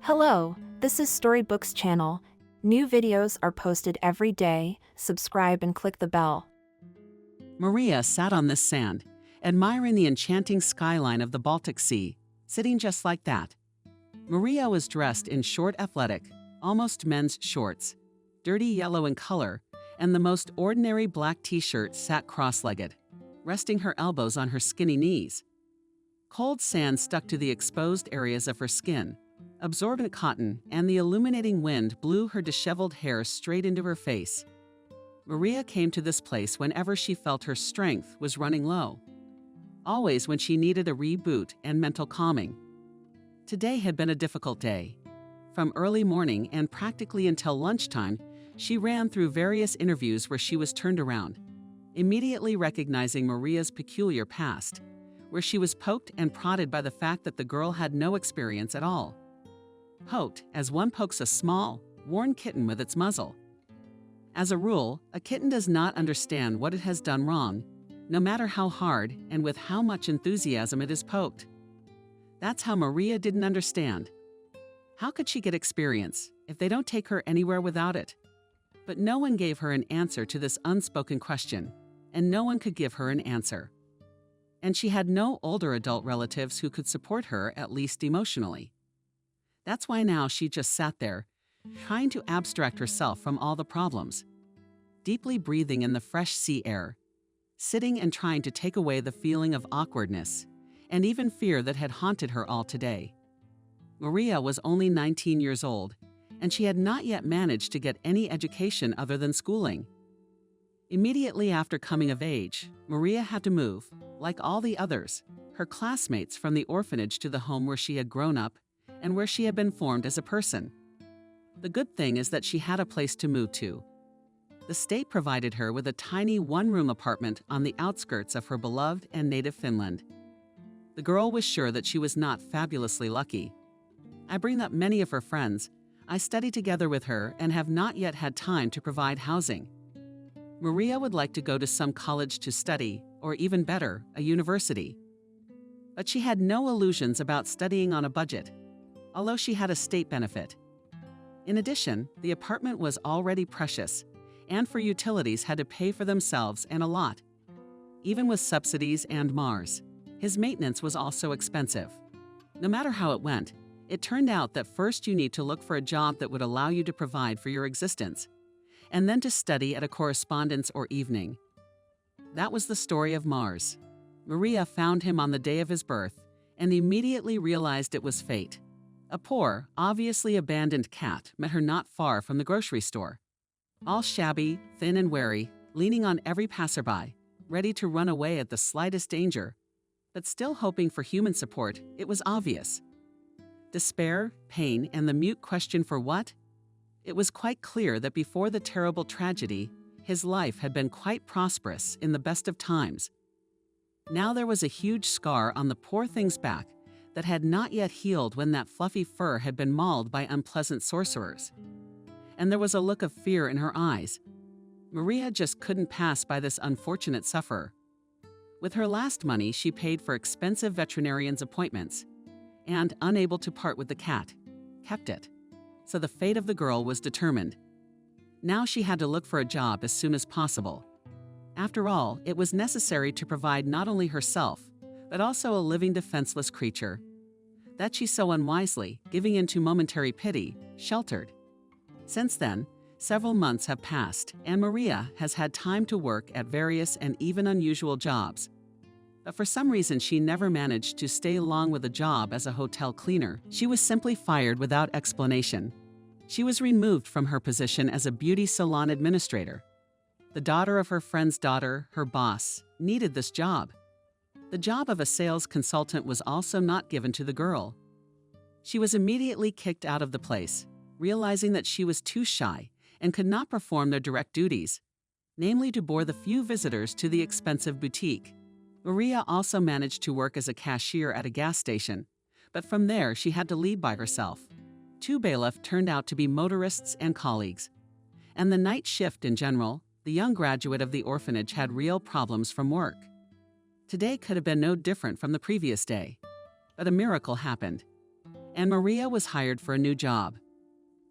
Hello, this is Storybooks channel. New videos are posted every day. Subscribe and click the bell. Maria sat on this sand, admiring the enchanting skyline of the Baltic Sea, sitting just like that. Maria was dressed in short athletic, almost men's shorts, dirty yellow in color, and the most ordinary black t-shirt sat cross-legged, resting her elbows on her skinny knees. Cold sand stuck to the exposed areas of her skin. Absorbent cotton and the illuminating wind blew her disheveled hair straight into her face. Maria came to this place whenever she felt her strength was running low, always when she needed a reboot and mental calming. Today had been a difficult day. From early morning and practically until lunchtime, she ran through various interviews where she was turned around, immediately recognizing Maria's peculiar past, where she was poked and prodded by the fact that the girl had no experience at all. Poked as one pokes a small, worn kitten with its muzzle. As a rule, a kitten does not understand what it has done wrong, no matter how hard and with how much enthusiasm it is poked. That's how Maria didn't understand. How could she get experience if they don't take her anywhere without it? But no one gave her an answer to this unspoken question, and no one could give her an answer. And she had no older adult relatives who could support her, at least emotionally. That's why now she just sat there, trying to abstract herself from all the problems, deeply breathing in the fresh sea air, sitting and trying to take away the feeling of awkwardness and even fear that had haunted her all today. Maria was only 19 years old, and she had not yet managed to get any education other than schooling. Immediately after coming of age, Maria had to move, like all the others, her classmates, from the orphanage to the home where she had grown up and where she had been formed as a person. The good thing is that she had a place to move to. The state provided her with a tiny one-room apartment on the outskirts of her beloved and native Finland. The girl was sure that she was not fabulously lucky. I bring up many of her friends. I study together with her and have not yet had time to provide housing. Maria would like to go to some college to study, or even better, a university. But she had no illusions about studying on a budget, although she had a state benefit. In addition, the apartment was already precious, and for utilities had to pay for themselves and a lot. Even with subsidies and Mars, his maintenance was also expensive. No matter how it went, it turned out that first you need to look for a job that would allow you to provide for your existence, and then to study at a correspondence or evening. That was the story of Mars. Maria found him on the day of his birth and immediately realized it was fate. A poor, obviously abandoned cat met her not far from the grocery store. All shabby, thin and wary, leaning on every passerby, ready to run away at the slightest danger, but still hoping for human support, it was obvious. Despair, pain, and the mute question for what? It was quite clear that before the terrible tragedy, his life had been quite prosperous in the best of times. Now there was a huge scar on the poor thing's back that had not yet healed when that fluffy fur had been mauled by unpleasant sorcerers. And there was a look of fear in her eyes. Maria just couldn't pass by this unfortunate sufferer. With her last money, she paid for expensive veterinarian's appointments, and, unable to part with the cat, kept it. So the fate of the girl was determined. Now she had to look for a job as soon as possible. After all, it was necessary to provide not only herself, but also a living defenseless creature that she so unwisely, giving in to momentary pity, sheltered. Since then, several months have passed, and Maria has had time to work at various and even unusual jobs. But for some reason, she never managed to stay long with a job as a hotel cleaner. She was simply fired without explanation. She was removed from her position as a beauty salon administrator. The daughter of her friend's daughter, her boss, needed this job. The job of a sales consultant was also not given to the girl. She was immediately kicked out of the place, realizing that she was too shy and could not perform their direct duties, namely to bore the few visitors to the expensive boutique. Maria also managed to work as a cashier at a gas station, but from there she had to lead by herself. Two bailiffs turned out to be motorists and colleagues. And the night shift in general, the young graduate of the orphanage had real problems from work. Today could have been no different from the previous day. But a miracle happened. and Maria was hired for a new job.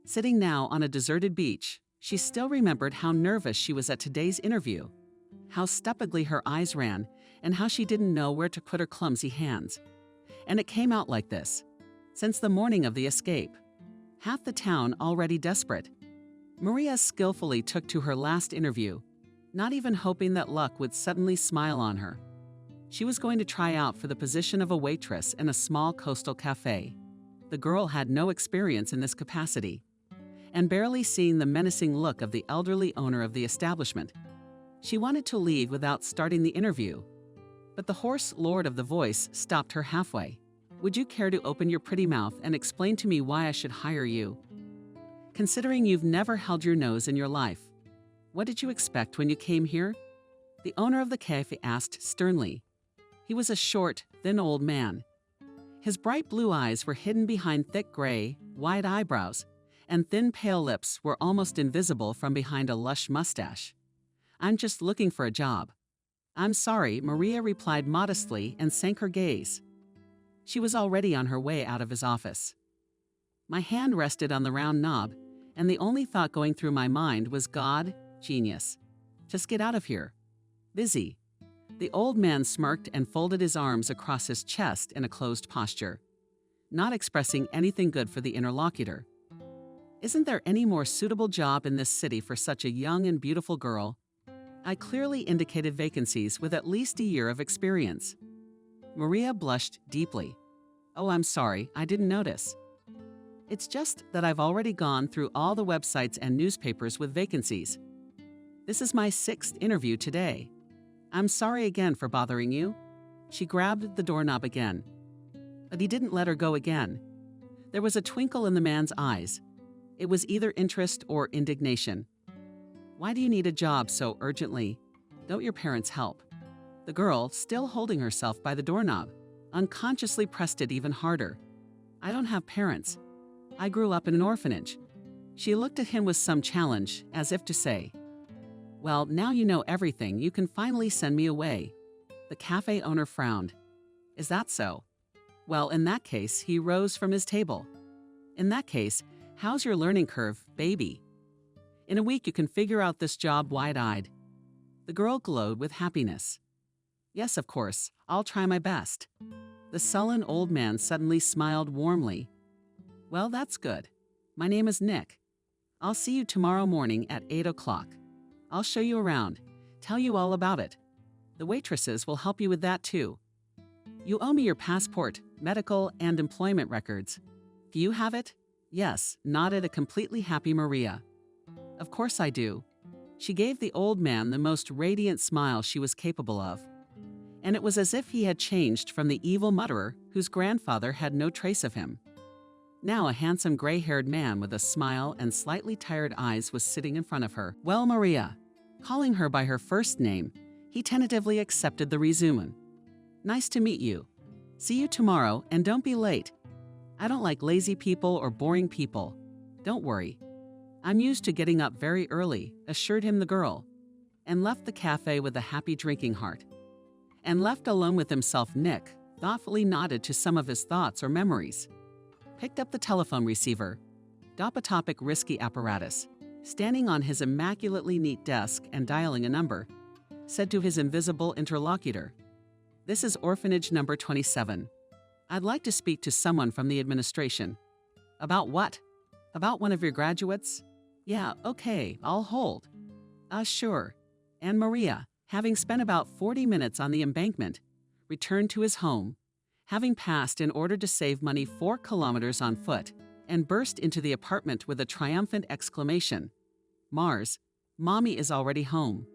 Sitting now on a deserted beach, she still remembered how nervous she was at today's interview, how stupidly her eyes ran, and how she didn't know where to put her clumsy hands. And it came out like this. Since the morning of the escape, half the town already desperate, Maria skillfully took to her last interview, not even hoping that luck would suddenly smile on her. She was going to try out for the position of a waitress in a small coastal cafe. The girl had no experience in this capacity, and barely seeing the menacing look of the elderly owner of the establishment, she wanted to leave without starting the interview. But the hoarse lord of the voice stopped her halfway. "Would you care to open your pretty mouth and explain to me why I should hire you? Considering you've never held your nose in your life, what did you expect when you came here?" The owner of the cafe asked sternly. He was a short, thin old man. His bright blue eyes were hidden behind thick gray, wide eyebrows, and thin pale lips were almost invisible from behind a lush mustache. "I'm just looking for a job." "I'm sorry," Maria replied modestly and sank her gaze. She was already on her way out of his office. My hand rested on the round knob, and the only thought going through my mind was, God, genius. Just get out of here. Busy. The old man smirked and folded his arms across his chest in a closed posture, not expressing anything good for the interlocutor. Isn't there any more suitable job in this city for such a young and beautiful girl? I clearly indicated vacancies with at least a year of experience. Maria blushed deeply. "Oh, I'm sorry, I didn't notice. It's just that I've already gone through all the websites and newspapers with vacancies. This is my 6th interview today. I'm sorry again for bothering you." She grabbed the doorknob again. But he didn't let her go again. There was a twinkle in the man's eyes. It was either interest or indignation. "Why do you need a job so urgently? Don't your parents help?" The girl, still holding herself by the doorknob, unconsciously pressed it even harder. "I don't have parents. I grew up in an orphanage." She looked at him with some challenge, as if to say, "Well, now you know everything, you can finally send me away." The cafe owner frowned. "Is that so? Well, in that case," he rose from his table. "In that case, how's your learning curve, baby? In a week you can figure out this job wide-eyed." The girl glowed with happiness. "Yes, of course, I'll try my best." The sullen old man suddenly smiled warmly. "Well, that's good. My name is Nick. I'll see you tomorrow morning at 8 o'clock. I'll show you around, tell you all about it. The waitresses will help you with that too. You owe me your passport, medical, and employment records. Do you have it?" "Yes," nodded a completely happy Maria. "Of course I do." She gave the old man the most radiant smile she was capable of. And it was as if he had changed from the evil mutterer whose grandfather had no trace of him. Now a handsome gray-haired man with a smile and slightly tired eyes was sitting in front of her. "Well, Maria." Calling her by her first name, he tentatively accepted the resume. "Nice to meet you. See you tomorrow, and don't be late. I don't like lazy people or boring people. Don't worry. I'm used to getting up very early," assured him the girl, and left the cafe with a happy drinking heart. And left alone with himself, Nick thoughtfully nodded to some of his thoughts or memories, picked up the telephone receiver, Dopatopic risky apparatus, standing on his immaculately neat desk and dialing a number, said to his invisible interlocutor, "This is orphanage number 27. I'd like to speak to someone from the administration." "About what?" "About one of your graduates?" "Yeah, okay, I'll hold." Sure." And Maria, having spent about 40 minutes on the embankment, returned to his home, having passed in order to save money 4 kilometers on foot, and burst into the apartment with a triumphant exclamation. "Mars, Mommy is already home."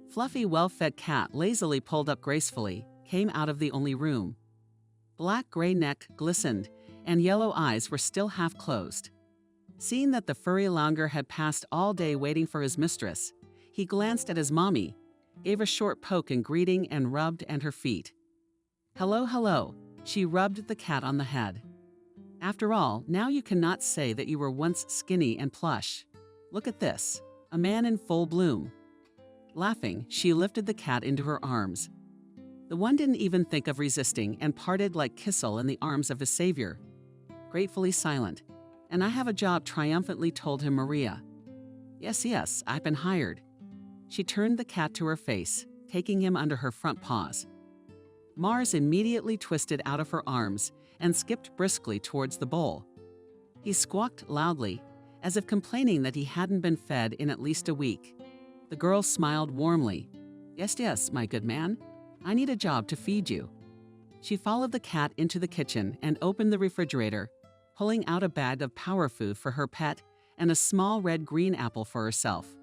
Fluffy, well-fed cat lazily pulled up gracefully, came out of the only room. Black gray neck glistened, and yellow eyes were still half closed. Seeing that the furry lounger had passed all day waiting for his mistress, he glanced at his mommy, gave a short poke in greeting and rubbed at her feet. "Hello, hello." She rubbed the cat on the head. "After all, now you cannot say that you were once skinny and plush. Look at this, a man in full bloom." Laughing, she lifted the cat into her arms. The one didn't even think of resisting and parted like Kissel in the arms of his savior. gratefully silent. "And I have a job," triumphantly told him Maria. Yes, I've been hired." She turned the cat to her face, taking him under her front paws. Mars immediately twisted out of her arms and skipped briskly towards the bowl. He squawked loudly, as if complaining that he hadn't been fed in at least a week. The girl smiled warmly. Yes, my good man. I need a job to feed you." She followed the cat into the kitchen and opened the refrigerator, pulling out a bag of power food for her pet and a small red-green apple for herself.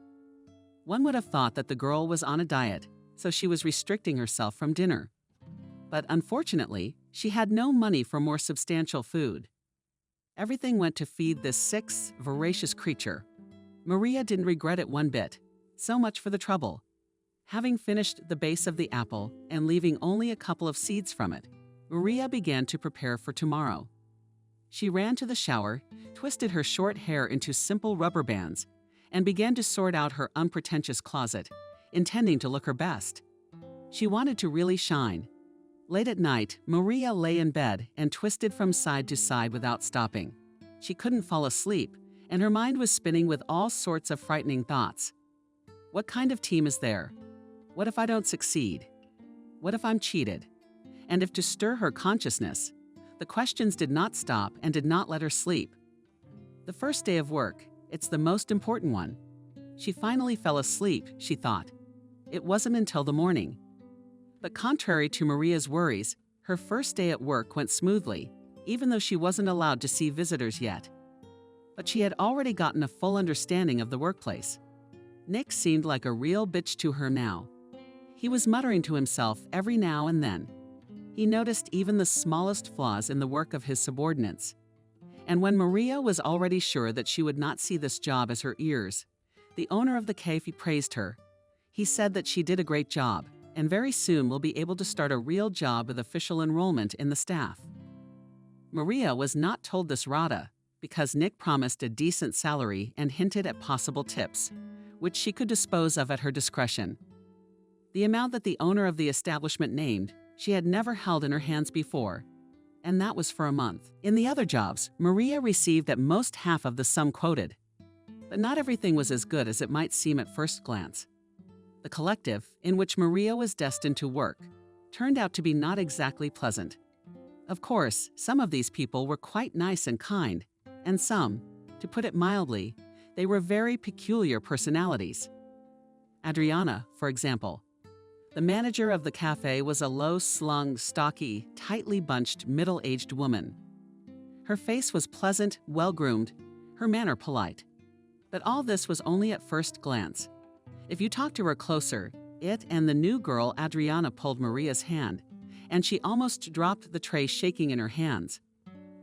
One would have thought that the girl was on a diet, so she was restricting herself from dinner. But unfortunately, she had no money for more substantial food. Everything went to feed this sick, voracious creature. Maria didn't regret it one bit. So much for the trouble. Having finished the base of the apple and leaving only a couple of seeds from it, Maria began to prepare for tomorrow. She ran to the shower, twisted her short hair into simple rubber bands, and began to sort out her unpretentious closet, intending to look her best. She wanted to really shine. Late at night, Maria lay in bed and twisted from side to side without stopping. She couldn't fall asleep, and her mind was spinning with all sorts of frightening thoughts. What kind of team is there? What if I don't succeed? What if I'm cheated? And if to stir her consciousness, the questions did not stop and did not let her sleep. The first day of work, it's the most important one. She finally fell asleep, she thought. It wasn't until the morning. But contrary to Maria's worries, her first day at work went smoothly, even though she wasn't allowed to see visitors yet. But she had already gotten a full understanding of the workplace. Nick seemed like a real bitch to her now. He was muttering to himself every now and then. He noticed even the smallest flaws in the work of his subordinates. And when Maria was already sure that she would not see this job as her ears, the owner of the cafe praised her. He said that she did a great job, and very soon will be able to start a real job with official enrollment in the staff. Maria was not told this rata because Nick promised a decent salary and hinted at possible tips, which she could dispose of at her discretion. The amount that the owner of the establishment named, she had never held in her hands before, and that was for a month. In the other jobs, Maria received at most half of the sum quoted. But not everything was as good as it might seem at first glance. The collective, in which Maria was destined to work, turned out to be not exactly pleasant. Of course, some of these people were quite nice and kind, and some, to put it mildly, they were very peculiar personalities. Adriana, for example. The manager of the cafe was a low-slung, stocky, tightly bunched, middle-aged woman. Her face was pleasant, well-groomed, her manner polite. But all this was only at first glance. If you talked to her closer, it and the new girl Adriana pulled Maria's hand, and she almost dropped the tray shaking in her hands.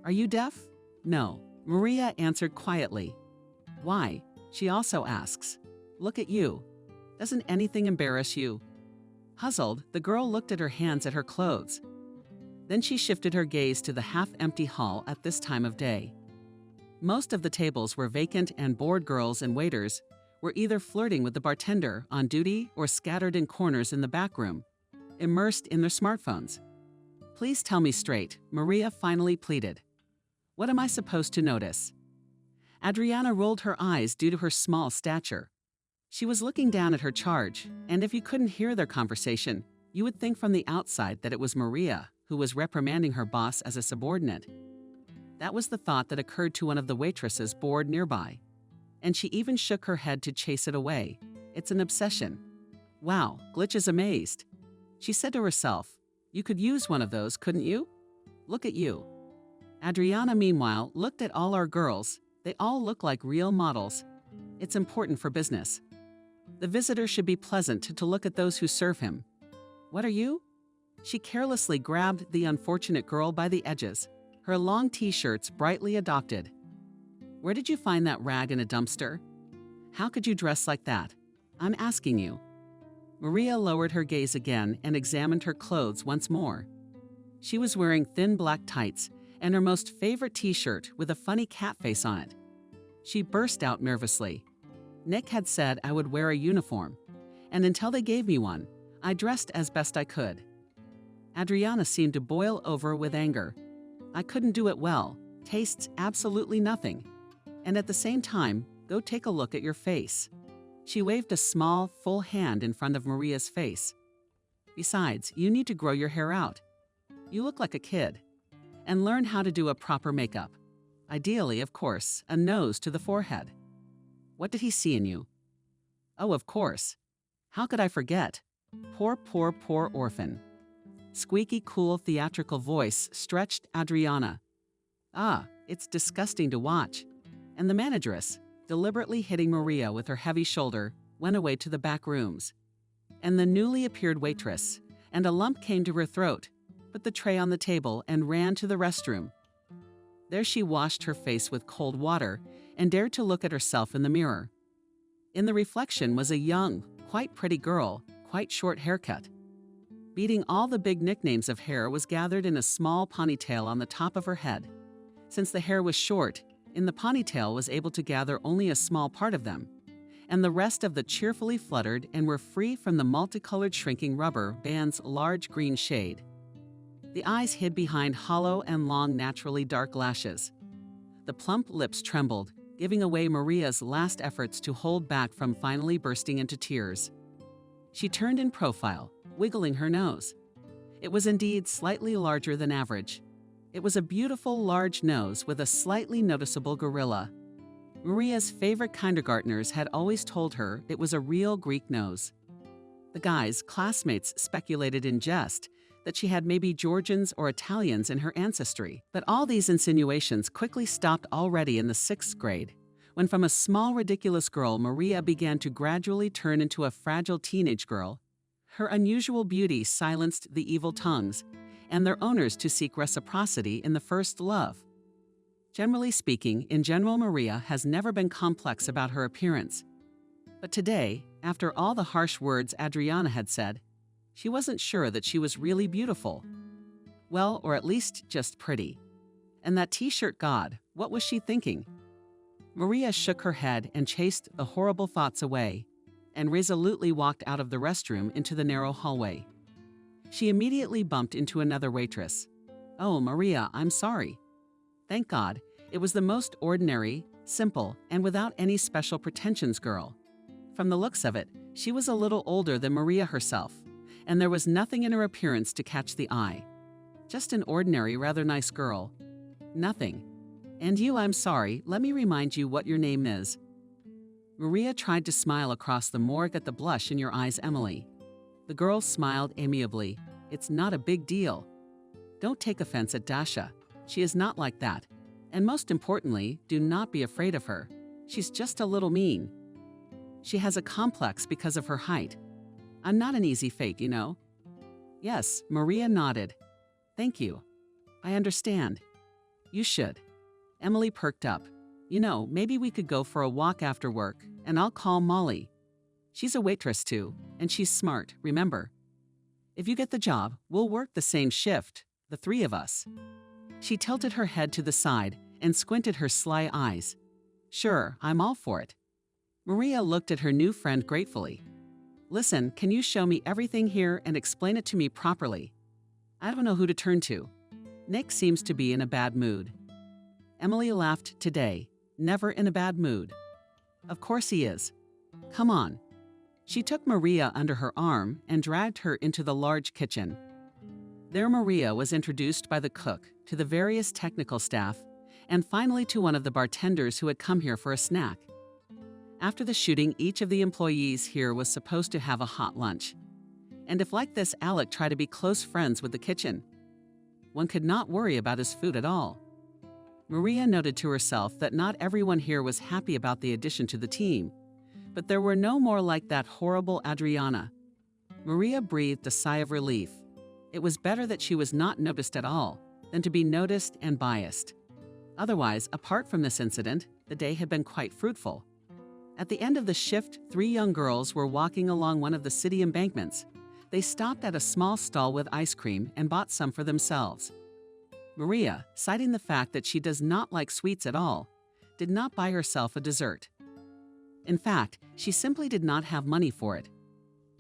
"Are you deaf?" "No," Maria answered quietly. "Why?" she also asks. "Look at you. Doesn't anything embarrass you?" Puzzled, the girl looked at her hands at her clothes. Then she shifted her gaze to the half-empty hall at this time of day. Most of the tables were vacant, and bored girls and waiters were either flirting with the bartender on duty or scattered in corners in the back room, immersed in their smartphones. "Please tell me straight," Maria finally pleaded. "What am I supposed to notice?" Adriana rolled her eyes due to her small stature. She was looking down at her charge, and if you couldn't hear their conversation, you would think from the outside that it was Maria who was reprimanding her boss as a subordinate. That was the thought that occurred to one of the waitresses bored nearby. And she even shook her head to chase it away. It's an obsession. Wow, Glitch is amazed. She said to herself, "You could use one of those, couldn't you? Look at you." Adriana, meanwhile, looked at all our girls. They all look like real models. It's important for business. The visitor should be pleasant to look at those who serve him. "What are you?" She carelessly grabbed the unfortunate girl by the edges, her long t-shirts brightly adopted. "Where did you find that rag in a dumpster? How could you dress like that? I'm asking you." Maria lowered her gaze again and examined her clothes once more. She was wearing thin black tights and her most favorite t-shirt with a funny cat face on it. She burst out nervously. "Nick had said I would wear a uniform, and until they gave me one, I dressed as best I could." Adriana seemed to boil over with anger. "I couldn't do it well. tastes absolutely nothing. And at the same time, go take a look at your face. She waved a small, full hand in front of Maria's face. Besides, you need to grow your hair out. You look like a kid. And learn how to do a proper makeup. Ideally, of course, a nose to the forehead. What did he see in you? Oh, of course. How could I forget? Poor, poor, poor orphan. Squeaky, cool, theatrical voice stretched Adriana. Ah, it's disgusting to watch. And the manageress, deliberately hitting Maria with her heavy shoulder, went away to the back rooms. And the newly appeared waitress, and a lump came to her throat, put the tray on the table and ran to the restroom. There she washed her face with cold water and dared to look at herself in the mirror. In the reflection was a young, quite pretty girl, quite short haircut. Beating all the big nicknames of hair was gathered in a small ponytail on the top of her head. Since the hair was short, in the ponytail was able to gather only a small part of them, and the rest of the cheerfully fluttered and were free from the multicolored shrinking rubber band's large green shade. The eyes hid behind hollow and long naturally dark lashes. The plump lips trembled, giving away Maria's last efforts to hold back from finally bursting into tears. She turned in profile, wiggling her nose. It was indeed slightly larger than average. It was a beautiful large nose with a slightly noticeable gorilla. Maria's favorite kindergartners had always told her it was a real Greek nose. The guys, classmates, speculated in jest that she had maybe Georgians or Italians in her ancestry. But all these insinuations quickly stopped already in the 6th grade, when from a small, ridiculous girl, Maria began to gradually turn into a fragile teenage girl. Her unusual beauty silenced the evil tongues, and their owners to seek reciprocity in the first love. Generally speaking, in general, Maria has never been complex about her appearance. But today, after all the harsh words Adriana had said, she wasn't sure that she was really beautiful. Well, or at least just pretty. And that t-shirt god, what was she thinking? Maria shook her head and chased the horrible thoughts away, and resolutely walked out of the restroom into the narrow hallway. She immediately bumped into another waitress. Oh, Maria, I'm sorry. Thank God, it was the most ordinary, simple, and without any special pretensions girl. From the looks of it, she was a little older than Maria herself, and there was nothing in her appearance to catch the eye. Just an ordinary, rather nice girl. Nothing. And you, I'm sorry, let me remind you what your name is. Maria tried to smile across the morgue at the blush in your eyes, Emily. The girl smiled amiably. It's not a big deal. Don't take offense at Dasha. She is not like that. And most importantly, do not be afraid of her. She's just a little mean. She has a complex because of her height. I'm not an easy fake, you know. Yes, Maria nodded. Thank you. I understand. You should. Emily perked up. You know, maybe we could go for a walk after work, and I'll call Molly. She's a waitress too, and she's smart, remember. If you get the job, we'll work the same shift, the 3 of us. She tilted her head to the side and squinted her sly eyes. Sure, I'm all for it. Maria looked at her new friend gratefully. Listen, can you show me everything here and explain it to me properly? I don't know who to turn to. Nick seems to be in a bad mood. Emily laughed today, never in a bad mood. Of course he is. Come on. She took Maria under her arm and dragged her into the large kitchen. There Maria was introduced by the cook to the various technical staff and finally to one of the bartenders who had come here for a snack. After the shooting, each of the employees here was supposed to have a hot lunch. And if like this, Alec tried to be close friends with the kitchen. One could not worry about his food at all. Maria noted to herself that not everyone here was happy about the addition to the team, but there were no more like that horrible Adriana. Maria breathed a sigh of relief. It was better that she was not noticed at all than to be noticed and biased. Otherwise, apart from this incident, the day had been quite fruitful. At the end of the shift, 3 young girls were walking along one of the city embankments. They stopped at a small stall with ice cream and bought some for themselves. Maria, citing the fact that she does not like sweets at all, did not buy herself a dessert. In fact, she simply did not have money for it,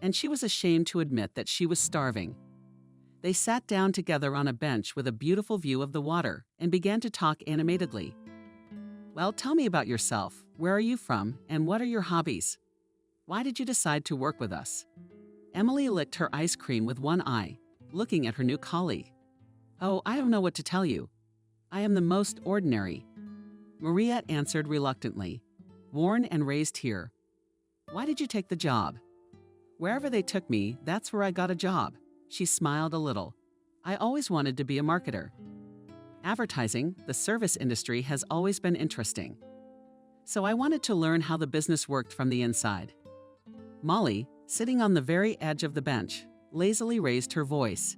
and she was ashamed to admit that she was starving. They sat down together on a bench with a beautiful view of the water and began to talk animatedly. Well, tell me about yourself. Where are you from, and what are your hobbies? Why did you decide to work with us? Emily licked her ice cream with one eye, looking at her new colleague. Oh, I don't know what to tell you. I am the most ordinary. Maria answered reluctantly, worn and raised here. Why did you take the job? Wherever they took me, that's where I got a job. She smiled a little. I always wanted to be a marketer. Advertising, the service industry, has always been interesting. So I wanted to learn how the business worked from the inside. Molly, sitting on the very edge of the bench, lazily raised her voice.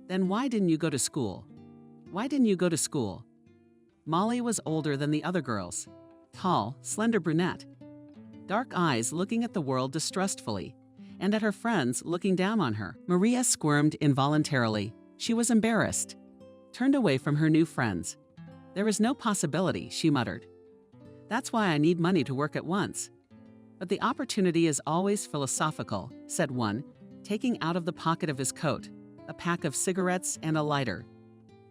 Then why didn't you go to school? Why didn't you go to school? Molly was older than the other girls. Tall, slender brunette. Dark eyes looking at the world distrustfully, and at her friends looking down on her. Maria squirmed involuntarily. She was embarrassed. Turned away from her new friends. There is no possibility, she muttered. That's why I need money to work at once. But the opportunity is always philosophical, said one, taking out of the pocket of his coat a pack of cigarettes and a lighter.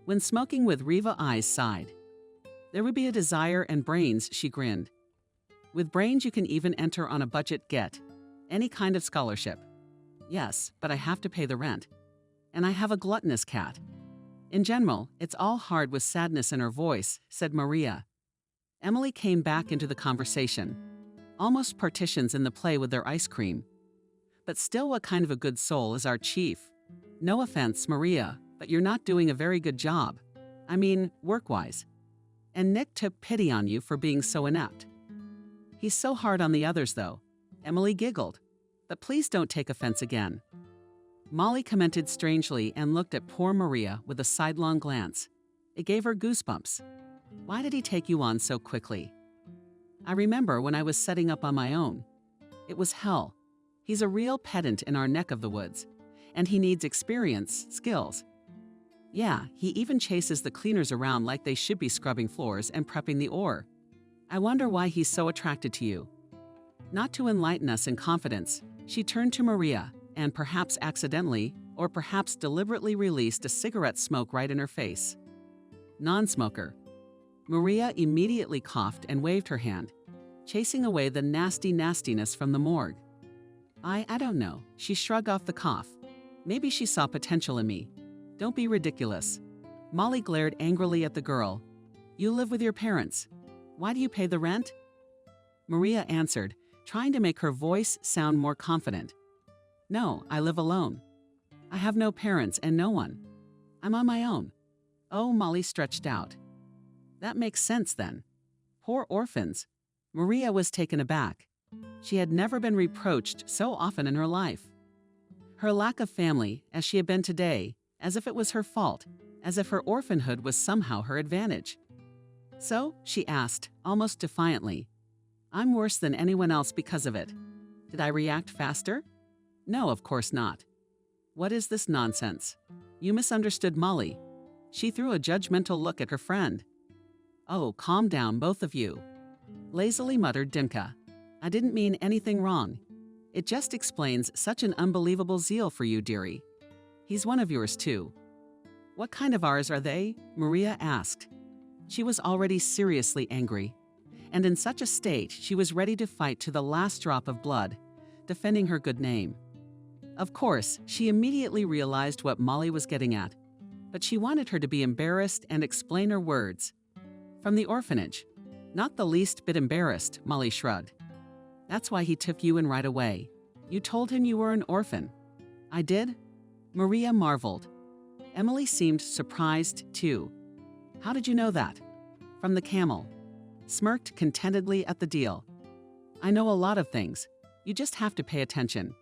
When smoking with Riva, eyes sighed. There would be a desire and brains, she grinned. With brains you can even enter on a budget get any kind of scholarship. Yes, but I have to pay the rent. And I have a gluttonous cat. In general, it's all hard with sadness in her voice, said Maria. Emily came back into the conversation, almost partitions in the play with their ice cream. But still, what kind of a good soul is our chief? No offense, Maria, but you're not doing a very good job. I mean, work-wise. And Nick took pity on you for being so inept. He's so hard on the others, though. Emily giggled. But please don't take offense again. Molly commented strangely and looked at poor Maria with a sidelong glance. It gave her goosebumps. Why did he take you on so quickly? I remember when I was setting up on my own. It was hell. He's a real pedant in our neck of the woods, and he needs experience, skills. Yeah, he even chases the cleaners around like they should be scrubbing floors and prepping the ore. I wonder why he's so attracted to you. Not to enlighten us in confidence, she turned to Maria and perhaps accidentally, or perhaps deliberately released a cigarette smoke right in her face. Non-smoker. Maria immediately coughed and waved her hand, chasing away the nastiness from the morgue. I don't know. She shrugged off the cough. Maybe she saw potential in me. Don't be ridiculous. Molly glared angrily at the girl. You live with your parents. Why do you pay the rent? Maria answered, trying to make her voice sound more confident. No, I live alone. I have no parents and no one. I'm on my own. Oh, Molly stretched out. That makes sense then. Poor orphans. Maria was taken aback. She had never been reproached so often in her life. Her lack of family, as she had been today, as if it was her fault, as if her orphanhood was somehow her advantage. So, she asked, almost defiantly, I'm worse than anyone else because of it. Did I react faster? No, of course not. What is this nonsense? You misunderstood Molly. She threw a judgmental look at her friend. Oh, calm down, both of you. Lazily muttered Dimka. I didn't mean anything wrong. It just explains such an unbelievable zeal for you, dearie. He's one of yours, too. What kind of ours are they? Maria asked. She was already seriously angry, and in such a state she was ready to fight to the last drop of blood, defending her good name. Of course, she immediately realized what Molly was getting at, but she wanted her to be embarrassed and explain her words. From the orphanage. Not the least bit embarrassed, Molly shrugged. That's why he took you in right away. You told him you were an orphan. I did? Maria marveled. Emily seemed surprised, too. How did you know that? From the camel. Smirked contentedly at the deal. I know a lot of things. You just have to pay attention.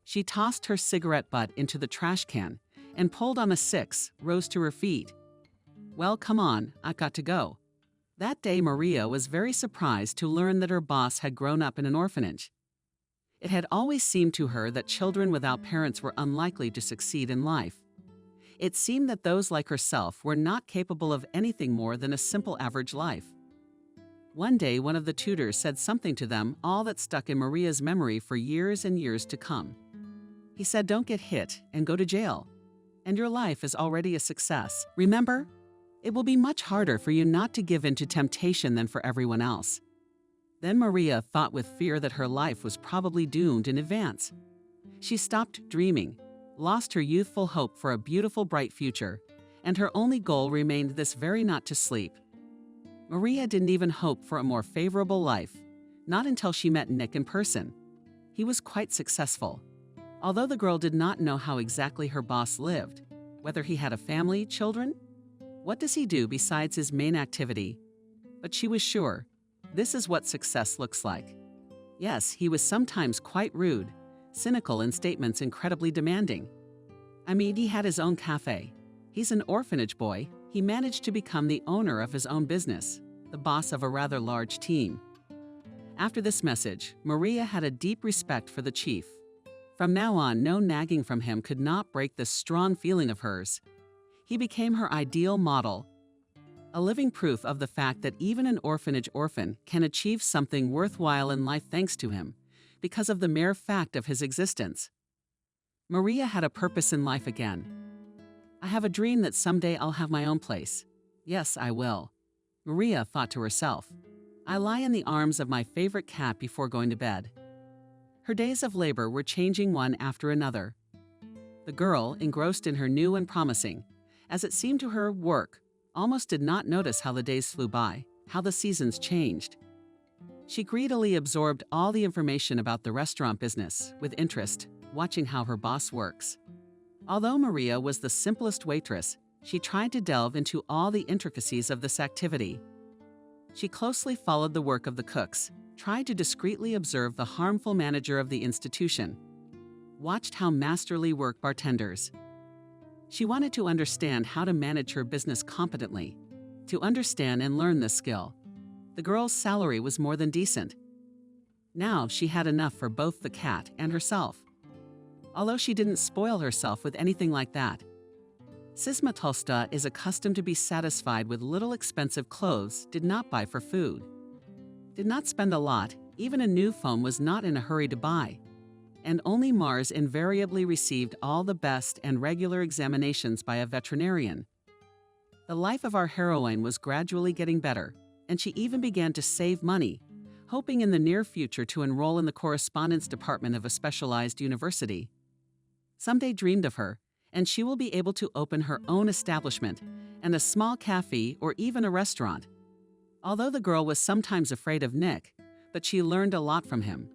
She tossed her cigarette butt into the trash can and pulled on a 6, rose to her feet. Well, come on, I've got to go. That day, Maria was very surprised to learn that her boss had grown up in an orphanage. It had always seemed to her that children without parents were unlikely to succeed in life. It seemed that those like herself were not capable of anything more than a simple average life. One day, one of the tutors said something to them, all that stuck in Maria's memory for years and years to come. He said, don't get hit and go to jail. and your life is already a success. Remember, it will be much harder for you not to give in to temptation than for everyone else. Then Maria thought with fear that her life was probably doomed in advance. She stopped dreaming, lost her youthful hope for a beautiful, bright future, and her only goal remained this very not to sleep. Maria didn't even hope for a more favorable life, not until she met Nick in person. He was quite successful. Although the girl did not know how exactly her boss lived, whether he had a family, children, what does he do besides his main activity? But she was sure, this is what success looks like. Yes, he was sometimes quite rude, cynical in statements, incredibly demanding. I mean, he had his own cafe. He's an orphanage boy. He managed to become the owner of his own business, the boss of a rather large team. After this message, Maria had a deep respect for the chief. From now on, no nagging from him could not break this strong feeling of hers. He became her ideal model, a living proof of the fact that even an orphanage orphan can achieve something worthwhile in life thanks to him, because of the mere fact of his existence. Maria had a purpose in life again. I have a dream that someday I'll have my own place. Yes, I will. Maria thought to herself. I lie in the arms of my favorite cat before going to bed. Her days of labor were changing one after another. The girl, engrossed in her new and promising, as it seemed to her, work, almost did not notice how the days flew by, how the seasons changed. She greedily absorbed all the information about the restaurant business, with interest, watching how her boss works. Although Maria was the simplest waitress, she tried to delve into all the intricacies of this activity. She closely followed the work of the cooks, tried to discreetly observe the harmful manager of the institution, watched how masterly work bartenders. She wanted to understand how to manage her business competently, to understand and learn this skill. The girl's salary was more than decent. Now she had enough for both the cat and herself. Although she didn't spoil herself with anything like that. Sisma Tolsta is accustomed to be satisfied with little expensive clothes, did not buy for food. Did not spend a lot, even a new phone was not in a hurry to buy. And only Mars invariably received all the best and regular examinations by a veterinarian. The life of our heroine was gradually getting better, and she even began to save money, hoping in the near future to enroll in the correspondence department of a specialized university. Someday dreamed of her, and she will be able to open her own establishment and a small cafe or even a restaurant. Although the girl was sometimes afraid of Nick, but she learned a lot from him.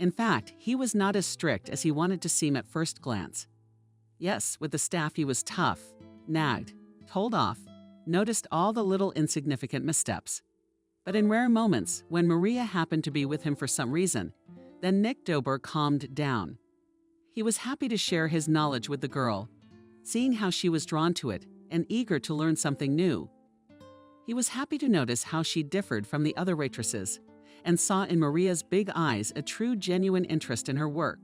In fact, he was not as strict as he wanted to seem at first glance. Yes, with the staff he was tough, nagged, told off, noticed all the little insignificant missteps. But in rare moments, when Maria happened to be with him for some reason, then Nick Dober calmed down. He was happy to share his knowledge with the girl, seeing how she was drawn to it and eager to learn something new. He was happy to notice how she differed from the other waitresses, and saw in Maria's big eyes a true, genuine interest in her work.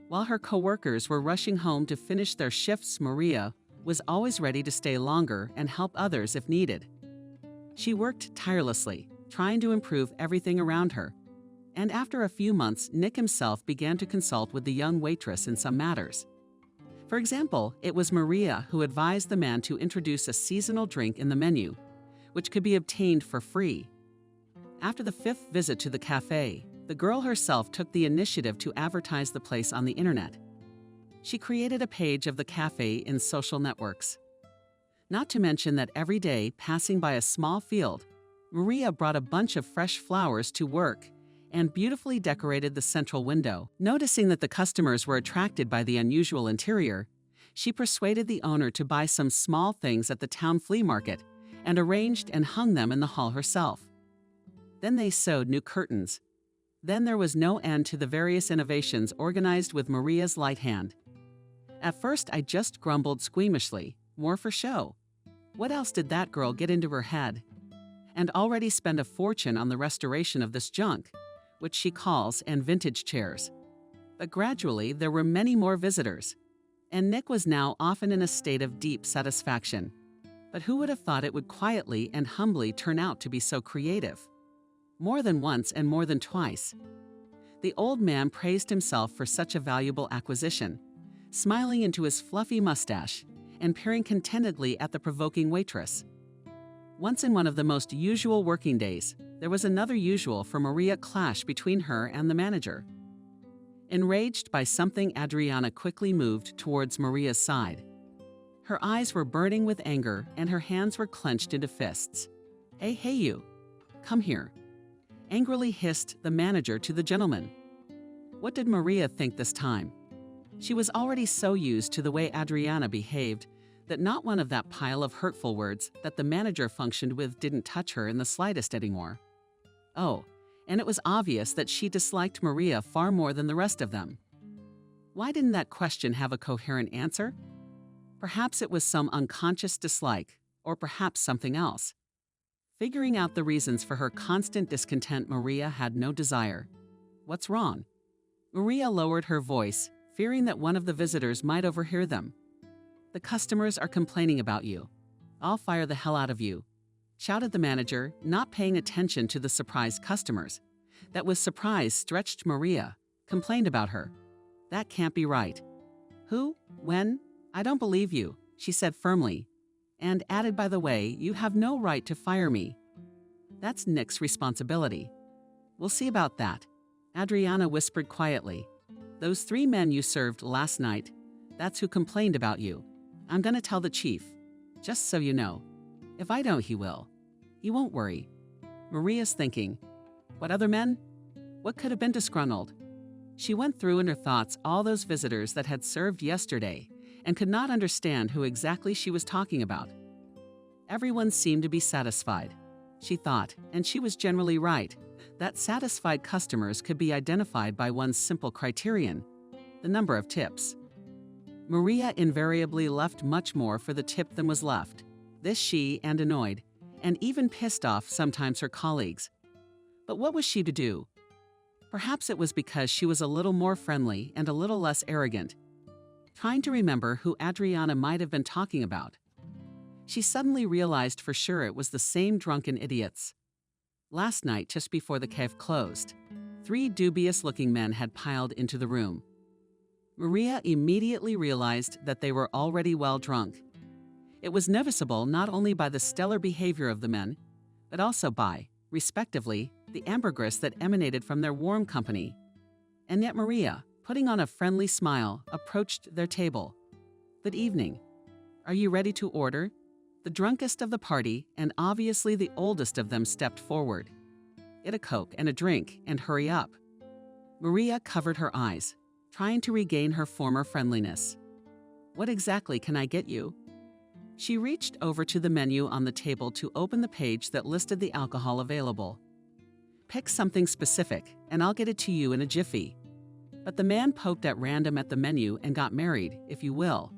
While her co-workers were rushing home to finish their shifts, Maria was always ready to stay longer and help others if needed. She worked tirelessly, trying to improve everything around her. And after a few months, Nick himself began to consult with the young waitress in some matters. For example, it was Maria who advised the man to introduce a seasonal drink in the menu, which could be obtained for free. After the 5th visit to the cafe, the girl herself took the initiative to advertise the place on the internet. She created a page of the cafe in social networks. Not to mention that every day, passing by a small field, Maria brought a bunch of fresh flowers to work and beautifully decorated the central window. Noticing that the customers were attracted by the unusual interior, she persuaded the owner to buy some small things at the town flea market and arranged and hung them in the hall herself. Then they sewed new curtains. Then there was no end to the various innovations organized with Maria's light hand. At first, I just grumbled squeamishly, more for show. What else did that girl get into her head? And already spend a fortune on the restoration of this junk, which she calls, and vintage chairs. But gradually, there were many more visitors, and Nick was now often in a state of deep satisfaction. But who would have thought it would quietly and humbly turn out to be so creative? More than once and more than twice. The old man praised himself for such a valuable acquisition, smiling into his fluffy mustache and peering contentedly at the provoking waitress. Once in one of the most usual working days, there was another usual for Maria clash between her and the manager. Enraged by something, Adriana quickly moved towards Maria's side. Her eyes were burning with anger and her hands were clenched into fists. Hey you! Come here!" angrily hissed the manager to the gentleman. What did Maria think this time? She was already so used to the way Adriana behaved that not one of that pile of hurtful words that the manager functioned with didn't touch her in the slightest anymore. Oh, and it was obvious that she disliked Maria far more than the rest of them. Why didn't that question have a coherent answer? Perhaps it was some unconscious dislike, or perhaps something else. Figuring out the reasons for her constant discontent, Maria had no desire. What's wrong? Maria lowered her voice, fearing that one of the visitors might overhear them. The customers are complaining about you. I'll fire the hell out of you, shouted the manager, not paying attention to the surprised customers. That with surprise stretched Maria, complained about her. That can't be right. Who? When? I don't believe you, she said firmly, and added, by the way, you have no right to fire me. That's Nick's responsibility. We'll see about that, Adriana whispered quietly. Those 3 men you served last night, that's who complained about you. I'm gonna tell the chief, just so you know. If I don't, he will. He won't worry. Maria's thinking, what other men? What could have been disgruntled? She went through in her thoughts all those visitors that had served yesterday and could not understand who exactly she was talking about. Everyone seemed to be satisfied, she thought, and she was generally right, that satisfied customers could be identified by one simple criterion: the number of tips. Maria invariably left much more for the tip than was left. This she, and annoyed, and even pissed off sometimes her colleagues. But what was she to do? Perhaps it was because she was a little more friendly and a little less arrogant. Trying to remember who Adriana might have been talking about, she suddenly realized for sure it was the same drunken idiots. Last night, just before the cave closed, 3 dubious-looking men had piled into the room. Maria immediately realized that they were already well drunk. It was noticeable not only by the stellar behavior of the men, but also by, respectively, the ambergris that emanated from their warm company. And yet Maria, putting on a friendly smile, approached their table. Good evening. Are you ready to order? The drunkest of the party, and obviously the oldest of them, stepped forward. Get a Coke and a drink, and hurry up. Maria covered her eyes, trying to regain her former friendliness. What exactly can I get you? She reached over to the menu on the table to open the page that listed the alcohol available. Pick something specific, and I'll get it to you in a jiffy. But the man poked at random at the menu and got married, if you will.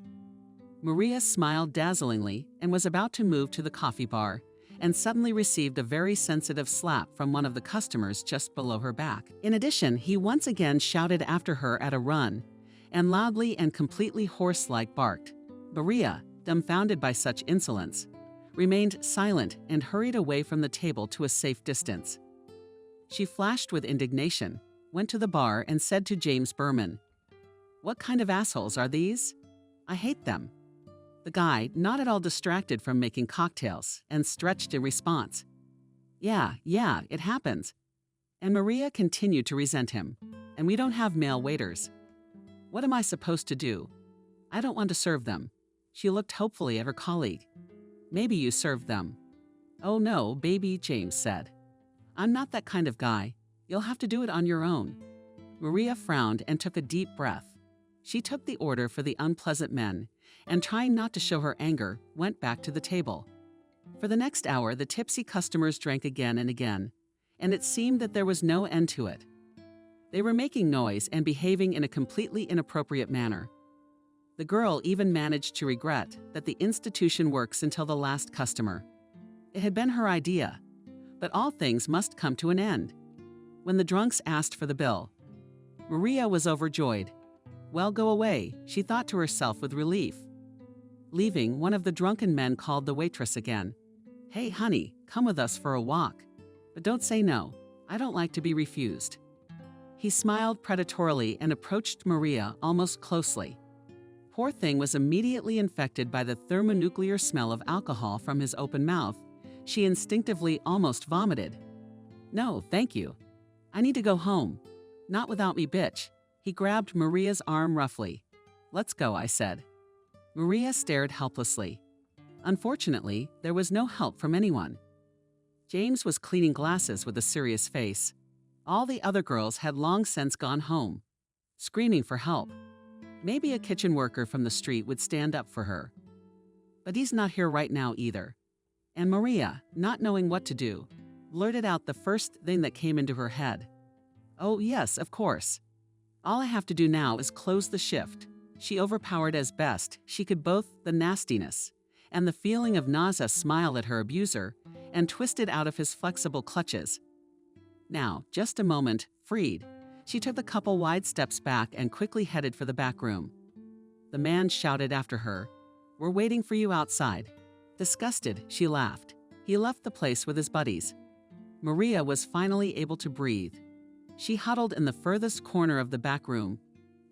Maria smiled dazzlingly and was about to move to the coffee bar, and suddenly received a very sensitive slap from one of the customers just below her back. In addition, he once again shouted after her at a run, and loudly and completely horse-like barked. Maria, dumbfounded by such insolence, remained silent and hurried away from the table to a safe distance. She flashed with indignation, went to the bar and said to James Berman, "What kind of assholes are these? I hate them." The guy, not at all distracted from making cocktails, and stretched in response. Yeah, it happens." And Maria continued to resent him. "And we don't have male waiters. What am I supposed to do? I don't want to serve them." She looked hopefully at her colleague. "Maybe you served them." "Oh no, baby," James said. "I'm not that kind of guy. You'll have to do it on your own." Maria frowned and took a deep breath. She took the order for the unpleasant men, and trying not to show her anger, went back to the table. For the next hour, the tipsy customers drank again and again, and it seemed that there was no end to it. They were making noise and behaving in a completely inappropriate manner. The girl even managed to regret that the institution works until the last customer. It had been her idea, but all things must come to an end. When the drunks asked for the bill, Maria was overjoyed. Well, go away, she thought to herself with relief. Leaving, one of the drunken men called the waitress again. "Hey, honey, come with us for a walk. But don't say no. I don't like to be refused." He smiled predatorily and approached Maria almost closely. Poor thing was immediately infected by the thermonuclear smell of alcohol from his open mouth. She instinctively almost vomited. "No, thank you. I need to go home." "Not without me, bitch." He grabbed Maria's arm roughly. "Let's go," I said. Maria stared helplessly. Unfortunately, there was no help from anyone. James was cleaning glasses with a serious face. All the other girls had long since gone home, screaming for help. Maybe a kitchen worker from the street would stand up for her. But he's not here right now either. And Maria, not knowing what to do, blurted out the first thing that came into her head. "Oh, yes, of course. All I have to do now is close the shift." She overpowered as best she could both the nastiness and the feeling of nausea smile at her abuser and twisted out of his flexible clutches. Now, just a moment, freed, she took a couple wide steps back and quickly headed for the back room. The man shouted after her, "We're waiting for you outside." Disgusted, she laughed. He left the place with his buddies. Maria was finally able to breathe. She huddled in the furthest corner of the back room,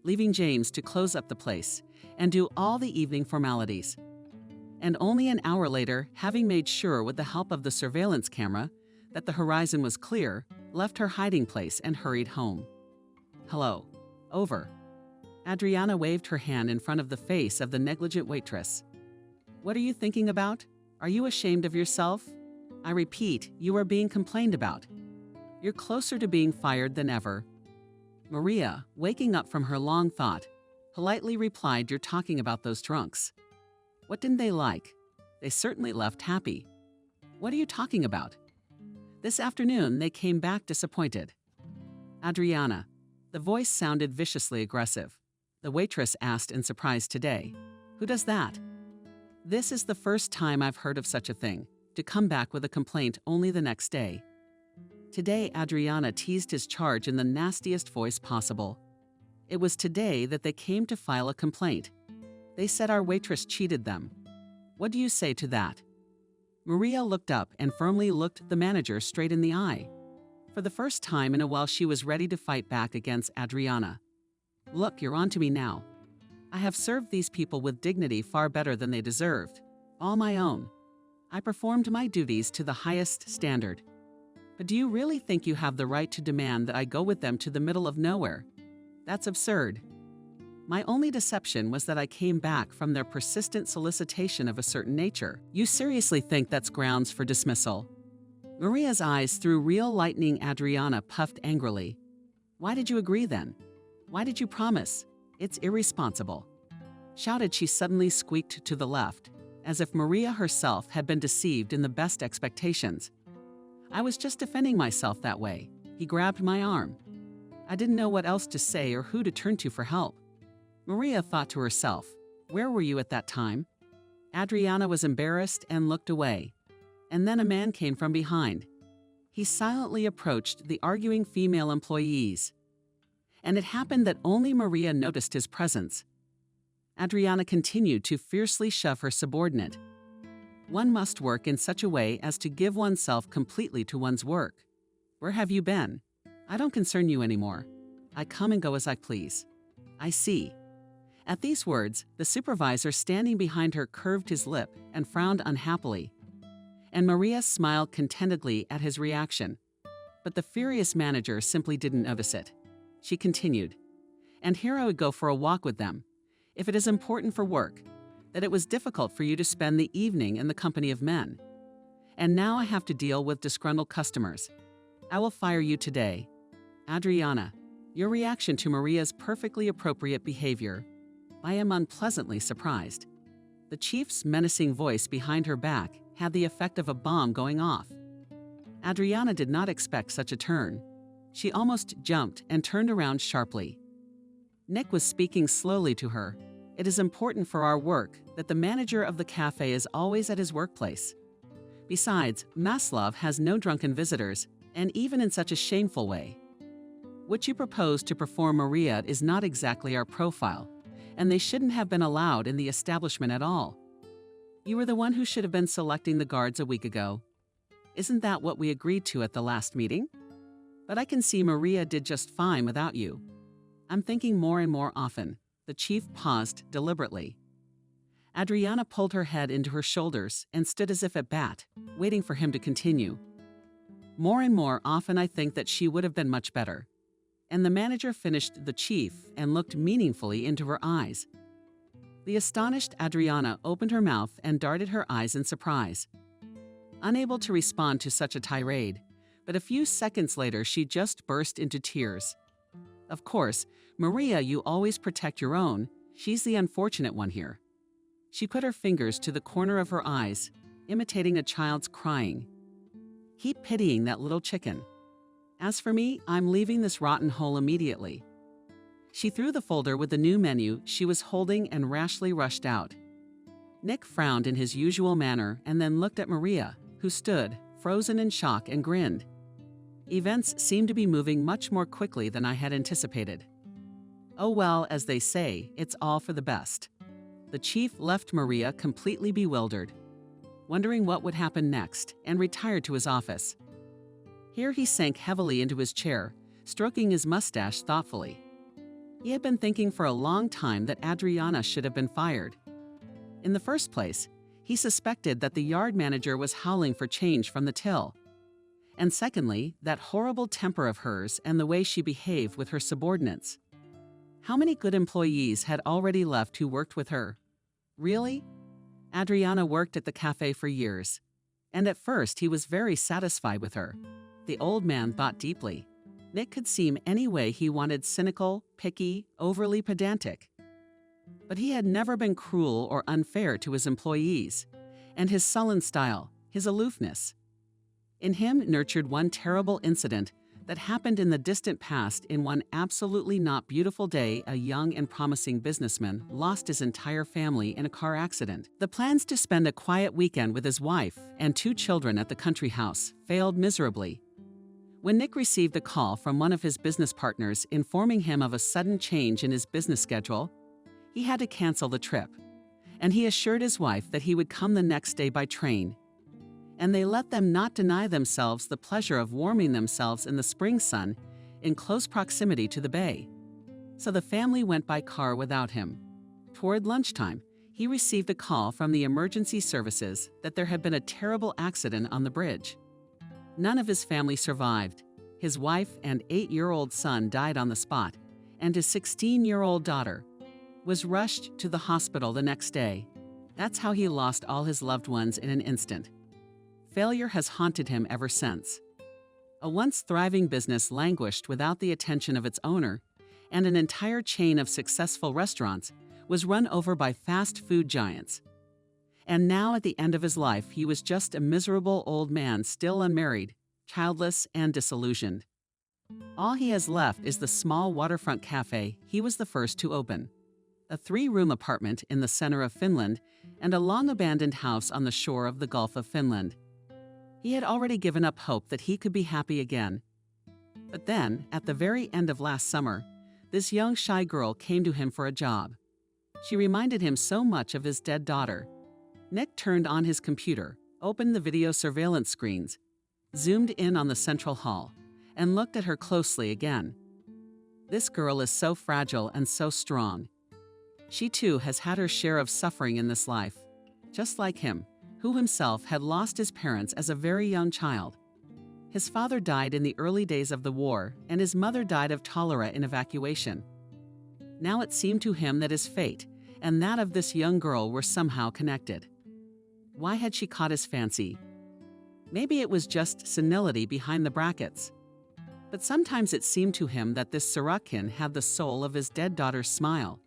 leaving James to close up the place and do all the evening formalities. And only an hour later, having made sure with the help of the surveillance camera that the horizon was clear, left her hiding place and hurried home. "Hello. Over." Adriana waved her hand in front of the face of the negligent waitress. "What are you thinking about? Are you ashamed of yourself? I repeat, you are being complained about. You're closer to being fired than ever." Maria, waking up from her long thought, politely replied, "You're talking about those drunks. What didn't they like? They certainly left happy." "What are you talking about?" "This afternoon, they came back disappointed." "Adriana." The voice sounded viciously aggressive. The waitress asked in surprise today, "Who does that?" "This is the first time I've heard of such a thing, to come back with a complaint only the next day." Today, Adriana teased his charge in the nastiest voice possible. It was today that they came to file a complaint. They said our waitress cheated them. What do you say to that? Maria looked up and firmly looked the manager straight in the eye. For the first time in a while, she was ready to fight back against Adriana. "Look, you're on to me now. I have served these people with dignity far better than they deserved. All my own. I performed my duties to the highest standard. But do you really think you have the right to demand that I go with them to the middle of nowhere? That's absurd. My only deception was that I came back from their persistent solicitation of a certain nature. You seriously think that's grounds for dismissal?" Maria's eyes through real lightning. Adriana puffed angrily. "Why did you agree then? Why did you promise? It's irresponsible." Shouted, she suddenly squeaked to the left, as if Maria herself had been deceived in the best expectations. "I was just defending myself that way." He grabbed my arm. I didn't know what else to say or who to turn to for help. Maria thought to herself, "Where were you at that time?" Adriana was embarrassed and looked away. And then a man came from behind. He silently approached the arguing female employees. And it happened that only Maria noticed his presence. Adriana continued to fiercely shove her subordinate. One must work in such a way as to give oneself completely to one's work. "Where have you been? I don't concern you anymore. I come and go as I please." "I see." At these words, the supervisor standing behind her curved his lip and frowned unhappily. And Maria smiled contentedly at his reaction. But the furious manager simply didn't notice it. She continued, "And here I would go for a walk with them, if it is important for work, that it was difficult for you to spend the evening in the company of men. And now I have to deal with disgruntled customers. I will fire you today." Adriana, your reaction to Maria's perfectly appropriate behavior. I am unpleasantly surprised. The chief's menacing voice behind her back had the effect of a bomb going off. Adriana did not expect such a turn. She almost jumped and turned around sharply. Nick was speaking slowly to her. "It is important for our work that the manager of the cafe is always at his workplace. Besides, Maslov has no drunken visitors, and even in such a shameful way. What you propose to perform, Maria, is not exactly our profile, and they shouldn't have been allowed in the establishment at all. You were the one who should have been selecting the guards a week ago. Isn't that what we agreed to at the last meeting? But I can see Maria did just fine without you. I'm thinking more and more often The chief paused deliberately. Adriana pulled her head into her shoulders and stood as if at bat, waiting for him to continue. More and more often I think that she would have been much better. And the manager finished the chief and looked meaningfully into her eyes. The astonished Adriana opened her mouth and darted her eyes in surprise. Unable to respond to such a tirade, but a few seconds later she just burst into tears. Of course, Maria, you always protect your own. She's the unfortunate one here. She put her fingers to the corner of her eyes, imitating a child's crying. Keep pitying that little chicken. As for me, I'm leaving this rotten hole immediately. She threw the folder with the new menu she was holding and rashly rushed out. Nick frowned in his usual manner and then looked at Maria, who stood, frozen in shock, and grinned. Events seemed to be moving much more quickly than I had anticipated. Oh well, as they say, it's all for the best. The chief left Maria completely bewildered, wondering what would happen next, and retired to his office. Here he sank heavily into his chair, stroking his mustache thoughtfully. He had been thinking for a long time that Adriana should have been fired. In the first place, he suspected that the yard manager was howling for change from the till. And secondly, that horrible temper of hers and the way she behaved with her subordinates. How many good employees had already left who worked with her? Really? Adriana worked at the cafe for years, and at first he was very satisfied with her. The old man thought deeply. Nick could seem any way he wanted: cynical, picky, overly pedantic. But he had never been cruel or unfair to his employees, and his sullen style, his aloofness. In him nurtured one terrible incident that happened in the distant past. In one absolutely not beautiful day, a young and promising businessman lost his entire family in a car accident. The plans to spend a quiet weekend with his wife and 2 children at the country house failed miserably. When Nick received a call from one of his business partners informing him of a sudden change in his business schedule, he had to cancel the trip, and he assured his wife that he would come the next day by train. And they let them not deny themselves the pleasure of warming themselves in the spring sun in close proximity to the bay. So the family went by car without him. Toward lunchtime, he received a call from the emergency services that there had been a terrible accident on the bridge. None of his family survived. His wife and 8-year-old son died on the spot, and his 16-year-old daughter was rushed to the hospital the next day. That's how he lost all his loved ones in an instant. Failure has haunted him ever since. A once thriving business languished without the attention of its owner, and an entire chain of successful restaurants was run over by fast food giants. And now at the end of his life, he was just a miserable old man, still unmarried, childless, and disillusioned. All he has left is the small waterfront cafe he was the first to open. A 3-room apartment in the center of Finland and a long-abandoned house on the shore of the Gulf of Finland. He had already given up hope that he could be happy again. But then, at the very end of last summer, this young shy girl came to him for a job. She reminded him so much of his dead daughter. Nick turned on his computer, opened the video surveillance screens, zoomed in on the central hall, and looked at her closely again. This girl is so fragile and so strong. She too has had her share of suffering in this life, just like him, who himself had lost his parents as a very young child. His father died in the early days of the war, and his mother died of cholera in evacuation. Now it seemed to him that his fate and that of this young girl were somehow connected. Why had she caught his fancy? Maybe it was just senility behind the brackets. But sometimes it seemed to him that this Sorokin had the soul of his dead daughter's smile.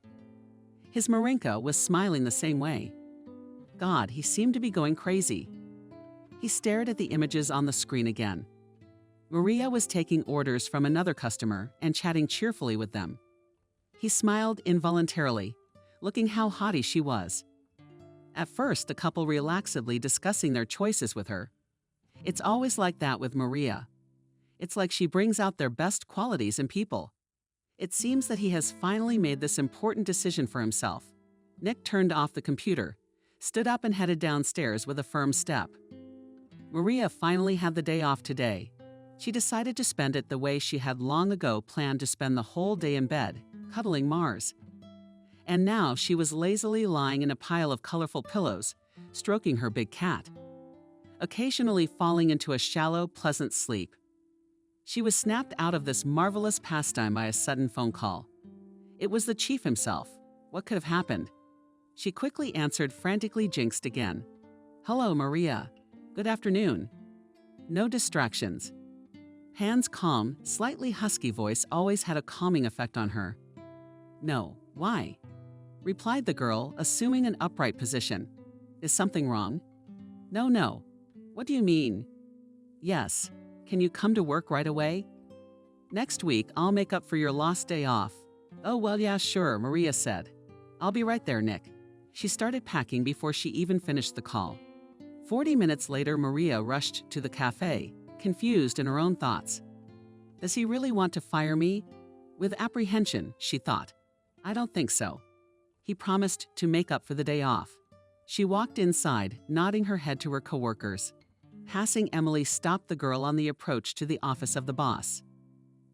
His Marinka was smiling the same way. God, he seemed to be going crazy. He stared at the images on the screen again. Maria was taking orders from another customer and chatting cheerfully with them. He smiled involuntarily, looking how haughty she was. At first, the couple relaxedly discussing their choices with her. It's always like that with Maria. It's like she brings out their best qualities in people. It seems that he has finally made this important decision for himself. Nick turned off the computer, stood up and headed downstairs with a firm step. Maria finally had the day off today. She decided to spend it the way she had long ago planned to spend the whole day in bed, cuddling Mars. and now she was lazily lying in a pile of colorful pillows, stroking her big cat, occasionally falling into a shallow, pleasant sleep. She was snapped out of this marvelous pastime by a sudden phone call. It was the chief himself. What could have happened? She quickly answered, frantically jinxed again. "Hello, Maria. Good afternoon." No distractions. Pan's calm, slightly husky voice always had a calming effect on her. "No, why?" replied the girl, assuming an upright position. "Is something wrong?" No. What do you mean?" "Yes. Can you come to work right away?" "Next week, I'll make up for your lost day off." "Oh, well, yeah, sure," Maria said. "I'll be right there, Nick." She started packing before she even finished the call. 40 minutes later, Maria rushed to the cafe, confused in her own thoughts. Does he really want to fire me? With apprehension, she thought. I don't think so. He promised to make up for the day off. She walked inside, nodding her head to her coworkers. Passing Emily stopped the girl on the approach to the office of the boss.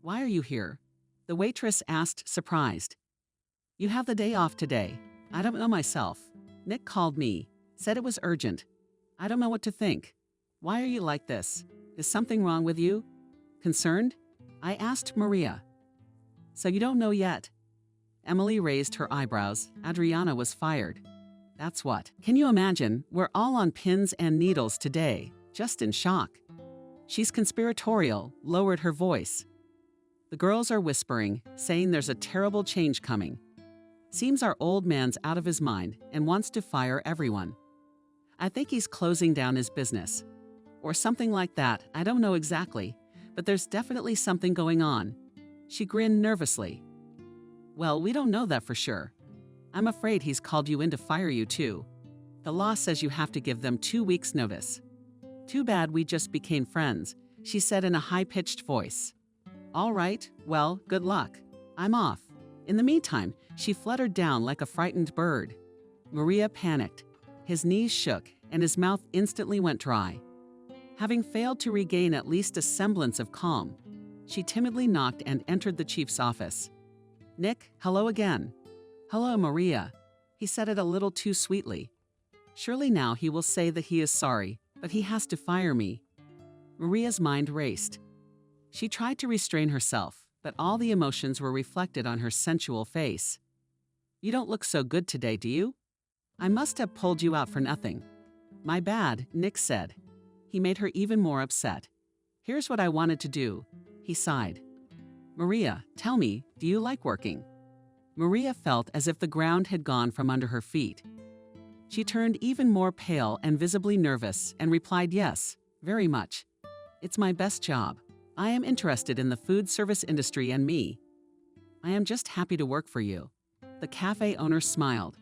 "Why are you here?" the waitress asked, surprised. "You have the day off today." "I don't know myself. Nick called me, said it was urgent. I don't know what to think." "Why are you like this? Is something wrong with you?" "Concerned?" I asked Maria. "So you don't know yet?" Emily raised her eyebrows. Adriana was fired. That's what. Can you imagine? We're all on pins and needles today, just in shock. She's conspiratorial, lowered her voice. The girls are whispering, saying there's a terrible change coming. Seems our old man's out of his mind and wants to fire everyone. I think he's closing down his business. Or something like that, I don't know exactly, but there's definitely something going on. She grinned nervously. Well, we don't know that for sure. I'm afraid he's called you in to fire you too. The law says you have to give them 2 weeks' notice. Too bad we just became friends, she said in a high-pitched voice. All right, well, good luck. I'm off. In the meantime, she fluttered down like a frightened bird. Maria panicked. His knees shook, and his mouth instantly went dry. Having failed to regain at least a semblance of calm, she timidly knocked and entered the chief's office. Nick, hello again. Hello, Maria. He said it a little too sweetly. Surely now he will say that he is sorry, but he has to fire me. Maria's mind raced. She tried to restrain herself, but all the emotions were reflected on her sensual face. You don't look so good today, do you? I must have pulled you out for nothing. My bad, Nick said. He made her even more upset. Here's what I wanted to do. He sighed. Maria, tell me, do you like working? Maria felt as if the ground had gone from under her feet. She turned even more pale and visibly nervous and replied yes, very much. It's my best job. I am interested in the food service industry and me. I am just happy to work for you. The cafe owner smiled.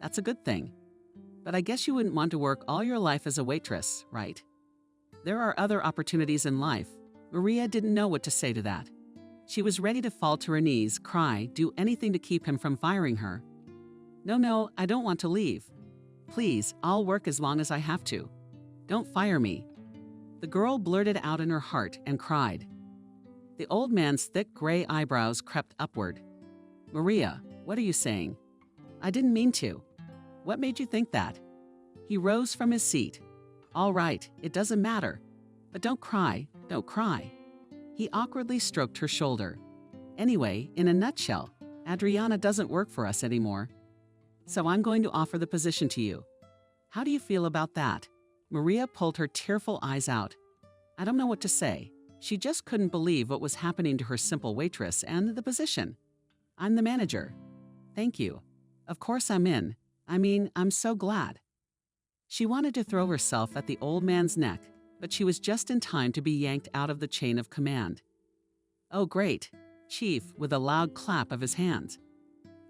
That's a good thing. But I guess you wouldn't want to work all your life as a waitress, right? There are other opportunities in life. Maria didn't know what to say to that. She was ready to fall to her knees, cry, do anything to keep him from firing her. No, I don't want to leave. Please, I'll work as long as I have to. Don't fire me. The girl blurted out in her heart and cried. The old man's thick gray eyebrows crept upward. Maria, what are you saying? I didn't mean to. What made you think that? He rose from his seat. All right, it doesn't matter. But don't cry, don't cry. He awkwardly stroked her shoulder. Anyway, in a nutshell, Adriana doesn't work for us anymore. So I'm going to offer the position to you. How do you feel about that? Maria pulled her tearful eyes out. I don't know what to say. She just couldn't believe what was happening to her simple waitress and the position. I'm the manager. Thank you. Of course I'm in. I mean, I'm so glad. She wanted to throw herself at the old man's neck, but she was just in time to be yanked out of the chain of command. Oh, great, Chief, with a loud clap of his hands.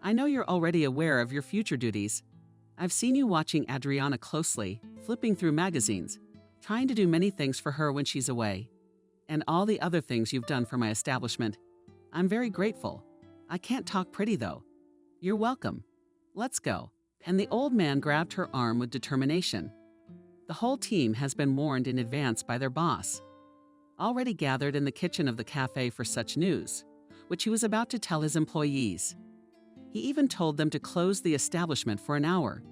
I know you're already aware of your future duties. I've seen you watching Adriana closely, flipping through magazines, trying to do many things for her when she's away, and all the other things you've done for my establishment. I'm very grateful. I can't talk pretty, though. You're welcome. Let's go. And the old man grabbed her arm with determination. The whole team has been warned in advance by their boss. Already gathered in the kitchen of the cafe for such news, which he was about to tell his employees. He even told them to close the establishment for an hour.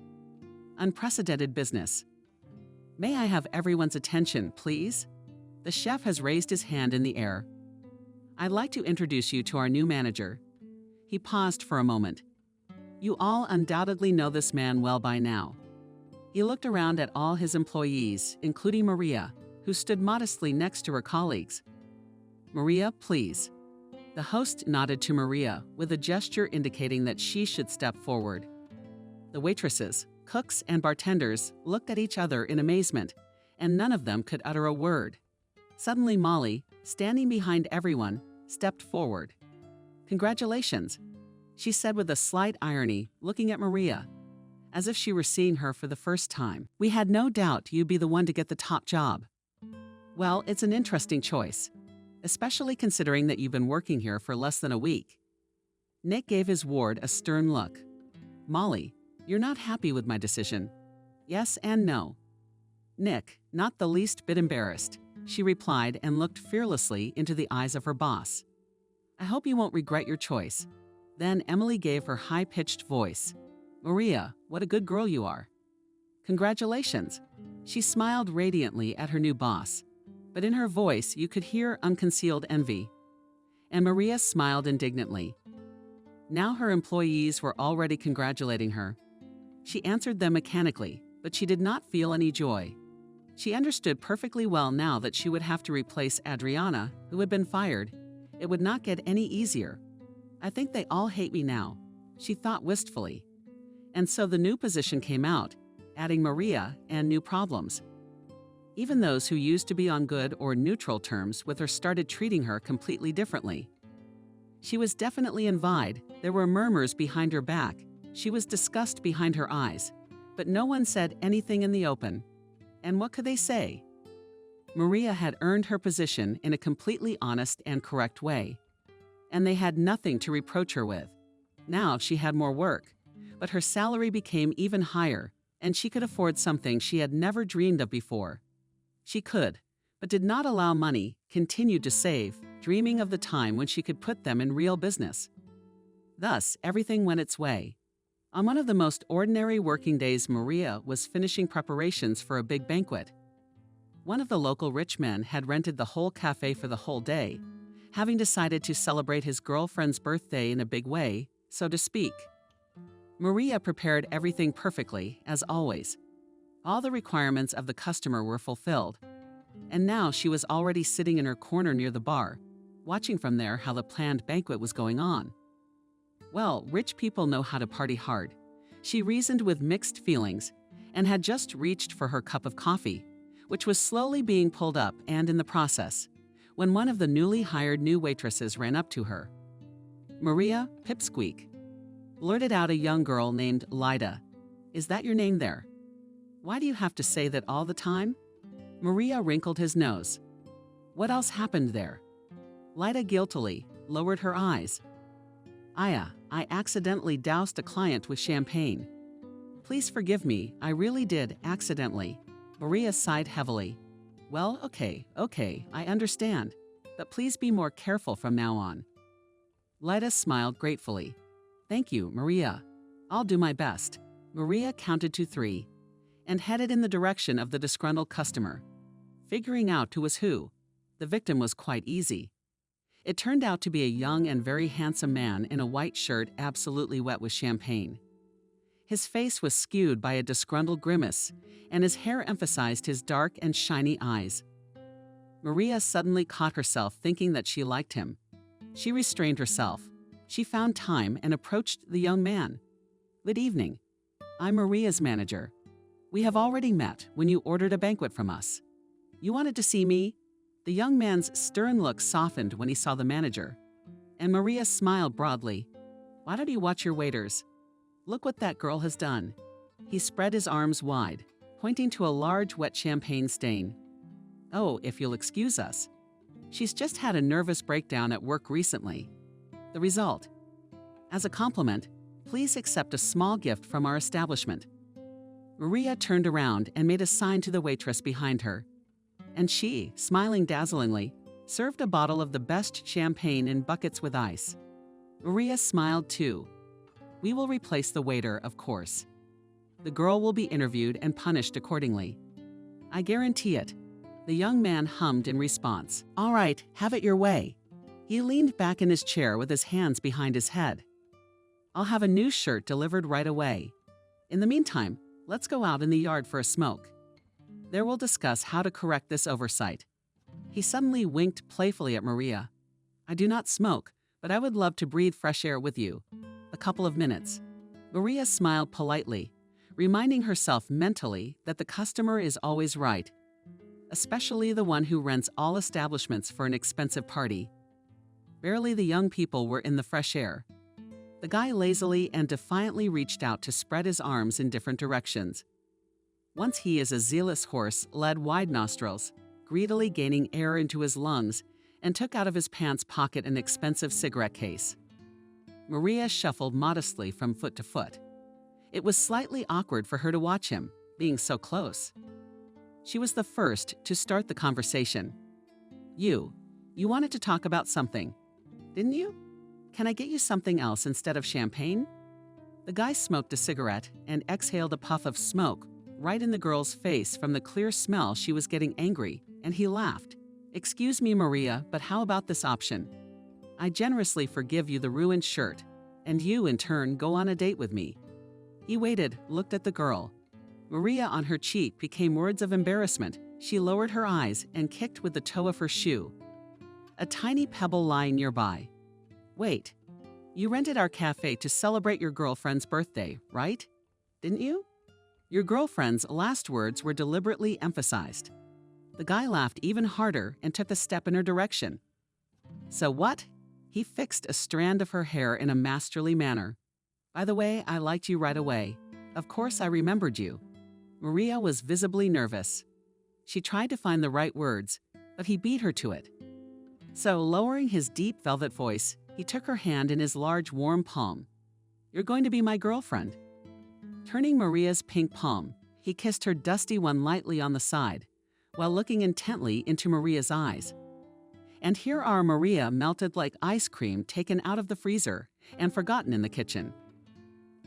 Unprecedented business. May I have everyone's attention, please? The chef has raised his hand in the air. I'd like to introduce you to our new manager. He paused for a moment. You all undoubtedly know this man well by now. He looked around at all his employees, including Maria, who stood modestly next to her colleagues. Maria, please. The host nodded to Maria with a gesture indicating that she should step forward. The waitresses, cooks, and bartenders looked at each other in amazement, and none of them could utter a word. Suddenly Molly, standing behind everyone, stepped forward. Congratulations, she said with a slight irony, looking at Maria, as if she were seeing her for the first time. We had no doubt you'd be the one to get the top job. Well, it's an interesting choice, especially considering that you've been working here for less than a week. Nick gave his ward a stern look. Molly, you're not happy with my decision. Yes and no. Nick, not the least bit embarrassed, she replied and looked fearlessly into the eyes of her boss. I hope you won't regret your choice. Then Emily gave her high-pitched voice. Maria, what a good girl you are. Congratulations. She smiled radiantly at her new boss, but in her voice you could hear unconcealed envy. And Maria smiled indignantly. Now her employees were already congratulating her. She answered them mechanically, but she did not feel any joy. She understood perfectly well now that she would have to replace Adriana, who had been fired. It would not get any easier. I think they all hate me now, she thought wistfully. And so the new position came out, adding Maria and new problems. Even those who used to be on good or neutral terms with her started treating her completely differently. She was definitely envied. There were murmurs behind her back. She was discussed behind her eyes. But no one said anything in the open. And what could they say? Maria had earned her position in a completely honest and correct way. And they had nothing to reproach her with. Now she had more work, but her salary became even higher, and she could afford something she had never dreamed of before. She could, but did not allow money, continued to save, dreaming of the time when she could put them in real business. Thus, everything went its way. On one of the most ordinary working days, Maria was finishing preparations for a big banquet. One of the local rich men had rented the whole cafe for the whole day, having decided to celebrate his girlfriend's birthday in a big way, so to speak. Maria prepared everything perfectly, as always. All the requirements of the customer were fulfilled, and now she was already sitting in her corner near the bar, watching from there how the planned banquet was going on. Well, rich people know how to party hard. She reasoned with mixed feelings, and had just reached for her cup of coffee, which was slowly being pulled up and in the process, when one of the newly hired new waitresses ran up to her. Maria, Pipsqueak, blurted out a young girl named Lyda. Is that your name there? Why do you have to say that all the time? Maria wrinkled his nose. What else happened there? Lyda guiltily lowered her eyes. I accidentally doused a client with champagne. Please forgive me, I really did, accidentally. Maria sighed heavily. Well, okay, I understand, but please be more careful from now on. Lyda smiled gratefully. Thank you, Maria. I'll do my best. Maria counted to 3 and headed in the direction of the disgruntled customer. Figuring out who was who, the victim was quite easy. It turned out to be a young and very handsome man in a white shirt absolutely wet with champagne. His face was skewed by a disgruntled grimace, and his hair emphasized his dark and shiny eyes. Maria suddenly caught herself thinking that she liked him. She restrained herself. She found time and approached the young man. Good evening. I'm Maria's manager. We have already met when you ordered a banquet from us. You wanted to see me? The young man's stern look softened when he saw the manager, and Maria smiled broadly. Why don't you watch your waiters? Look what that girl has done. He spread his arms wide, pointing to a large wet champagne stain. Oh, if you'll excuse us. She's just had a nervous breakdown at work recently. The result. As a compliment, please accept a small gift from our establishment. Maria turned around and made a sign to the waitress behind her. And she, smiling dazzlingly, served a bottle of the best champagne in buckets with ice. Maria smiled too. We will replace the waiter, of course. The girl will be interviewed and punished accordingly. I guarantee it. The young man hummed in response. All right, have it your way. He leaned back in his chair with his hands behind his head. I'll have a new shirt delivered right away. In the meantime, let's go out in the yard for a smoke. There we'll discuss how to correct this oversight. He suddenly winked playfully at Maria. I do not smoke, but I would love to breathe fresh air with you. A couple of minutes. Maria smiled politely, reminding herself mentally that the customer is always right, especially the one who rents all establishments for an expensive party. Barely the young people were in the fresh air. The guy lazily and defiantly reached out to spread his arms in different directions. Once he, as a zealous horse, led wide nostrils, greedily gaining air into his lungs, and took out of his pants pocket an expensive cigarette case. Maria shuffled modestly from foot to foot. It was slightly awkward for her to watch him, being so close. She was the first to start the conversation. You wanted to talk about something, didn't you? Can I get you something else instead of champagne? The guy smoked a cigarette and exhaled a puff of smoke right in the girl's face from the clear smell. She was getting angry, and he laughed. Excuse me, Maria, but how about this option? I generously forgive you the ruined shirt, and you, in turn, go on a date with me. He waited, looked at the girl. Maria, on her cheek, became words of embarrassment. She lowered her eyes and kicked with the toe of her shoe. A tiny pebble lying nearby. Wait, you rented our cafe to celebrate your girlfriend's birthday, right? Didn't you? Your girlfriend's last words were deliberately emphasized. The guy laughed even harder and took a step in her direction. So what? He fixed a strand of her hair in a masterly manner. By the way, I liked you right away. Of course I remembered you. Maria was visibly nervous. She tried to find the right words, but he beat her to it. So, lowering his deep velvet voice, he took her hand in his large, warm palm. You're going to be my girlfriend. Turning Maria's pink palm, he kissed her dusty one lightly on the side, while looking intently into Maria's eyes. And here are Maria melted like ice cream taken out of the freezer and forgotten in the kitchen.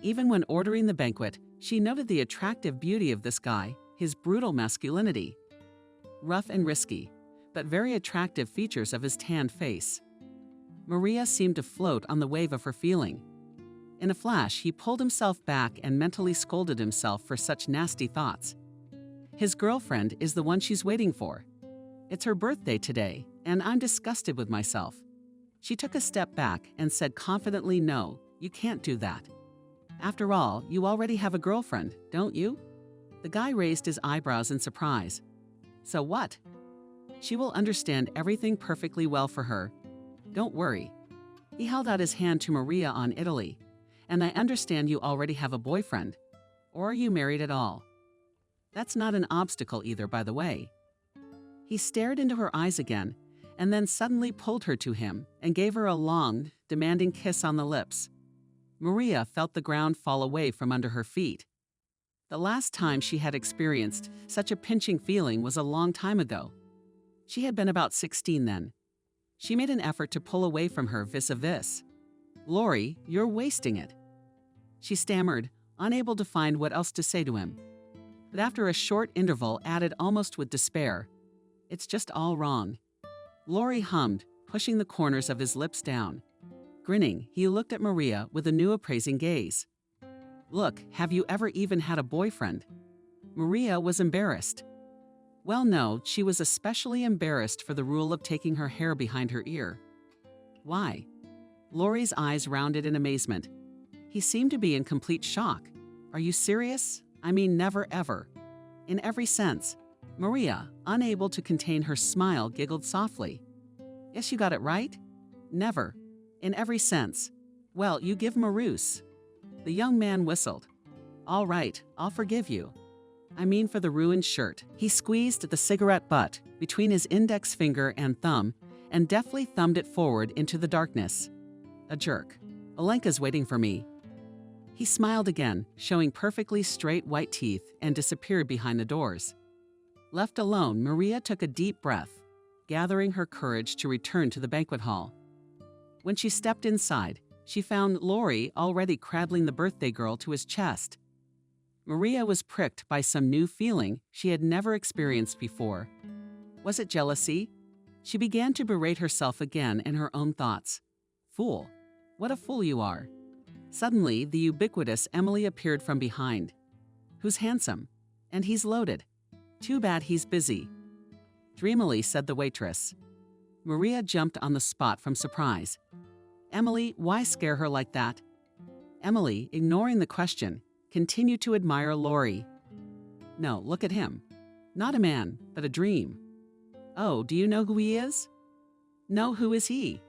Even when ordering the banquet, she noted the attractive beauty of this guy, his brutal masculinity. Rough and risky, but very attractive features of his tanned face. Maria seemed to float on the wave of her feeling. In a flash, he pulled himself back and mentally scolded himself for such nasty thoughts. His girlfriend is the one she's waiting for. It's her birthday today, and I'm disgusted with myself. She took a step back and said confidently, no, you can't do that. After all, you already have a girlfriend, don't you? The guy raised his eyebrows in surprise. So what? She will understand everything perfectly well for her. Don't worry. He held out his hand to Maria on Italy. And I understand you already have a boyfriend. Or are you married at all? That's not an obstacle either, by the way. He stared into her eyes again, and then suddenly pulled her to him and gave her a long, demanding kiss on the lips. Maria felt the ground fall away from under her feet. The last time she had experienced such a pinching feeling was a long time ago. She had been about 16 then. She made an effort to pull away from her vis-a-vis. Lori, you're wasting it. She stammered, unable to find what else to say to him. But after a short interval, added almost with despair, it's just all wrong. Lori hummed, pushing the corners of his lips down. Grinning, he looked at Maria with a new appraising gaze. Look, have you ever even had a boyfriend? Maria was embarrassed. Well, no, she was especially embarrassed for the rule of taking her hair behind her ear. Why? Lori's eyes rounded in amazement. He seemed to be in complete shock. Are you serious? I mean, never ever. In every sense. Maria, unable to contain her smile, giggled softly. Yes, you got it right. Never. In every sense. Well, you give Maroos. The young man whistled. All right, I'll forgive you. I mean for the ruined shirt. He squeezed the cigarette butt between his index finger and thumb and deftly thumbed it forward into the darkness. A jerk. Olenka's waiting for me. He smiled again, showing perfectly straight white teeth, and disappeared behind the doors. Left alone, Maria took a deep breath, gathering her courage to return to the banquet hall. When she stepped inside, she found Lori already cradling the birthday girl to his chest. Maria was pricked by some new feeling she had never experienced before. Was it jealousy? She began to berate herself again in her own thoughts. Fool. What a fool you are. Suddenly, the ubiquitous Emily appeared from behind. Who's handsome? And he's loaded. Too bad he's busy. Dreamily said the waitress. Maria jumped on the spot from surprise. Emily, why scare her like that? Emily, ignoring the question, continued to admire Lori. No, look at him. Not a man, but a dream. Oh, do you know who he is? No, who is he?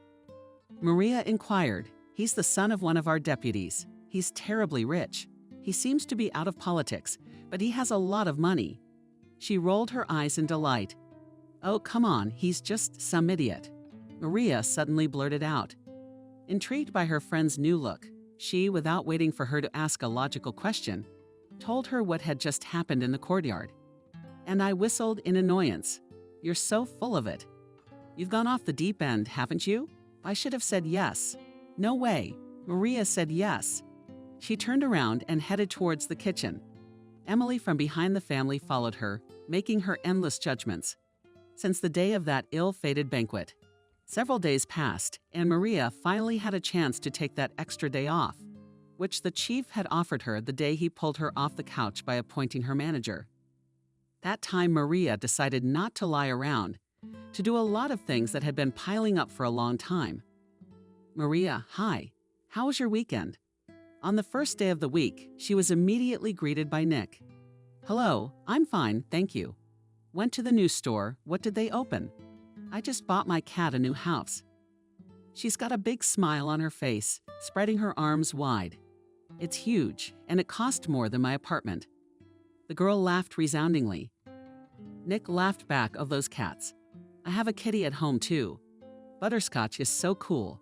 Maria inquired. He's the son of one of our deputies. He's terribly rich. He seems to be out of politics, but he has a lot of money. She rolled her eyes in delight. Oh, come on, he's just some idiot. Maria suddenly blurted out. Intrigued by her friend's new look, she, without waiting for her to ask a logical question, told her what had just happened in the courtyard. And I whistled in annoyance. You're so full of it. You've gone off the deep end, haven't you? I should have said yes. No way. Maria said yes. She turned around and headed towards the kitchen. Emily from behind the family followed her, making her endless judgments. Since the day of that ill-fated banquet, several days passed, and Maria finally had a chance to take that extra day off, which the chief had offered her the day he pulled her off the couch by appointing her manager. That time, Maria decided not to lie around, to do a lot of things that had been piling up for a long time. Maria, hi. How was your weekend? On the first day of the week, she was immediately greeted by Nick. Hello, I'm fine, thank you. Went to the news store. What did they open? I just bought my cat a new house. She's got a big smile on her face, spreading her arms wide. It's huge, and it cost more than my apartment. The girl laughed resoundingly. Nick laughed back of those cats. I have a kitty at home too. Butterscotch is so cool.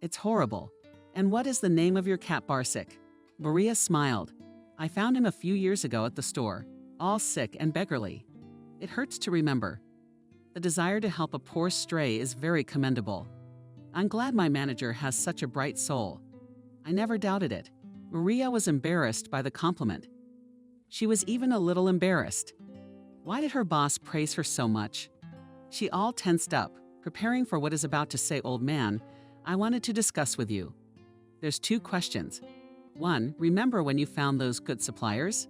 It's horrible. And what is the name of your cat, Barsick? Maria smiled. I found him a few years ago at the store, all sick and beggarly. It hurts to remember. The desire to help a poor stray is very commendable. I'm glad my manager has such a bright soul. I never doubted it. Maria was embarrassed by the compliment. She was even a little embarrassed. Why did her boss praise her so much? She all tensed up, preparing for what is about to say, old man, I wanted to discuss with you. There's 2 questions. 1, remember when you found those good suppliers?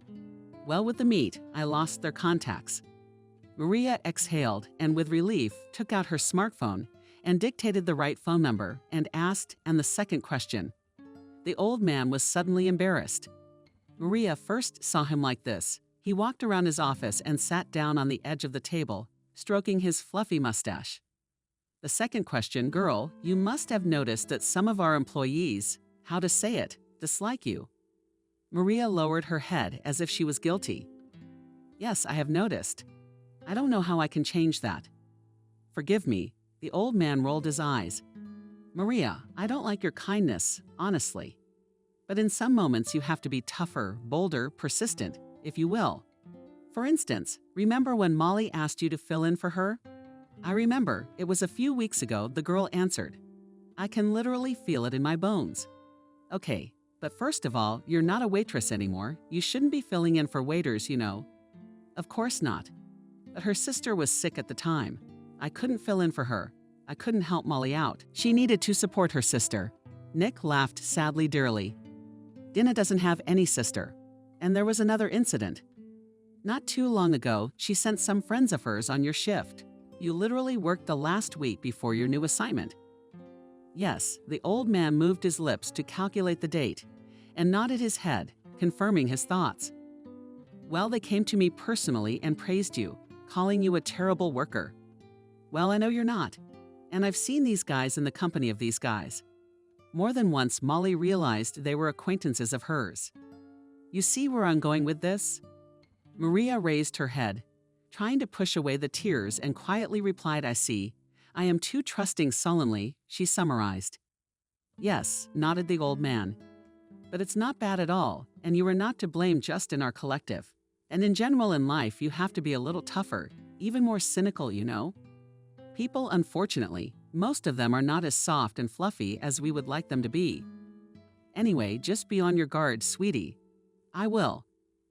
Well, with the meat, I lost their contacts. Maria exhaled and with relief took out her smartphone and dictated the right phone number and asked, and the second question. The old man was suddenly embarrassed. Maria first saw him like this. He walked around his office and sat down on the edge of the table, stroking his fluffy mustache. The second question, girl, you must have noticed that some of our employees, how to say it, dislike you. Maria lowered her head as if she was guilty. Yes, I have noticed. I don't know how I can change that. Forgive me. The old man rolled his eyes. Maria, I don't like your kindness, honestly. But in some moments you have to be tougher, bolder, persistent, if you will. For instance, remember when Molly asked you to fill in for her? I remember, it was a few weeks ago, the girl answered. I can literally feel it in my bones. Okay, but first of all, you're not a waitress anymore. You shouldn't be filling in for waiters, you know. Of course not. But her sister was sick at the time. I couldn't fill in for her. I couldn't help Molly out. She needed to support her sister. Nick laughed sadly dearly. Dinah doesn't have any sister. And there was another incident. Not too long ago, she sent some friends of hers on your shift. You literally worked the last week before your new assignment. Yes, the old man moved his lips to calculate the date and nodded his head, confirming his thoughts. Well, they came to me personally and praised you, calling you a terrible worker. Well, I know you're not. And I've seen these guys in the company of these guys. More than once, Molly realized they were acquaintances of hers. You see where I'm going with this? Maria raised her head, trying to push away the tears, and quietly replied, I see. I am too trusting sullenly, she summarized. Yes, nodded the old man. But it's not bad at all, and you are not to blame just in our collective. And in general in life, you have to be a little tougher, even more cynical, you know? People, unfortunately, most of them are not as soft and fluffy as we would like them to be. Anyway, just be on your guard, sweetie. I will.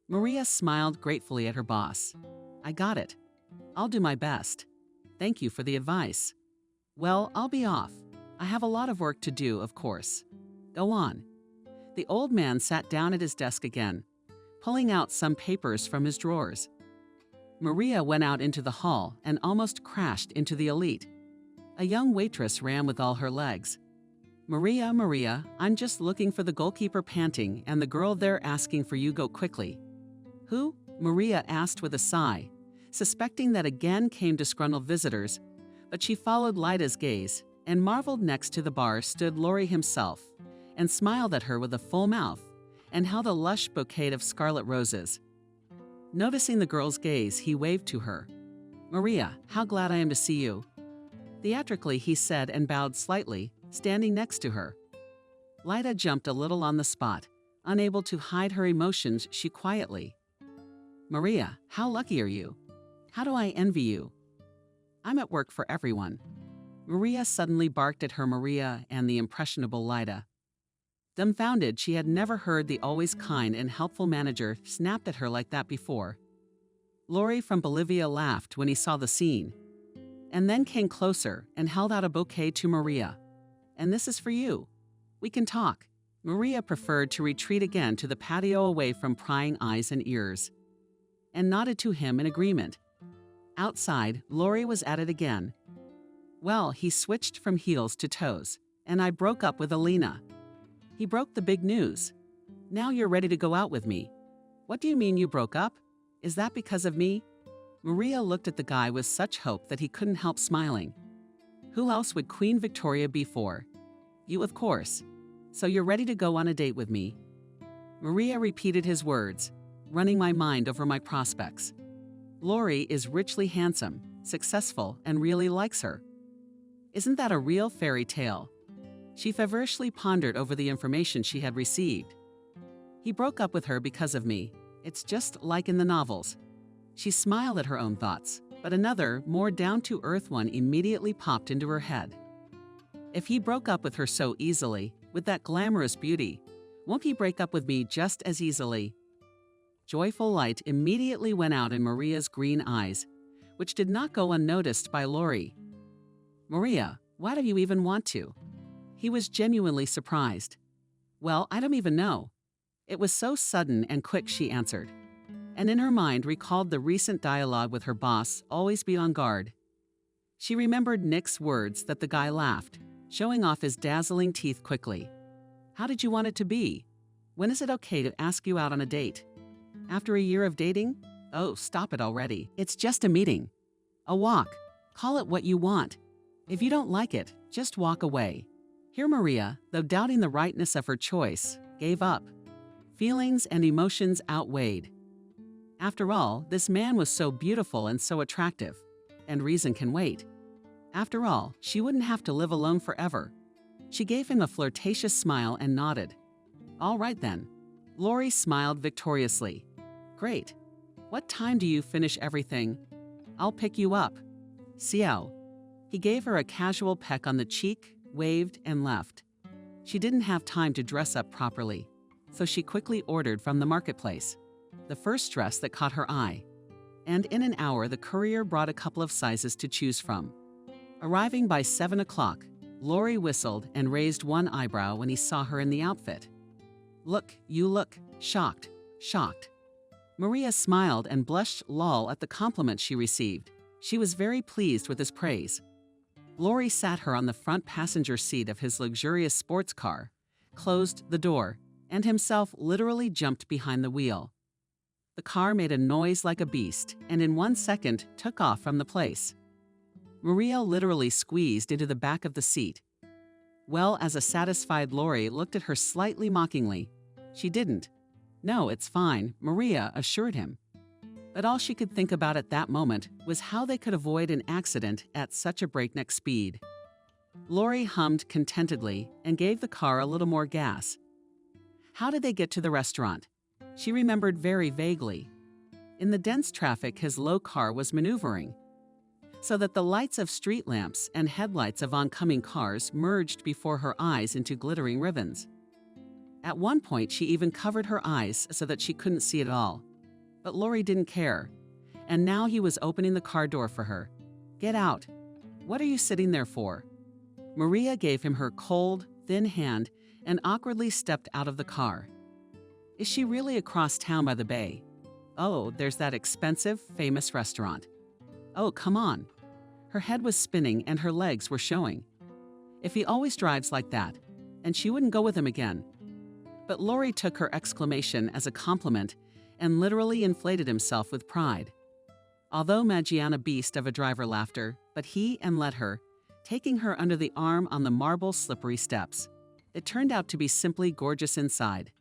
Maria smiled gratefully at her boss. I got it. I'll do my best. Thank you for the advice. Well, I'll be off. I have a lot of work to do, of course. Go on. The old man sat down at his desk again, pulling out some papers from his drawers. Maria went out into the hall and almost crashed into the elite. A young waitress ran with all her legs. Maria, Maria, I'm just looking for the goalkeeper panting and the girl there asking for you go quickly. Who? Maria asked with a sigh, suspecting that again came disgruntled visitors, but she followed Lida's gaze and marveled next to the bar stood Laurie himself and smiled at her with a full mouth and held a lush bouquet of scarlet roses. Noticing the girl's gaze, he waved to her. Maria, how glad I am to see you. Theatrically, he said and bowed slightly, standing next to her. Lida jumped a little on the spot. Unable to hide her emotions, she quietly. Maria, how lucky are you? How do I envy you? I'm at work for everyone. Maria suddenly barked at her Maria and the impressionable Lida. Dumbfounded, she had never heard the always kind and helpful manager snapped at her like that before. Laurie from Bolivia laughed when he saw the scene, and then came closer and held out a bouquet to Maria. And this is for you. We can talk. Maria preferred to retreat again to the patio away from prying eyes and ears, and nodded to him in agreement. Outside, Laurie was at it again. Well, he switched from heels to toes, and I broke up with Alina. He broke the big news. Now you're ready to go out with me. What do you mean you broke up? Is that because of me? Maria looked at the guy with such hope that he couldn't help smiling. Who else would Queen Victoria be for? You, of course. So you're ready to go on a date with me? Maria repeated his words, running my mind over my prospects. Laurie is richly handsome, successful, and really likes her. Isn't that a real fairy tale? She feverishly pondered over the information she had received. He broke up with her because of me. It's just like in the novels. She smiled at her own thoughts, but another, more down-to-earth one immediately popped into her head. If he broke up with her so easily, with that glamorous beauty, won't he break up with me just as easily? Joyful light immediately went out in Maria's green eyes, which did not go unnoticed by Laurie. Maria, why do you even want to? He was genuinely surprised. Well, I don't even know. It was so sudden and quick, she answered, and in her mind recalled the recent dialogue with her boss, always be on guard. She remembered Nick's words that the guy laughed, showing off his dazzling teeth quickly. How did you want it to be? When is it okay to ask you out on a date? After a year of dating? Oh, stop it already. It's just a meeting. A walk. Call it what you want. If you don't like it, just walk away. Here Maria, though doubting the rightness of her choice, gave up. Feelings and emotions outweighed. After all, this man was so beautiful and so attractive, and reason can wait. After all, she wouldn't have to live alone forever. She gave him a flirtatious smile and nodded. All right then. Laurie smiled victoriously. Great. What time do you finish everything? I'll pick you up. Ciao. He gave her a casual peck on the cheek, waved, and left. She didn't have time to dress up properly, so she quickly ordered from the marketplace the first dress that caught her eye. And in an hour, the courier brought a couple of sizes to choose from. Arriving by 7 o'clock, Laurie whistled and raised one eyebrow when he saw her in the outfit. Look, you look shocked, shocked. Maria smiled and blushed lol at the compliment she received. She was very pleased with his praise. Laurie sat her on the front passenger seat of his luxurious sports car, closed the door, and himself literally jumped behind the wheel. The car made a noise like a beast and in 1 second took off from the place. Maria literally squeezed into the back of the seat. Well, as a satisfied Laurie looked at her slightly mockingly. She didn't. No, it's fine, Maria assured him. But all she could think about at that moment was how they could avoid an accident at such a breakneck speed. Laurie hummed contentedly and gave the car a little more gas. How did they get to the restaurant? She remembered very vaguely. In the dense traffic, his low car was maneuvering, so that the lights of street lamps and headlights of oncoming cars merged before her eyes into glittering ribbons. At one point, she even covered her eyes so that she couldn't see at all. But Lori didn't care. And now he was opening the car door for her. "Get out. What are you sitting there for?" Maria gave him her cold, thin hand and awkwardly stepped out of the car. Is she really across town by the bay? Oh, there's that expensive, famous restaurant. Oh, come on. Her head was spinning and her legs were showing. If he always drives like that, and she wouldn't go with him again. But Lori took her exclamation as a compliment and literally inflated himself with pride. Although Maggiana beast of a driver laughter, but he and let her, taking her under the arm on the marble slippery steps. It turned out to be simply gorgeous inside.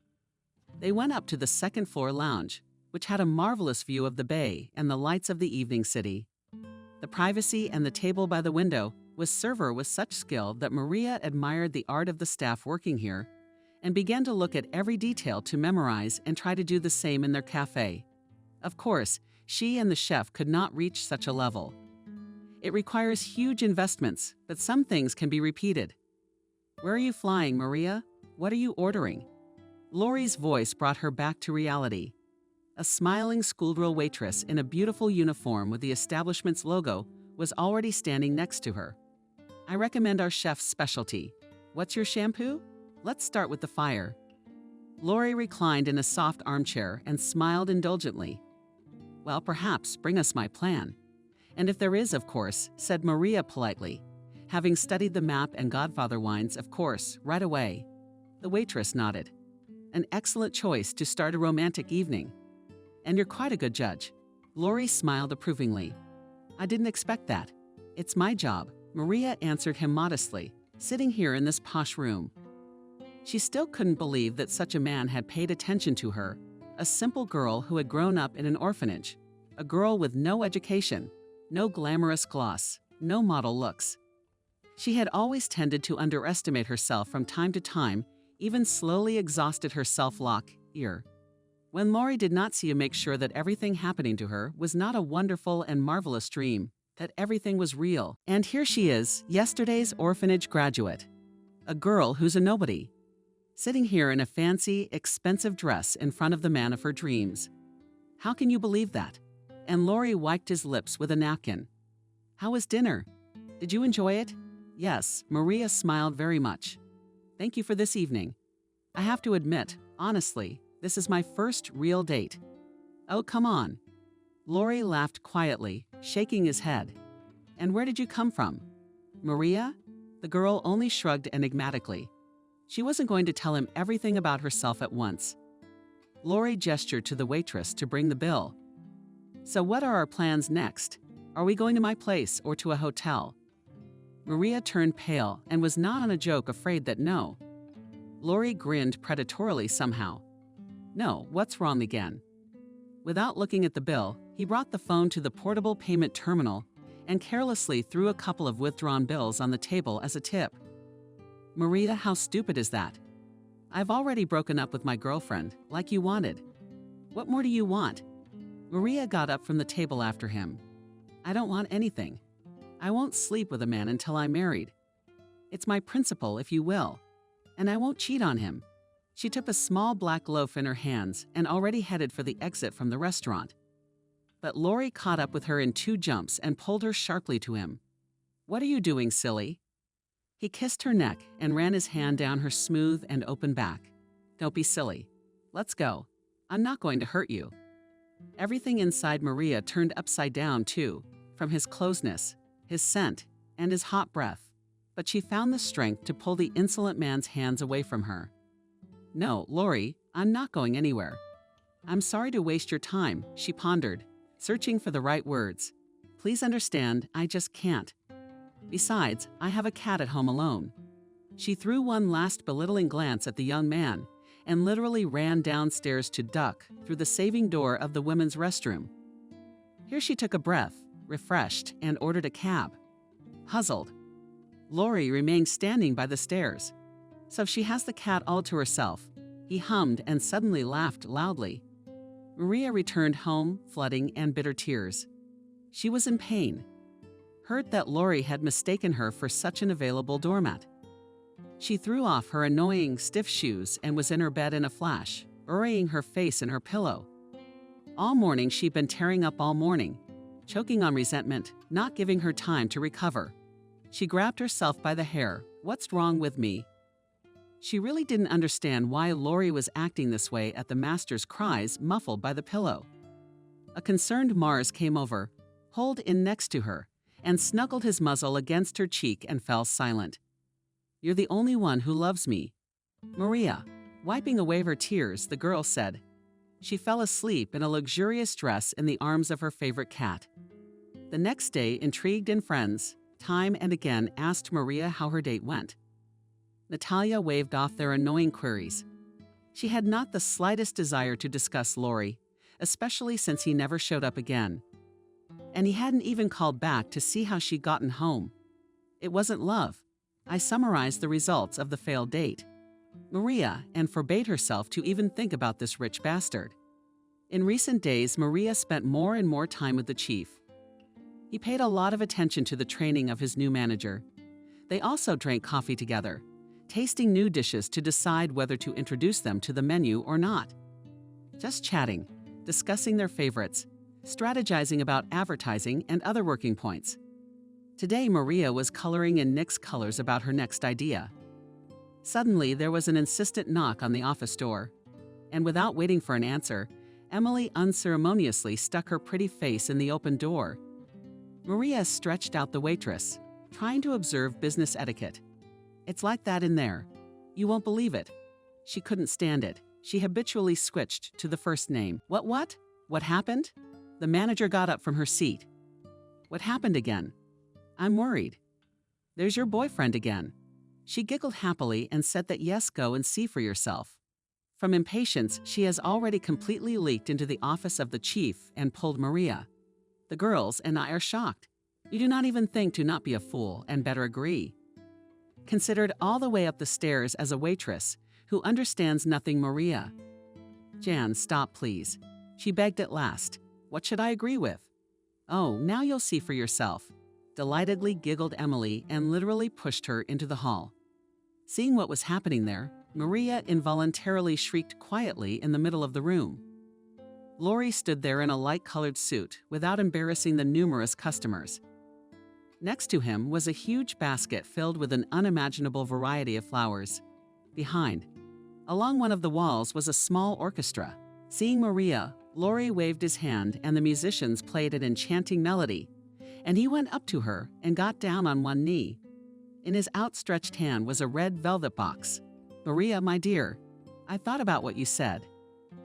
They went up to the second-floor lounge, which had a marvelous view of the bay and the lights of the evening city. The privacy and the table by the window was served with such skill that Maria admired the art of the staff working here and began to look at every detail to memorize and try to do the same in their cafe. Of course, she and the chef could not reach such a level. It requires huge investments, but some things can be repeated. Where are you flying, Maria? What are you ordering? Lori's voice brought her back to reality. A smiling schoolgirl waitress in a beautiful uniform with the establishment's logo was already standing next to her. I recommend our chef's specialty. What's your shampoo? Let's start with the fire. Lori reclined in a soft armchair and smiled indulgently. Well, perhaps bring us my plan. And if there is, of course, said Maria politely, having studied the map and Godfather wines, of course, right away. The waitress nodded. An excellent choice to start a romantic evening. And you're quite a good judge. Lori smiled approvingly. I didn't expect that. It's my job, Maria answered him modestly, sitting here in this posh room. She still couldn't believe that such a man had paid attention to her, a simple girl who had grown up in an orphanage, a girl with no education, no glamorous gloss, no model looks. She had always tended to underestimate herself from time to time, even slowly exhausted her self-lock ear. When Lori did not see to make sure that everything happening to her was not a wonderful and marvelous dream, that everything was real. And here she is, yesterday's orphanage graduate. A girl who's a nobody. Sitting here in a fancy, expensive dress in front of the man of her dreams. How can you believe that? And Lori wiped his lips with a napkin. How was dinner? Did you enjoy it? Yes, Maria smiled very much. Thank you for this evening. I have to admit, honestly, this is my first real date. Oh, come on. Lori laughed quietly, shaking his head. And where did you come from? Maria? The girl only shrugged enigmatically. She wasn't going to tell him everything about herself at once. Lori gestured to the waitress to bring the bill. So what are our plans next? Are we going to my place or to a hotel? Maria turned pale and was not on a joke afraid that no. Lori grinned predatorily somehow. No, what's wrong again? Without looking at the bill, he brought the phone to the portable payment terminal and carelessly threw a couple of withdrawn bills on the table as a tip. Maria, how stupid is that? I've already broken up with my girlfriend, like you wanted. What more do you want? Maria got up from the table after him. I don't want anything. I won't sleep with a man until I'm married. It's my principle, if you will. And I won't cheat on him. She took a small black loaf in her hands and already headed for the exit from the restaurant. But Lori caught up with her in 2 jumps and pulled her sharply to him. What are you doing, silly? He kissed her neck and ran his hand down her smooth and open back. Don't be silly. Let's go. I'm not going to hurt you. Everything inside Maria turned upside down, too, from his closeness, his scent, and his hot breath. But she found the strength to pull the insolent man's hands away from her. No, Lori, I'm not going anywhere. I'm sorry to waste your time, she pondered, searching for the right words. Please understand, I just can't. Besides, I have a cat at home alone. She threw one last belittling glance at the young man and literally ran downstairs to duck through the saving door of the women's restroom. Here she took a breath, refreshed, and ordered a cab. Puzzled, Lori remained standing by the stairs. So she has the cat all to herself. He hummed and suddenly laughed loudly. Maria returned home, flooding and bitter tears. She was in pain, hurt that Lori had mistaken her for such an available doormat. She threw off her annoying, stiff shoes and was in her bed in a flash, burying her face in her pillow. All morning she'd been tearing up all morning, choking on resentment, not giving her time to recover. She grabbed herself by the hair. What's wrong with me? She really didn't understand why Lori was acting this way at the master's cries muffled by the pillow. A concerned Mars came over, pulled in next to her, and snuggled his muzzle against her cheek and fell silent. You're the only one who loves me. Maria, wiping away her tears, the girl said. She fell asleep in a luxurious dress in the arms of her favorite cat. The next day, intrigued and friends, time and again asked Maria how her date went. Natalia waved off their annoying queries. She had not the slightest desire to discuss Lori, especially since he never showed up again. And he hadn't even called back to see how she'd gotten home. It wasn't love. I summarized the results of the failed date. Maria, and forbade herself to even think about this rich bastard. In recent days, Maria spent more and more time with the chief. He paid a lot of attention to the training of his new manager. They also drank coffee together, tasting new dishes to decide whether to introduce them to the menu or not. Just chatting, discussing their favorites, strategizing about advertising and other working points. Today, Maria was coloring in Nick's colors about her next idea. Suddenly, there was an insistent knock on the office door, and without waiting for an answer, Emily unceremoniously stuck her pretty face in the open door. Maria stretched out the waitress, trying to observe business etiquette. It's like that in there. You won't believe it. She couldn't stand it. She habitually switched to the first name. What? What happened? The manager got up from her seat. What happened again? I'm worried. There's your boyfriend again. She giggled happily and said that yes, go and see for yourself. From impatience, she has already completely leaked into the office of the chief and pulled Maria. The girls and I are shocked. You do not even think to not be a fool and better agree. Considered all the way up the stairs as a waitress who understands nothing, Maria. Jan, stop please. She begged at last. What should I agree with? Oh, now you'll see for yourself. Delightedly giggled Emily and literally pushed her into the hall. Seeing what was happening there, Maria involuntarily shrieked quietly in the middle of the room. Lori stood there in a light-colored suit without embarrassing the numerous customers. Next to him was a huge basket filled with an unimaginable variety of flowers. Behind, along one of the walls, was a small orchestra. Seeing Maria, Lori waved his hand and the musicians played an enchanting melody, and he went up to her and got down on one knee. In his outstretched hand was a red velvet box. Maria, my dear, I thought about what you said.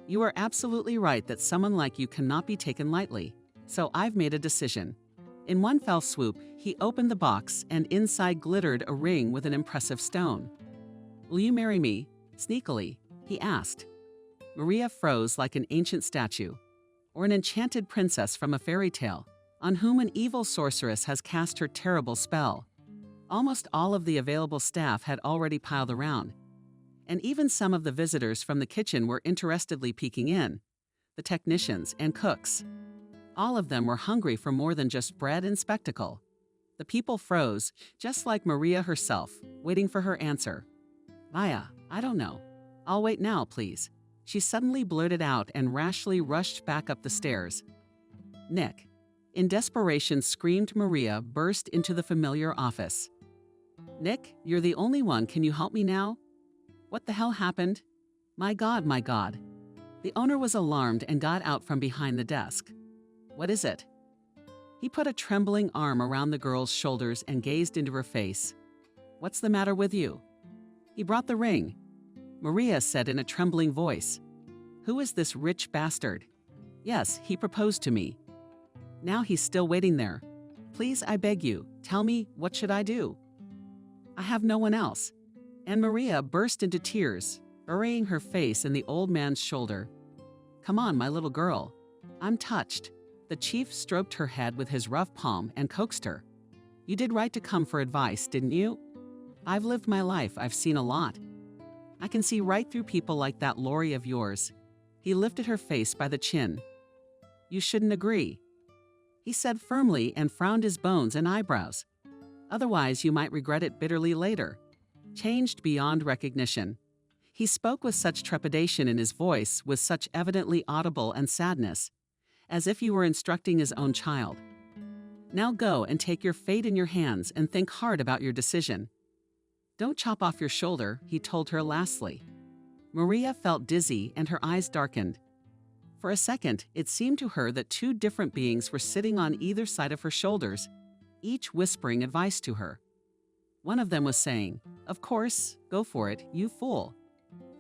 You are absolutely right that someone like you cannot be taken lightly, so I've made a decision. In one fell swoop, he opened the box and inside glittered a ring with an impressive stone. Will you marry me? Sneakily, he asked. Maria froze like an ancient statue, or an enchanted princess from a fairy tale, on whom an evil sorceress has cast her terrible spell. Almost all of the available staff had already piled around, and even some of the visitors from the kitchen were interestedly peeking in, the technicians and cooks. All of them were hungry for more than just bread and spectacle. The people froze, just like Maria herself, waiting for her answer. Maya, I don't know. I'll wait now, please. She suddenly blurted out and rashly rushed back up the stairs. Nick. In desperation, screamed Maria, burst into the familiar office. Nick, you're the only one. Can you help me now? What the hell happened? My God, my God. The owner was alarmed and got out from behind the desk. What is it? He put a trembling arm around the girl's shoulders and gazed into her face. What's the matter with you? He brought the ring. Maria said in a trembling voice. Who is this rich bastard? Yes, he proposed to me. Now he's still waiting there. Please, I beg you, tell me, what should I do? I have no one else. And Maria burst into tears, burying her face in the old man's shoulder. Come on, my little girl. I'm touched. The chief stroked her head with his rough palm and coaxed her. You did right to come for advice, didn't you? I've lived my life. I've seen a lot. I can see right through people like that Lori of yours. He lifted her face by the chin. You shouldn't agree, he said firmly and frowned his bones and eyebrows. Otherwise, you might regret it bitterly later. changed beyond recognition. He spoke with such trepidation in his voice, with such evidently audible and sadness, as if he were instructing his own child. Now go and take your fate in your hands and think hard about your decision. Don't chop off your shoulder, he told her lastly. Maria felt dizzy and her eyes darkened. For a second, it seemed to her that two different beings were sitting on either side of her shoulders, each whispering advice to her. One of them was saying, "Of course, go for it, you fool.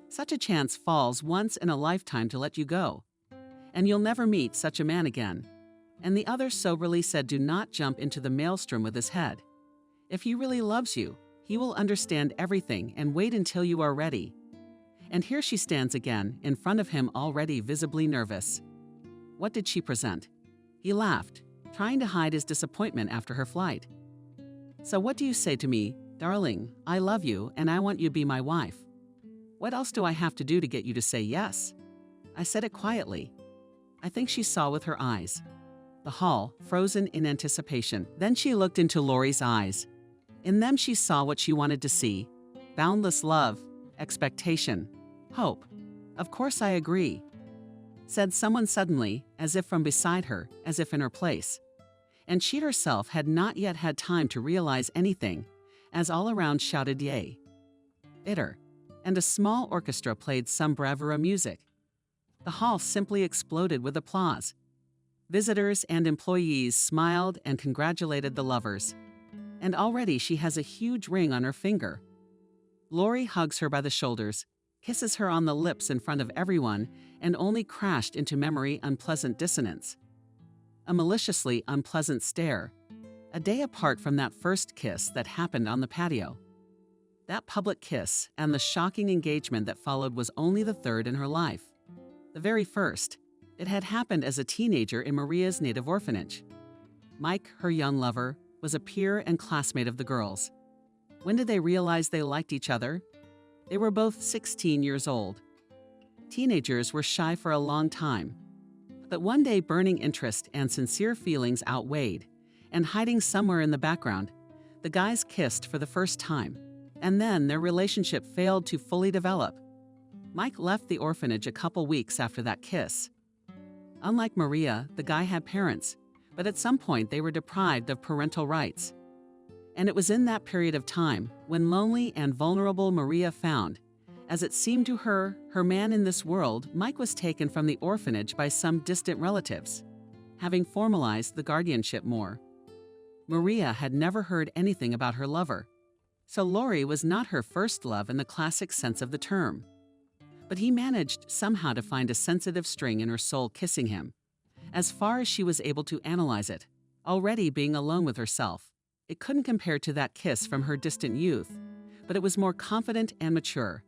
Such a chance falls once in a lifetime to let you go, and you'll never meet such a man again." And the other soberly said, "Do not jump into the maelstrom with his head. If he really loves you, he will understand everything and wait until you are ready." And here she stands again, in front of him, already visibly nervous. What did she present? He laughed, trying to hide his disappointment after her flight. "So what do you say to me, darling? I love you and I want you to be my wife. What else do I have to do to get you to say yes?" I said it quietly. I think she saw with her eyes. The hall, frozen in anticipation. Then she looked into Lori's eyes. In them she saw what she wanted to see: boundless love, expectation, hope. "Of course I agree," said someone suddenly, as if from beside her, as if in her place. And she herself had not yet had time to realize anything, as all around shouted yea. Bitter. And a small orchestra played some bravura music. The hall simply exploded with applause. Visitors and employees smiled and congratulated the lovers. And already she has a huge ring on her finger. Lori hugs her by the shoulders, kisses her on the lips in front of everyone, and only crashed into memory unpleasant dissonance. A maliciously unpleasant stare, a day apart from that first kiss that happened on the patio. That public kiss and the shocking engagement that followed was only the third in her life. The very first, it had happened as a teenager in Maria's native orphanage. Mike, her young lover, was a peer and classmate of the girls. When did they realize they liked each other? They were both 16 years old. Teenagers were shy for a long time. But one day, burning interest and sincere feelings outweighed, and hiding somewhere in the background, the guys kissed for the first time. And then their relationship failed to fully develop. Mike left the orphanage a couple weeks after that kiss. Unlike Maria, the guy had parents, but at some point they were deprived of parental rights. And it was in that period of time when lonely and vulnerable Maria found, as it seemed to her, her man in this world. Mike was taken from the orphanage by some distant relatives, having formalized the guardianship more. Maria had never heard anything about her lover, so Lori was not her first love in the classic sense of the term. But he managed somehow to find a sensitive string in her soul kissing him, as far as she was able to analyze it, already being alone with herself. It couldn't compare to that kiss from her distant youth, but it was more confident and mature.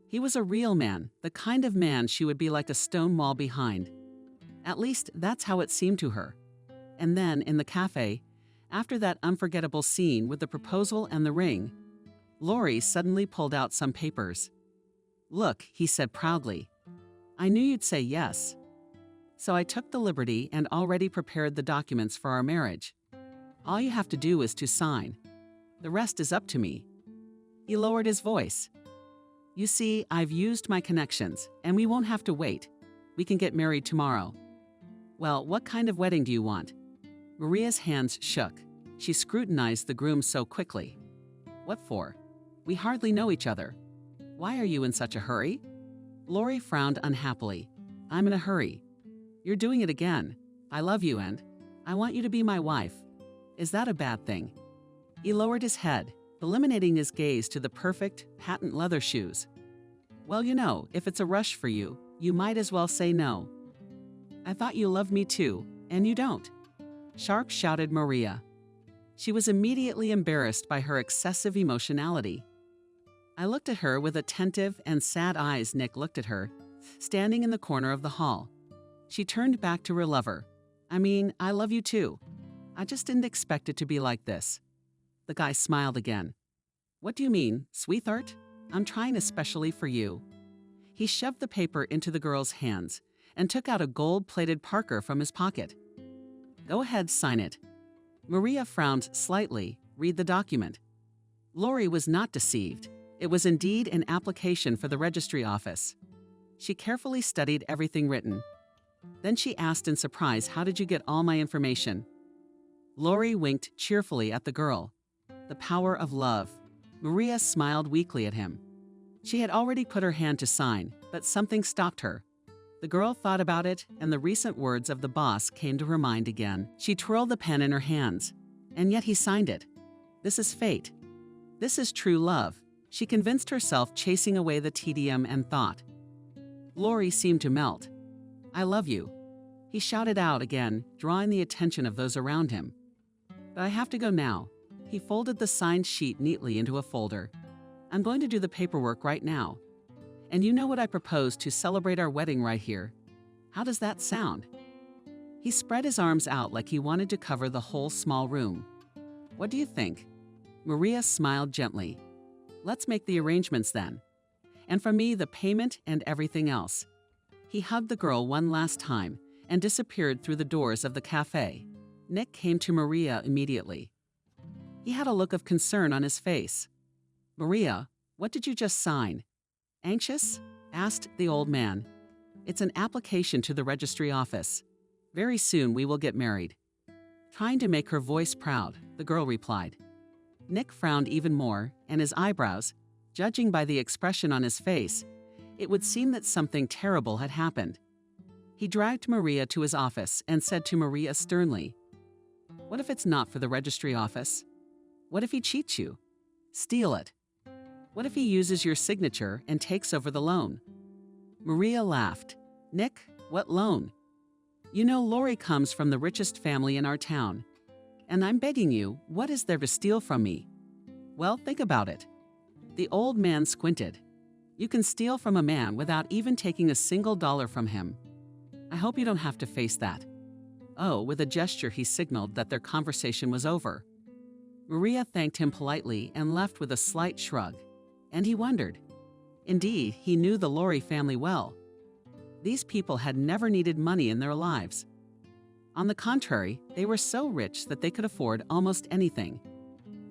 He was a real man, the kind of man she would be like a stone wall behind. At least that's how it seemed to her. And then, in the cafe, after that unforgettable scene with the proposal and the ring, Lori suddenly pulled out some papers. "Look," he said proudly. "I knew you'd say yes. So I took the liberty and already prepared the documents for our marriage. All you have to do is to sign. The rest is up to me." He lowered his voice. "You see, I've used my connections, and we won't have to wait. We can get married tomorrow." "Well, what kind of wedding do you want?" Maria's hands shook. She scrutinized the groom so quickly. "What for? We hardly know each other. Why are you in such a hurry?" Lori frowned unhappily. "I'm in a hurry. You're doing it again. I love you and I want you to be my wife. Is that a bad thing?" He lowered his head, eliminating his gaze to the perfect, patent leather shoes. "Well, you know, if it's a rush for you, you might as well say no." "I thought you loved me too, and you don't," sharp shouted Maria. She was immediately embarrassed by her excessive emotionality. I looked at her with attentive and sad eyes. Nick looked at her, standing in the corner of the hall. She turned back to her lover. "I mean, I love you too. I just didn't expect it to be like this." The guy smiled again. "What do you mean, sweetheart? I'm trying especially for you." He shoved the paper into the girl's hands and took out a gold-plated Parker from his pocket. "Go ahead, sign it." Maria frowned slightly. "Read the document." Lori was not deceived. It was indeed an application for the registry office. She carefully studied everything written. Then she asked in surprise, "How did you get all my information?" Lori winked cheerfully at the girl. The power of love. Maria smiled weakly at him. She had already put her hand to sign, but something stopped her. The girl thought about it, and the recent words of the boss came to her mind again. She twirled the pen in her hands. And yet he signed it. This is fate. This is true love, she convinced herself, chasing away the tedium and thought. Lori seemed to melt. "I love you," he shouted out again, drawing the attention of those around him. "But I have to go now." He folded the signed sheet neatly into a folder. "I'm going to do the paperwork right now. And you know what I propose to celebrate our wedding right here. How does that sound?" He spread his arms out like he wanted to cover the whole small room. "What do you think?" Maria smiled gently. "Let's make the arrangements then. And from me, the payment and everything else." He hugged the girl one last time and disappeared through the doors of the cafe. Nick came to Maria immediately. He had a look of concern on his face. "Maria, what did you just sign?" "Anxious?" asked the old man. "It's an application to the registry office. Very soon we will get married." Trying to make her voice proud, the girl replied. Nick frowned even more, and his eyebrows, judging by the expression on his face, it would seem that something terrible had happened. He dragged Maria to his office and said to Maria sternly, "What if it's not for the registry office? What if he cheats you? Steal it? What if he uses your signature and takes over the loan?" Maria laughed. "Nick, what loan? You know Lori comes from the richest family in our town. And I'm begging you, what is there to steal from me?" "Well, think about it." The old man squinted. "You can steal from a man without even taking a single dollar from him. I hope you don't have to face that." Oh, with a gesture he signaled that their conversation was over. Maria thanked him politely and left with a slight shrug. And he wondered. Indeed, he knew the Lori family well. These people had never needed money in their lives. On the contrary, they were so rich that they could afford almost anything.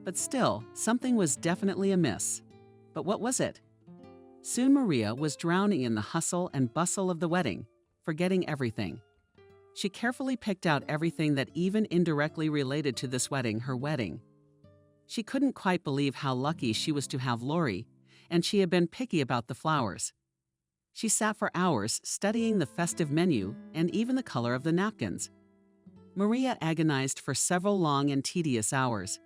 But still, something was definitely amiss. But what was it? Soon Maria was drowning in the hustle and bustle of the wedding, forgetting everything. She carefully picked out everything that even indirectly related to this wedding, her wedding. She couldn't quite believe how lucky she was to have Lori, and she had been picky about the flowers. She sat for hours studying the festive menu and even the color of the napkins. Maria agonized for several long and tedious hours.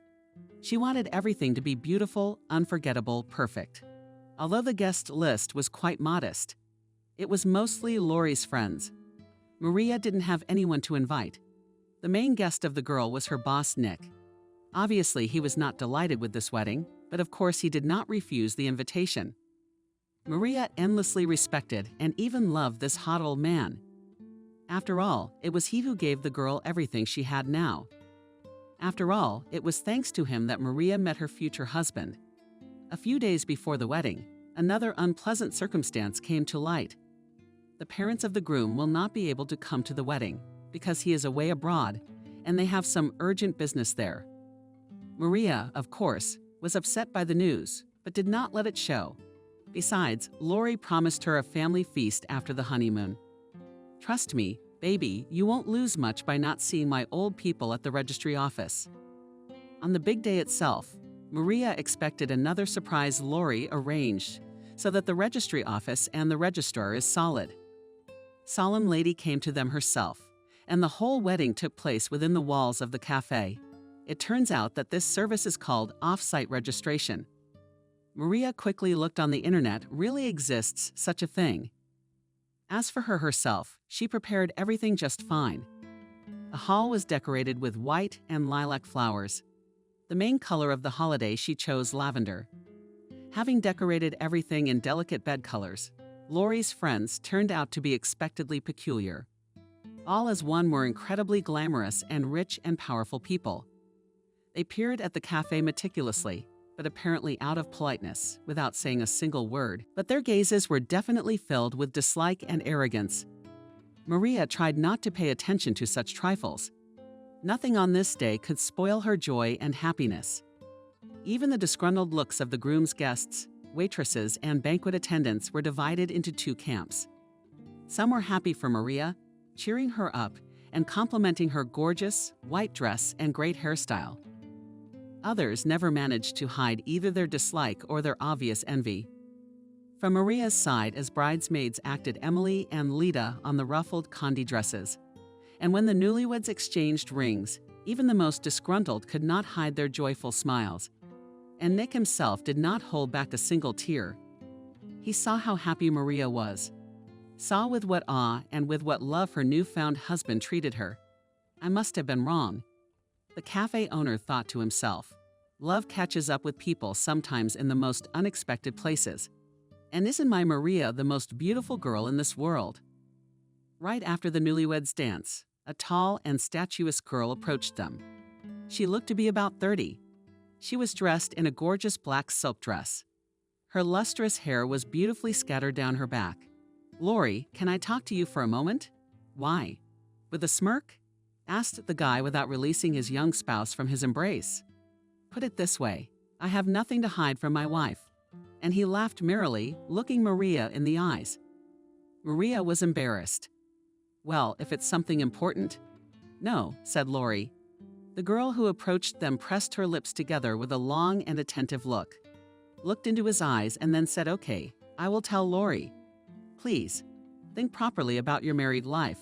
She wanted everything to be beautiful, unforgettable, perfect. Although the guest list was quite modest, it was mostly Lori's friends. Maria didn't have anyone to invite. The main guest of the girl was her boss, Nick. Obviously, he was not delighted with this wedding, but of course he did not refuse the invitation. Maria endlessly respected and even loved this hot old man. After all, it was he who gave the girl everything she had now. After all, it was thanks to him that Maria met her future husband. A few days before the wedding, another unpleasant circumstance came to light. The parents of the groom will not be able to come to the wedding because he is away abroad and they have some urgent business there. Maria, of course, was upset by the news, but did not let it show. Besides, Lori promised her a family feast after the honeymoon. "Trust me, baby, you won't lose much by not seeing my old people at the registry office." On the big day itself, Maria expected another surprise Lori arranged so that the registry office and the registrar is solid. Solemn Lady came to them herself, and the whole wedding took place within the walls of the cafe. It turns out that this service is called off-site registration. Maria quickly looked on the internet. Really exists such a thing. As for her herself, she prepared everything just fine. The hall was decorated with white and lilac flowers. The main color of the holiday she chose lavender. Having decorated everything in delicate bed colors, Lori's friends turned out to be expectedly peculiar. All as one were incredibly glamorous and rich and powerful people. They peered at the cafe meticulously, but apparently out of politeness, without saying a single word, but their gazes were definitely filled with dislike and arrogance. Maria tried not to pay attention to such trifles. Nothing on this day could spoil her joy and happiness. Even the disgruntled looks of the groom's guests, waitresses, and banquet attendants were divided into two camps. Some were happy for Maria, cheering her up and complimenting her gorgeous white dress and great hairstyle. Others never managed to hide either their dislike or their obvious envy. From Maria's side, as bridesmaids acted Emily and Lita on the ruffled condi dresses. And when the newlyweds exchanged rings, even the most disgruntled could not hide their joyful smiles. And Nick himself did not hold back a single tear. He saw how happy Maria was, saw with what awe and with what love her newfound husband treated her. I must have been wrong. The cafe owner thought to himself. Love catches up with people sometimes in the most unexpected places. And isn't my Maria the most beautiful girl in this world? Right after the newlyweds' dance, a tall and statuesque girl approached them. She looked to be about 30. She was dressed in a gorgeous black silk dress. Her lustrous hair was beautifully scattered down her back. "Lori, can I talk to you for a moment?" "Why?" With a smirk, asked the guy without releasing his young spouse from his embrace. "Put it this way, I have nothing to hide from my wife." And he laughed merrily, looking Maria in the eyes. Maria was embarrassed. "Well, if it's something important." "No," said Lori. The girl who approached them pressed her lips together with a long and attentive look, looked into his eyes, and then said, "Okay, I will tell Lori. Please, think properly about your married life."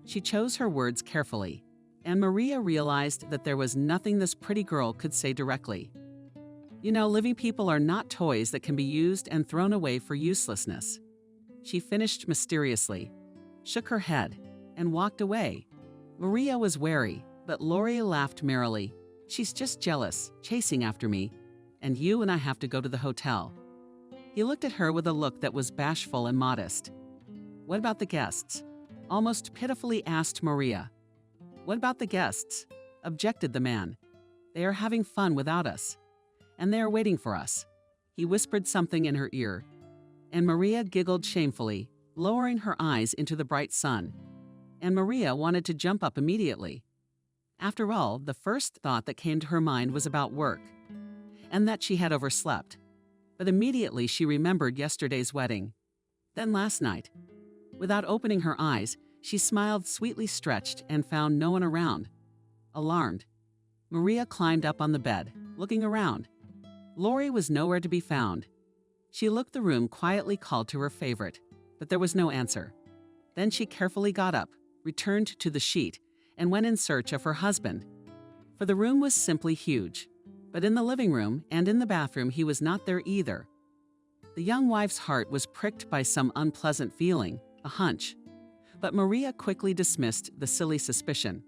She chose her words carefully, and Maria realized that there was nothing this pretty girl could say directly. You know, living people are not toys that can be used and thrown away for uselessness. She finished mysteriously, shook her head, and walked away. Maria was wary, but Lori laughed merrily. "She's just jealous, chasing after me, and you and I have to go to the hotel." He looked at her with a look that was bashful and modest. "What about the guests?" almost pitifully asked Maria. "What about the guests?" objected the man. "They are having fun without us. And they are waiting for us." He whispered something in her ear, and Maria giggled shamefully, lowering her eyes into the bright sun. And Maria wanted to jump up immediately. After all, the first thought that came to her mind was about work, and that she had overslept. But immediately she remembered yesterday's wedding. Then last night. Without opening her eyes, she smiled, sweetly stretched, and found no one around. Alarmed, Maria climbed up on the bed, looking around. Lori was nowhere to be found. She looked the room, quietly called to her favorite, but there was no answer. Then she carefully got up, returned to the sheet, and went in search of her husband. For the room was simply huge, but in the living room and in the bathroom he was not there either. The young wife's heart was pricked by some unpleasant feeling, a hunch. But Maria quickly dismissed the silly suspicion,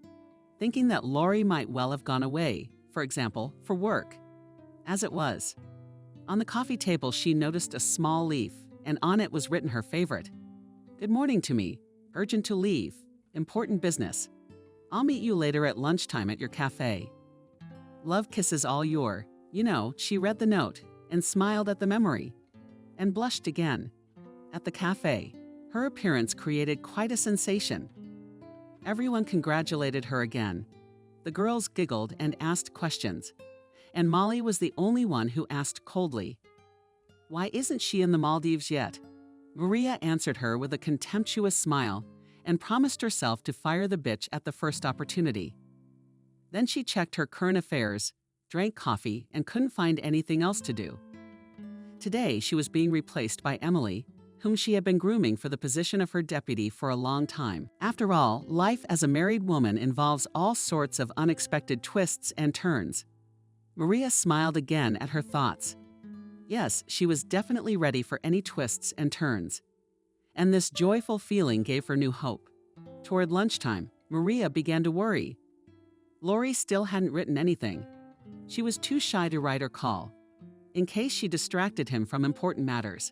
thinking that Lori might well have gone away, for example, for work. As it was, on the coffee table she noticed a small leaf, and on it was written her favorite. "Good morning to me. Urgent to leave. Important business. I'll meet you later at lunchtime at your cafe. Love kisses all your." You know, she read the note and smiled at the memory, and blushed again. At the cafe, her appearance created quite a sensation. Everyone congratulated her again. The girls giggled and asked questions, and Molly was the only one who asked coldly, "Why isn't she in the Maldives yet?" Maria answered her with a contemptuous smile and promised herself to fire the bitch at the first opportunity. Then she checked her current affairs, drank coffee, and couldn't find anything else to do. Today she was being replaced by Emily, whom she had been grooming for the position of her deputy for a long time. After all, life as a married woman involves all sorts of unexpected twists and turns. Maria smiled again at her thoughts. Yes, she was definitely ready for any twists and turns. And this joyful feeling gave her new hope. Toward lunchtime, Maria began to worry. Lori still hadn't written anything. She was too shy to write or call, in case she distracted him from important matters.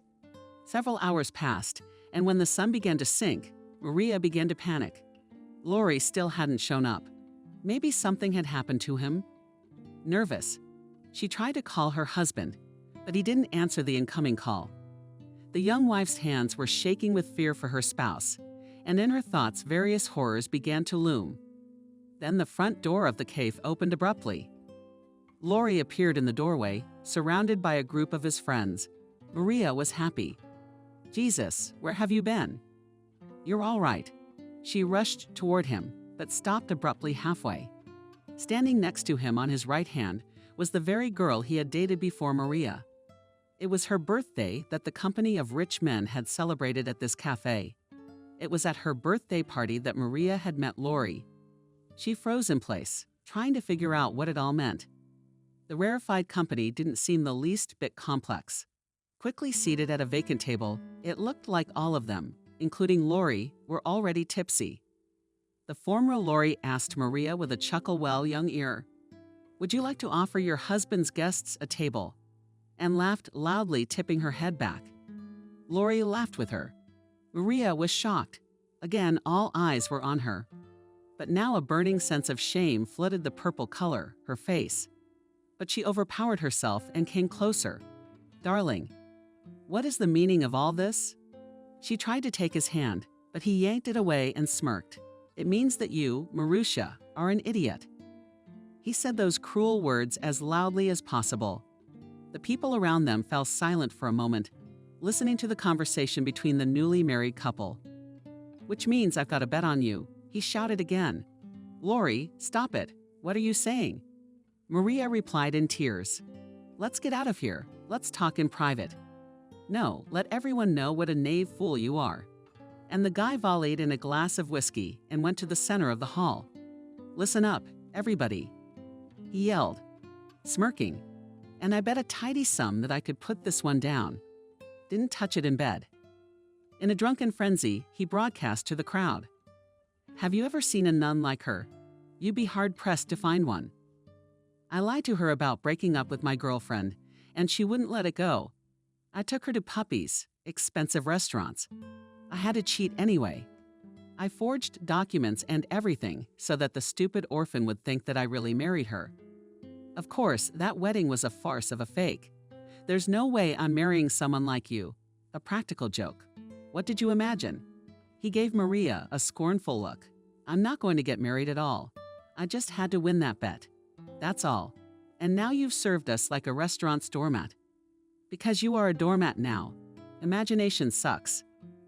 Several hours passed, and when the sun began to sink, Maria began to panic. Lori still hadn't shown up. Maybe something had happened to him. Nervous, she tried to call her husband, but he didn't answer the incoming call. The young wife's hands were shaking with fear for her spouse, and in her thoughts various horrors began to loom. Then the front door of the cafe opened abruptly. Lori appeared in the doorway, surrounded by a group of his friends. Maria was happy. "Jesus, where have you been?" "You're all right." She rushed toward him, but stopped abruptly halfway. Standing next to him on his right hand was the very girl he had dated before Maria. It was her birthday that the company of rich men had celebrated at this cafe. It was at her birthday party that Maria had met Lori. She froze in place, trying to figure out what it all meant. The rarefied company didn't seem the least bit complex. Quickly seated at a vacant table, it looked like all of them, including Lori, were already tipsy. The former Lori asked Maria with a chuckle, "Well, young ear, would you like to offer your husband's guests a table?" and laughed loudly, tipping her head back. Lori laughed with her. Maria was shocked. Again, all eyes were on her. But now a burning sense of shame flooded the purple color, her face. But she overpowered herself and came closer. "Darling, what is the meaning of all this?" She tried to take his hand, but he yanked it away and smirked. "It means that you, Marusha, are an idiot." He said those cruel words as loudly as possible. The people around them fell silent for a moment, listening to the conversation between the newly married couple. "Which means I've got a bet on you," he shouted again. "Lori, stop it. What are you saying?" Maria replied in tears. "Let's get out of here. Let's talk in private." "No, let everyone know what a knave fool you are." And the guy volleyed in a glass of whiskey and went to the center of the hall. "Listen up, everybody," he yelled, smirking. "And I bet a tidy sum that I could put this one down. Didn't touch it in bed." In a drunken frenzy, he broadcast to the crowd. "Have you ever seen a nun like her? You'd be hard-pressed to find one. I lied to her about breaking up with my girlfriend, and she wouldn't let it go. I took her to Puppies, expensive restaurants. I had to cheat anyway. I forged documents and everything so that the stupid orphan would think that I really married her. Of course, that wedding was a farce of a fake. There's no way I'm marrying someone like you. A practical joke. What did you imagine?" He gave Maria a scornful look. "I'm not going to get married at all. I just had to win that bet. That's all. And now you've served us like a restaurant's doormat. Because you are a doormat now. Imagination sucks.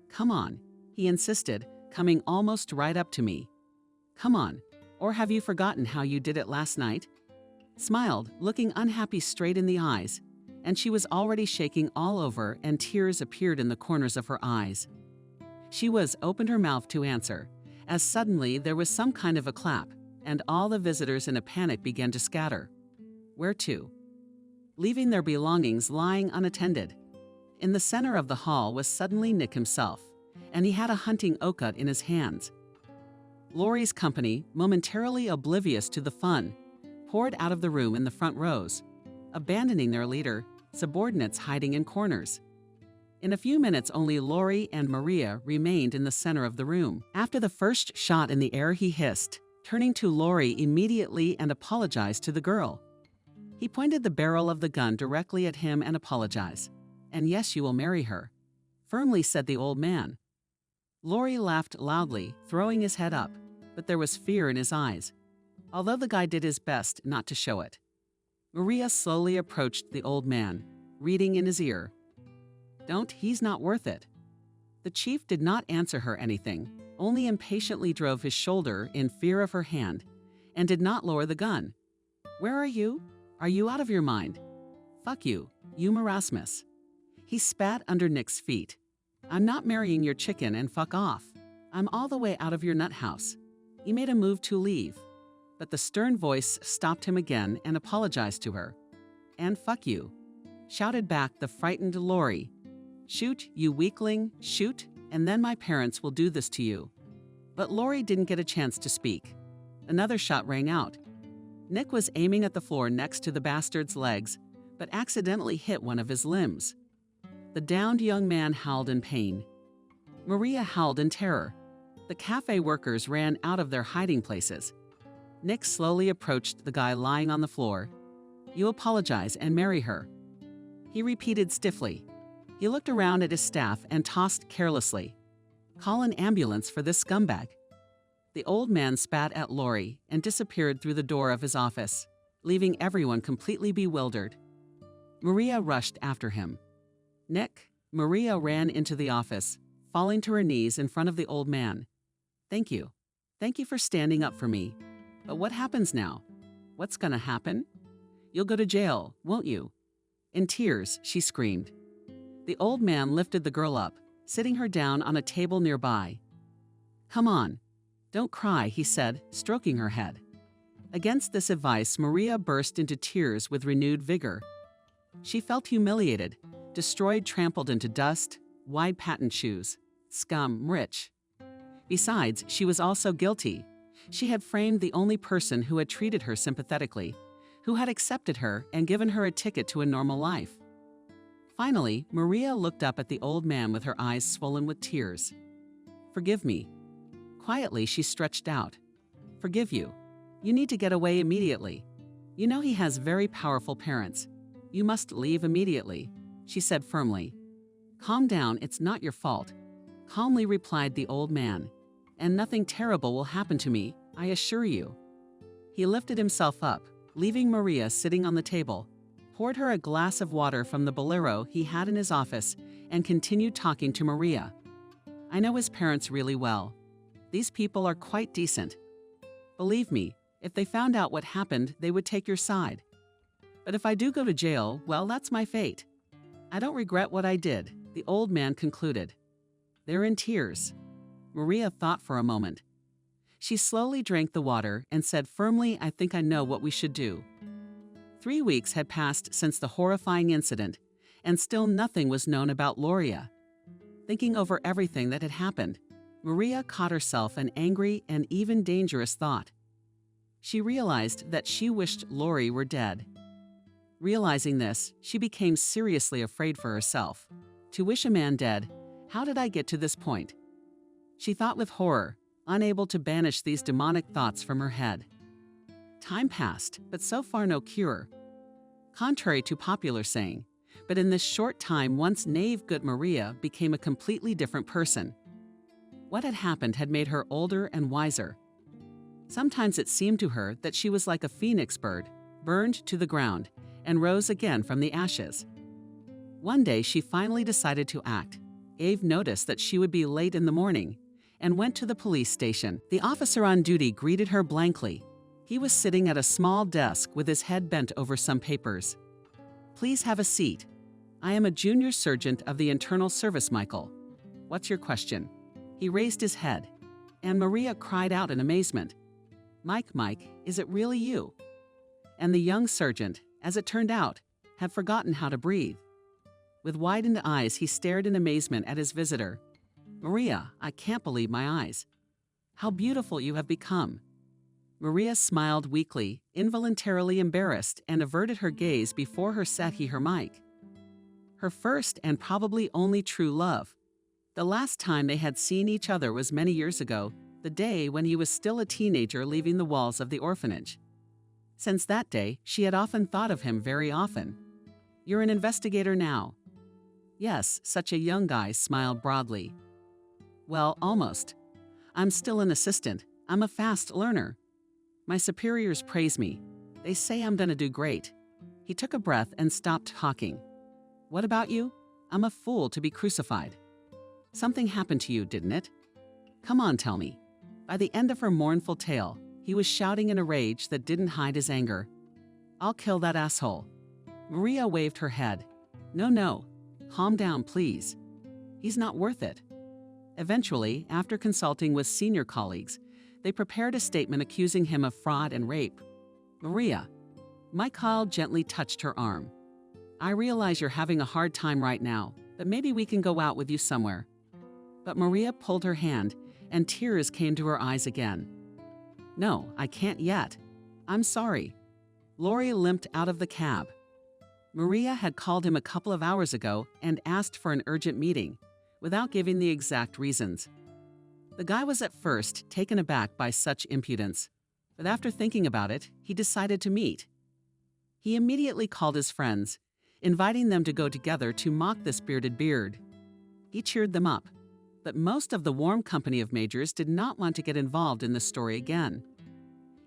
Come on," he insisted, coming almost right up to me. "Come on. Or have you forgotten how you did it last night?" Smiled, looking unhappy straight in the eyes, and she was already shaking all over and tears appeared in the corners of her eyes. She opened her mouth to answer, as suddenly there was some kind of a clap, and all the visitors in a panic began to scatter. Where to? Leaving their belongings lying unattended. In the center of the hall was suddenly Nick himself, and he had a hunting okat in his hands. Lori's company, momentarily oblivious to the fun, poured out of the room in the front rows, abandoning their leader, subordinates hiding in corners. In a few minutes, only Lori and Maria remained in the center of the room. After the first shot in the air, he hissed, turning to Lori immediately and apologized to the girl. He pointed the barrel of the gun directly at him and apologized. "And yes, you will marry her," firmly said the old man. Lori laughed loudly, throwing his head up, but there was fear in his eyes, although the guy did his best not to show it. Maria slowly approached the old man, reading in his ear, he's not worth it." The chief did not answer her anything, only impatiently drove his shoulder in fear of her hand, and did not lower the gun. "Where are you? Are you out of your mind? Fuck you, you Marasmus." He spat under Nick's feet. "I'm not marrying your chicken and fuck off. I'm all the way out of your nut house." He made a move to leave, but the stern voice stopped him again and apologized to her. "And fuck you," shouted back the frightened Lori. "Shoot, you weakling, shoot, and then my parents will do this to you." But Lori didn't get a chance to speak. Another shot rang out. Nick was aiming at the floor next to the bastard's legs, but accidentally hit one of his limbs. The downed young man howled in pain. Maria howled in terror. The cafe workers ran out of their hiding places. Nick slowly approached the guy lying on the floor. "You apologize and marry her," he repeated stiffly. He looked around at his staff and tossed carelessly. "Call an ambulance for this scumbag." The old man spat at Lori and disappeared through the door of his office, leaving everyone completely bewildered. Maria rushed after him. Nick, Maria ran into the office, falling to her knees in front of the old man. Thank you. Thank you for standing up for me. But what happens now? What's gonna happen? You'll go to jail, won't you? In tears, she screamed. The old man lifted the girl up, sitting her down on a table nearby. Come on. Don't cry, he said, stroking her head. Against this advice, Maria burst into tears with renewed vigor. She felt humiliated, destroyed, trampled into dust, wide patent shoes, scum, rich. Besides, she was also guilty. She had framed the only person who had treated her sympathetically, who had accepted her and given her a ticket to a normal life. Finally, Maria looked up at the old man with her eyes swollen with tears. Forgive me. Quietly, she stretched out. Forgive you. You need to get away immediately. You know he has very powerful parents. You must leave immediately, she said firmly. Calm down, it's not your fault, calmly replied the old man. And nothing terrible will happen to me, I assure you. He lifted himself up, leaving Maria sitting on the table, poured her a glass of water from the bolero he had in his office, and continued talking to Maria. I know his parents really well. These people are quite decent. Believe me, if they found out what happened, they would take your side. But if I do go to jail, well, that's my fate. I don't regret what I did, the old man concluded. They're in tears. Maria thought for a moment. She slowly drank the water and said firmly, I think I know what we should do. 3 weeks had passed since the horrifying incident, and still nothing was known about Loria. Thinking over everything that had happened, Maria caught herself an angry and even dangerous thought. She realized that she wished Lori were dead. Realizing this, she became seriously afraid for herself. To wish a man dead, how did I get to this point? She thought with horror, unable to banish these demonic thoughts from her head. Time passed, but so far no cure. Contrary to popular saying, but in this short time, once naive good Maria became a completely different person. What had happened had made her older and wiser. Sometimes it seemed to her that she was like a phoenix bird, burned to the ground, and rose again from the ashes. One day she finally decided to act. Ave noticed that she would be late in the morning and went to the police station. The officer on duty greeted her blankly. He was sitting at a small desk with his head bent over some papers. Please have a seat. I am a junior sergeant of the Internal Service, Michael. What's your question? He raised his head, and Maria cried out in amazement. Mike, is it really you? And the young sergeant, as it turned out, had forgotten how to breathe. With widened eyes, he stared in amazement at his visitor. Maria, I can't believe my eyes. How beautiful you have become. Maria smiled weakly, involuntarily embarrassed, and averted her gaze before her sat her Mike. Her first and probably only true love. The last time they had seen each other was many years ago, the day when he was still a teenager leaving the walls of the orphanage. Since that day, she had often thought of him very often. You're an investigator now. Yes, such a young guy smiled broadly. Well, almost. I'm still an assistant. I'm a fast learner. My superiors praise me. They say I'm gonna do great. He took a breath and stopped talking. What about you? I'm a fool to be crucified. Something happened to you, didn't it? Come on, tell me. By the end of her mournful tale, he was shouting in a rage that didn't hide his anger. I'll kill that asshole. Maria waved her head. No. Calm down, please. He's not worth it. Eventually, after consulting with senior colleagues, they prepared a statement accusing him of fraud and rape. Maria. Michael gently touched her arm. I realize you're having a hard time right now, but maybe we can go out with you somewhere. But Maria pulled her hand, and tears came to her eyes again. No, I can't yet. I'm sorry. Lori limped out of the cab. Maria had called him a couple of hours ago and asked for an urgent meeting, without giving the exact reasons. The guy was at first taken aback by such impudence, but after thinking about it, he decided to meet. He immediately called his friends, inviting them to go together to mock this bearded beard. He cheered them up, but most of the warm company of majors did not want to get involved in the story again.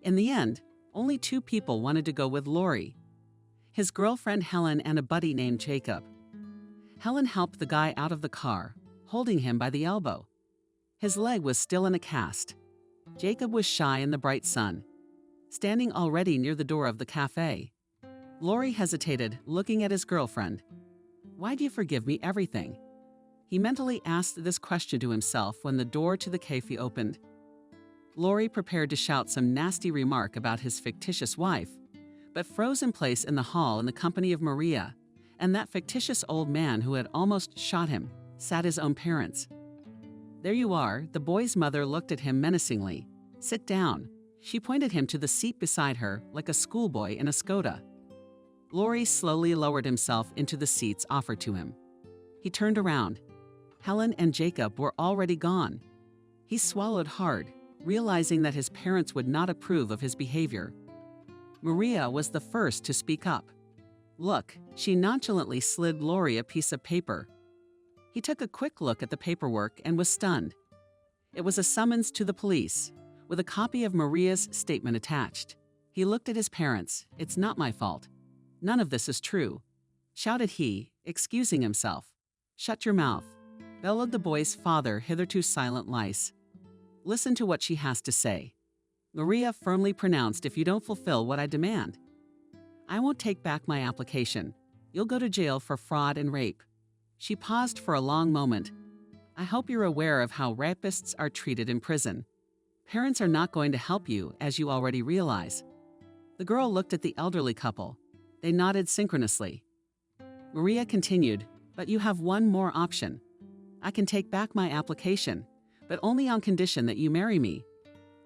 In the end, only 2 people wanted to go with Lori, his girlfriend Helen and a buddy named Jacob. Helen helped the guy out of the car, holding him by the elbow. His leg was still in a cast. Jacob was shy in the bright sun, standing already near the door of the cafe. Lori hesitated, looking at his girlfriend. "Why do you forgive me everything?" He mentally asked this question to himself when the door to the cafe opened. Lori prepared to shout some nasty remark about his fictitious wife, but froze in place in the hall in the company of Maria, and that fictitious old man who had almost shot him, sat his own parents. "There you are," the boy's mother looked at him menacingly. "Sit down." She pointed him to the seat beside her like a schoolboy in a Skoda. Lori slowly lowered himself into the seats offered to him. He turned around. Helen and Jacob were already gone. He swallowed hard, realizing that his parents would not approve of his behavior. Maria was the first to speak up. "Look," she nonchalantly slid Lori a piece of paper. He took a quick look at the paperwork and was stunned. It was a summons to the police, with a copy of Maria's statement attached. He looked at his parents. "It's not my fault. None of this is true," shouted he, excusing himself. "Shut your mouth," bellowed the boy's father, hitherto silent lice. "Listen to what she has to say." Maria firmly pronounced, "If you don't fulfill what I demand, I won't take back my application. You'll go to jail for fraud and rape." She paused for a long moment. "I hope you're aware of how rapists are treated in prison. Parents are not going to help you, as you already realize." The girl looked at the elderly couple. They nodded synchronously. Maria continued, "But you have one more option. I can take back my application, but only on condition that you marry me.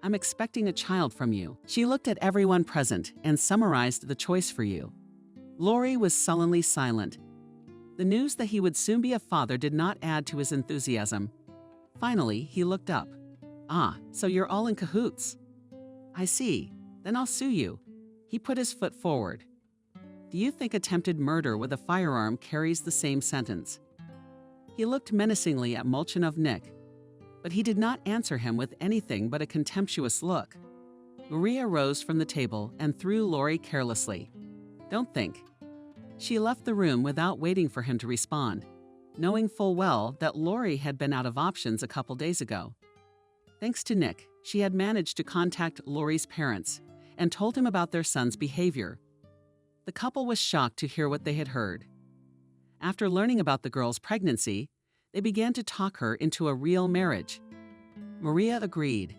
I'm expecting a child from you." She looked at everyone present and summarized the choice for you. Lori was sullenly silent. The news that he would soon be a father did not add to his enthusiasm. Finally, he looked up. "Ah, so you're all in cahoots." "I see. Then I'll sue you." He put his foot forward. "Do you think attempted murder with a firearm carries the same sentence?" He looked menacingly at Molchanov Nick, but he did not answer him with anything but a contemptuous look. Maria rose from the table and threw Lori carelessly. "Don't think." She left the room without waiting for him to respond, knowing full well that Lori had been out of options a couple days ago. Thanks to Nick, she had managed to contact Lori's parents and told him about their son's behavior. The couple was shocked to hear what they had heard. After learning about the girl's pregnancy, they began to talk her into a real marriage. Maria agreed.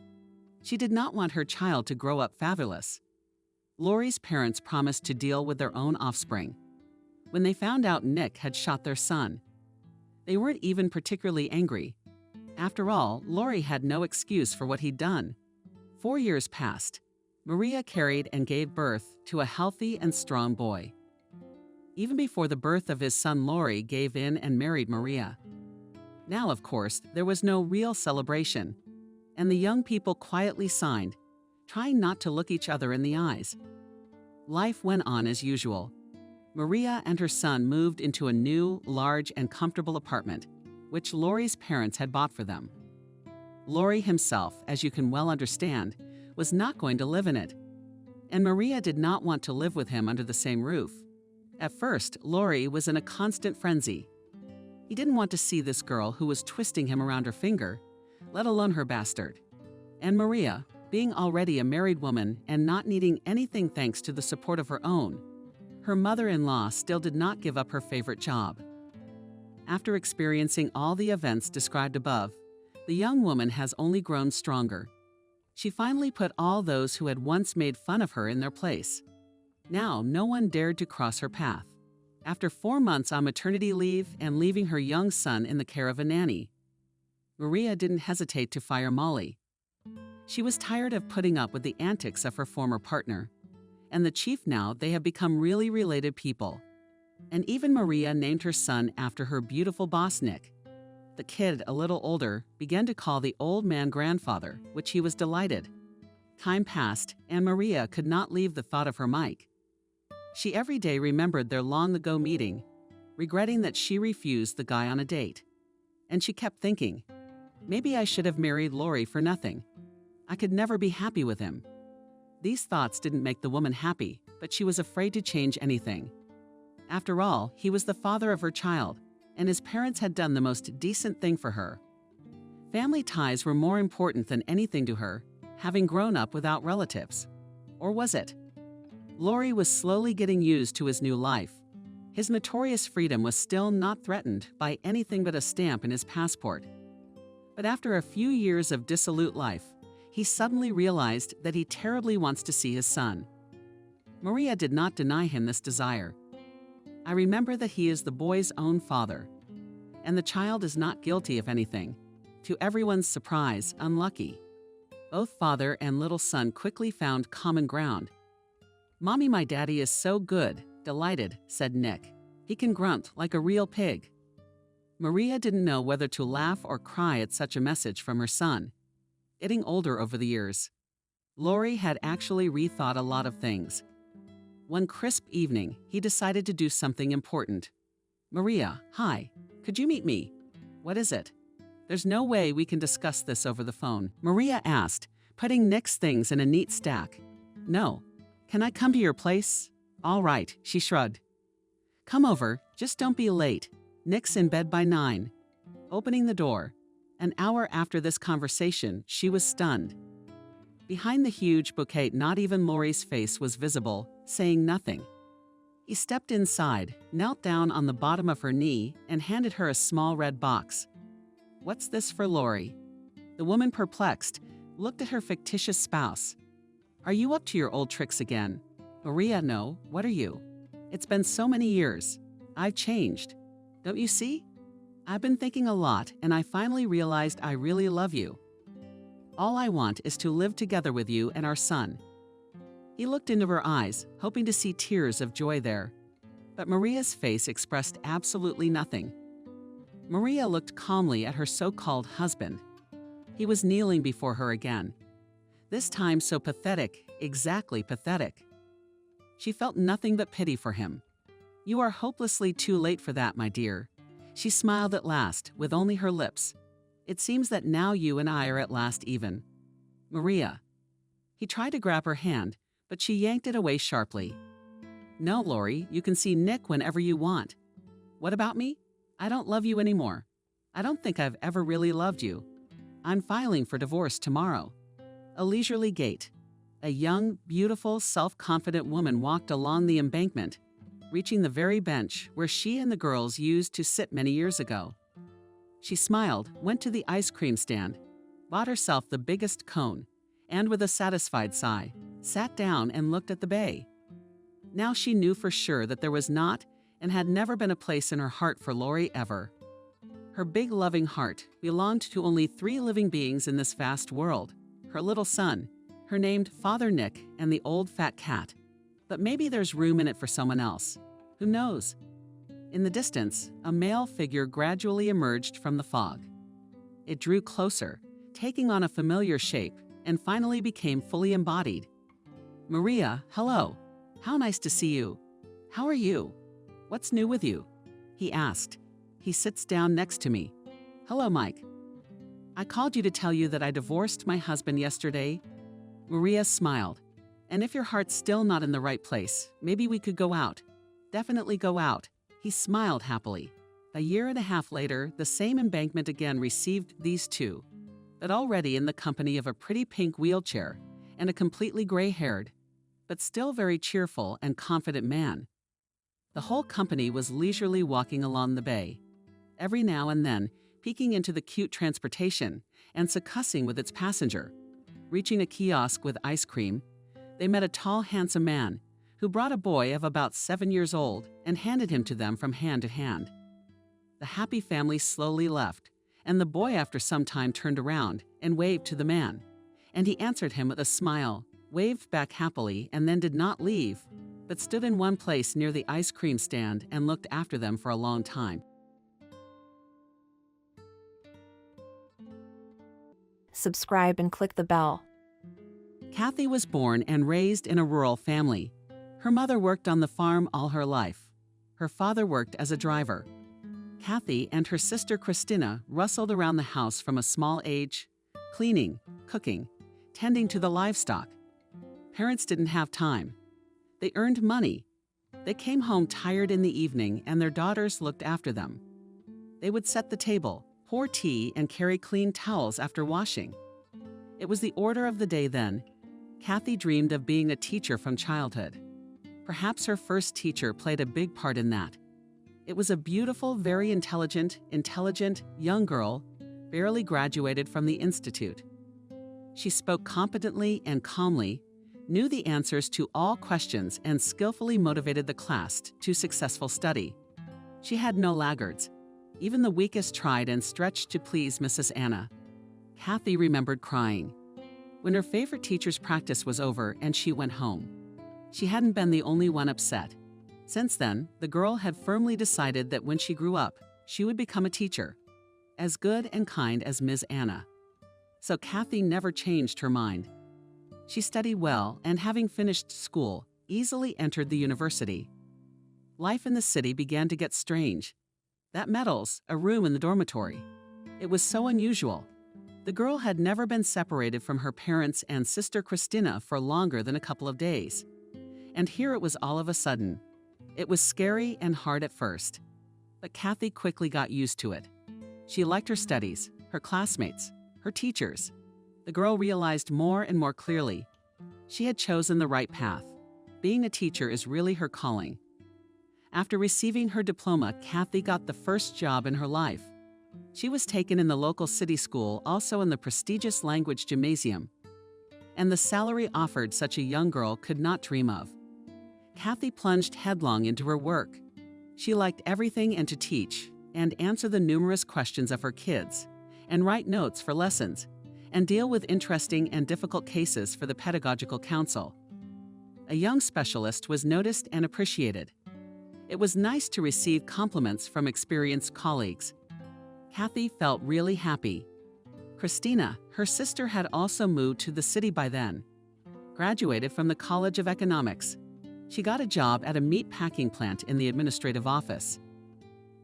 She did not want her child to grow up fatherless. Lori's parents promised to deal with their own offspring. When they found out Nick had shot their son, they weren't even particularly angry. After all, Lori had no excuse for what he'd done. 4 years passed. Maria carried and gave birth to a healthy and strong boy. Even before the birth of his son, Lori gave in and married Maria. Now, of course, there was no real celebration, and the young people quietly signed, trying not to look each other in the eyes. Life went on as usual. Maria and her son moved into a new, large, and comfortable apartment, which Lori's parents had bought for them. Lori himself, as you can well understand, was not going to live in it, and Maria did not want to live with him under the same roof. At first, Lori was in a constant frenzy. He didn't want to see this girl who was twisting him around her finger, let alone her bastard. And Maria, being already a married woman and not needing anything thanks to the support of her own, her mother-in-law still did not give up her favorite job. After experiencing all the events described above, the young woman has only grown stronger. She finally put all those who had once made fun of her in their place. Now, no one dared to cross her path. After 4 months on maternity leave and leaving her young son in the care of a nanny, Maria didn't hesitate to fire Molly. She was tired of putting up with the antics of her former partner, and the chief now they have become really related people. And even Maria named her son after her beautiful boss, Nick. The kid, a little older, began to call the old man grandfather, which he was delighted. Time passed, and Maria could not leave the thought of her Mike. She every day remembered their long-ago meeting, regretting that she refused the guy on a date. And she kept thinking, maybe I should have married Lori for nothing. I could never be happy with him. These thoughts didn't make the woman happy, but she was afraid to change anything. After all, he was the father of her child, and his parents had done the most decent thing for her. Family ties were more important than anything to her, having grown up without relatives. Or was it? Laurie was slowly getting used to his new life. His notorious freedom was still not threatened by anything but a stamp in his passport. But after a few years of dissolute life, he suddenly realized that he terribly wants to see his son. Maria did not deny him this desire. I remember that he is the boy's own father, and the child is not guilty of anything. To everyone's surprise, unlucky. Both father and little son quickly found common ground. "Mommy, my daddy is so good, delighted," said Nick. "He can grunt like a real pig." Maria didn't know whether to laugh or cry at such a message from her son. Getting older over the years, Laurie had actually rethought a lot of things. One crisp evening, he decided to do something important. "Maria, hi, could you meet me?" "What is it?" "There's no way we can discuss this over the phone," Maria asked, putting Nick's things in a neat stack. "No. Can I come to your place?" "All right," she shrugged. "Come over, just don't be late. Nick's in bed by 9. Opening the door. An hour after this conversation, she was stunned. Behind the huge bouquet, not even Laurie's face was visible, saying nothing. He stepped inside, knelt down on the bottom of her knee, and handed her a small red box. "What's this for Laurie?" The woman, perplexed, looked at her fictitious spouse. "Are you up to your old tricks again?" "Maria, no. What are you?" "It's been so many years. I've changed. Don't you see? I've been thinking a lot, and I finally realized I really love you. All I want is to live together with you and our son." He looked into her eyes, hoping to see tears of joy there. But Maria's face expressed absolutely nothing. Maria looked calmly at her so-called husband. He was kneeling before her again. This time so pathetic, exactly pathetic. She felt nothing but pity for him. "You are hopelessly too late for that, my dear." She smiled at last, with only her lips. "It seems that now you and I are at last even." "Maria." He tried to grab her hand, but she yanked it away sharply. "No, Laurie, you can see Nick whenever you want." "What about me? I don't love you anymore. I don't think I've ever really loved you. I'm filing for divorce tomorrow." A leisurely gait. A young, beautiful, self-confident woman walked along the embankment, reaching the very bench where she and the girls used to sit many years ago. She smiled, went to the ice cream stand, bought herself the biggest cone, and with a satisfied sigh, sat down and looked at the bay. Now she knew for sure that there was not and had never been a place in her heart for Laurie ever. Her big loving heart belonged to only 3 living beings in this vast world: her little son, her named Father Nick, and the old fat cat. But maybe there's room in it for someone else. Who knows? In the distance, a male figure gradually emerged from the fog. It drew closer, taking on a familiar shape, and finally became fully embodied. "Maria, hello. How nice to see you. How are you? What's new with you?" he asked. He sits down next to me. "Hello, Mike. I called you to tell you that I divorced my husband yesterday." Maria smiled. "And if your heart's still not in the right place, maybe we could go out." "Definitely go out." He smiled happily. A year and a half later, the same embankment again received these two, but already in the company of a pretty pink wheelchair and a completely gray-haired, but still very cheerful and confident man. The whole company was leisurely walking along the bay, every now and then peeking into the cute transportation and succussing with its passenger. Reaching a kiosk with ice cream, they met a tall, handsome man who brought a boy of about 7 years old and handed him to them from hand to hand. The happy family slowly left, and the boy after some time turned around and waved to the man, and he answered him with a smile, waved back happily, and then did not leave, but stood in one place near the ice cream stand and looked after them for a long time. Subscribe and click the bell. Kathy was born and raised in a rural family. Her mother worked on the farm all her life. Her father worked as a driver. Kathy and her sister Christina rustled around the house from a small age, cleaning, cooking, tending to the livestock. Parents didn't have time. They earned money. They came home tired in the evening, and their daughters looked after them. They would set the table, pour tea, and carry clean towels after washing. It was the order of the day then. Kathy dreamed of being a teacher from childhood. Perhaps her first teacher played a big part in that. It was a beautiful, very intelligent young girl, barely graduated from the institute. She spoke competently and calmly, knew the answers to all questions, and skillfully motivated the class to successful study. She had no laggards. Even the weakest tried and stretched to please Mrs. Anna. Kathy remembered crying when her favorite teacher's practice was over and she went home. She hadn't been the only one upset. Since then, the girl had firmly decided that when she grew up, she would become a teacher, as good and kind as Ms. Anna. So Kathy never changed her mind. She studied well and, having finished school, easily entered the university. Life in the city began to get strange. That metals, a room in the dormitory. It was so unusual. The girl had never been separated from her parents and sister Christina for longer than a couple of days. And here it was all of a sudden. It was scary and hard at first. But Kathy quickly got used to it. She liked her studies, her classmates, her teachers. The girl realized more and more clearly. She had chosen the right path. Being a teacher is really her calling. After receiving her diploma, Kathy got the first job in her life. She was taken in the local city school, also in the prestigious language gymnasium. And the salary offered such a young girl could not dream of. Kathy plunged headlong into her work. She liked everything and to teach, and answer the numerous questions of her kids, and write notes for lessons, and deal with interesting and difficult cases for the pedagogical council. A young specialist was noticed and appreciated. It was nice to receive compliments from experienced colleagues. Kathy felt really happy. Christina, her sister, had also moved to the city by then. Graduated from the College of Economics. She got a job at a meat packing plant in the administrative office.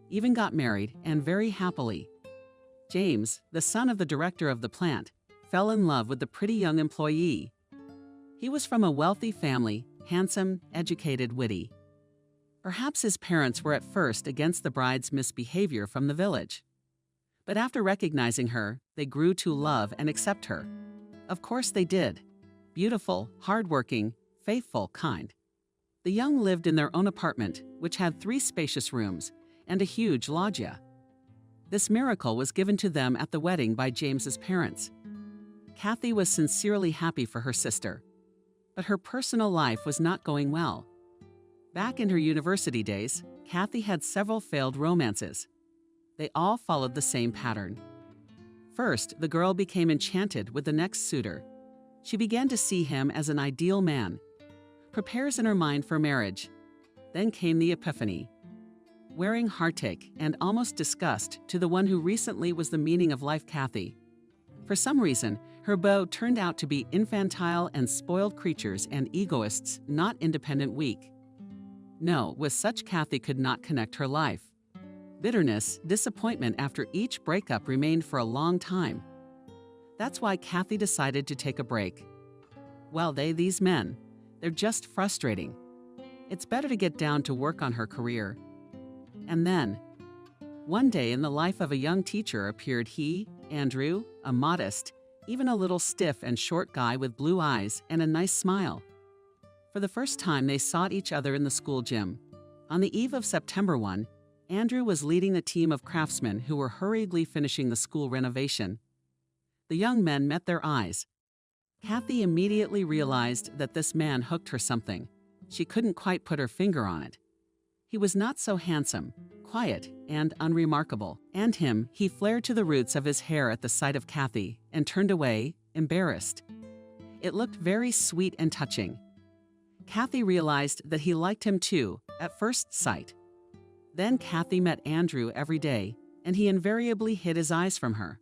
Even got married, and very happily. James, the son of the director of the plant, fell in love with the pretty young employee. He was from a wealthy family, handsome, educated, witty. Perhaps his parents were at first against the bride's misbehavior from the village. But after recognizing her, they grew to love and accept her. Of course they did. Beautiful, hardworking, faithful, kind. The young lived in their own apartment, which had 3 spacious rooms and a huge loggia. This miracle was given to them at the wedding by James's parents. Kathy was sincerely happy for her sister. But her personal life was not going well. Back in her university days, Kathy had several failed romances. They all followed the same pattern. First, the girl became enchanted with the next suitor. She began to see him as an ideal man. Prepares in her mind for marriage. Then came the epiphany. Wearing heartache and almost disgust to the one who recently was the meaning of life, Kathy. For some reason, her beau turned out to be infantile and spoiled creatures and egoists, not independent, weak. No, with such Kathy could not connect her life. Bitterness, disappointment after each breakup remained for a long time. That's why Kathy decided to take a break. Well, these men, they're just frustrating. It's better to get down to work on her career. And then, one day in the life of a young teacher appeared he, Andrew, a modest, even a little stiff and short guy with blue eyes and a nice smile. For the first time, they sought each other in the school gym. On the eve of September 1, Andrew was leading a team of craftsmen who were hurriedly finishing the school renovation. The young men met their eyes. Kathy immediately realized that this man hooked her something. She couldn't quite put her finger on it. He was not so handsome, quiet, and unremarkable. And he flared to the roots of his hair at the sight of Kathy and turned away, embarrassed. It looked very sweet and touching. Kathy realized that he liked him too, at first sight. Then Kathy met Andrew every day, and he invariably hid his eyes from her.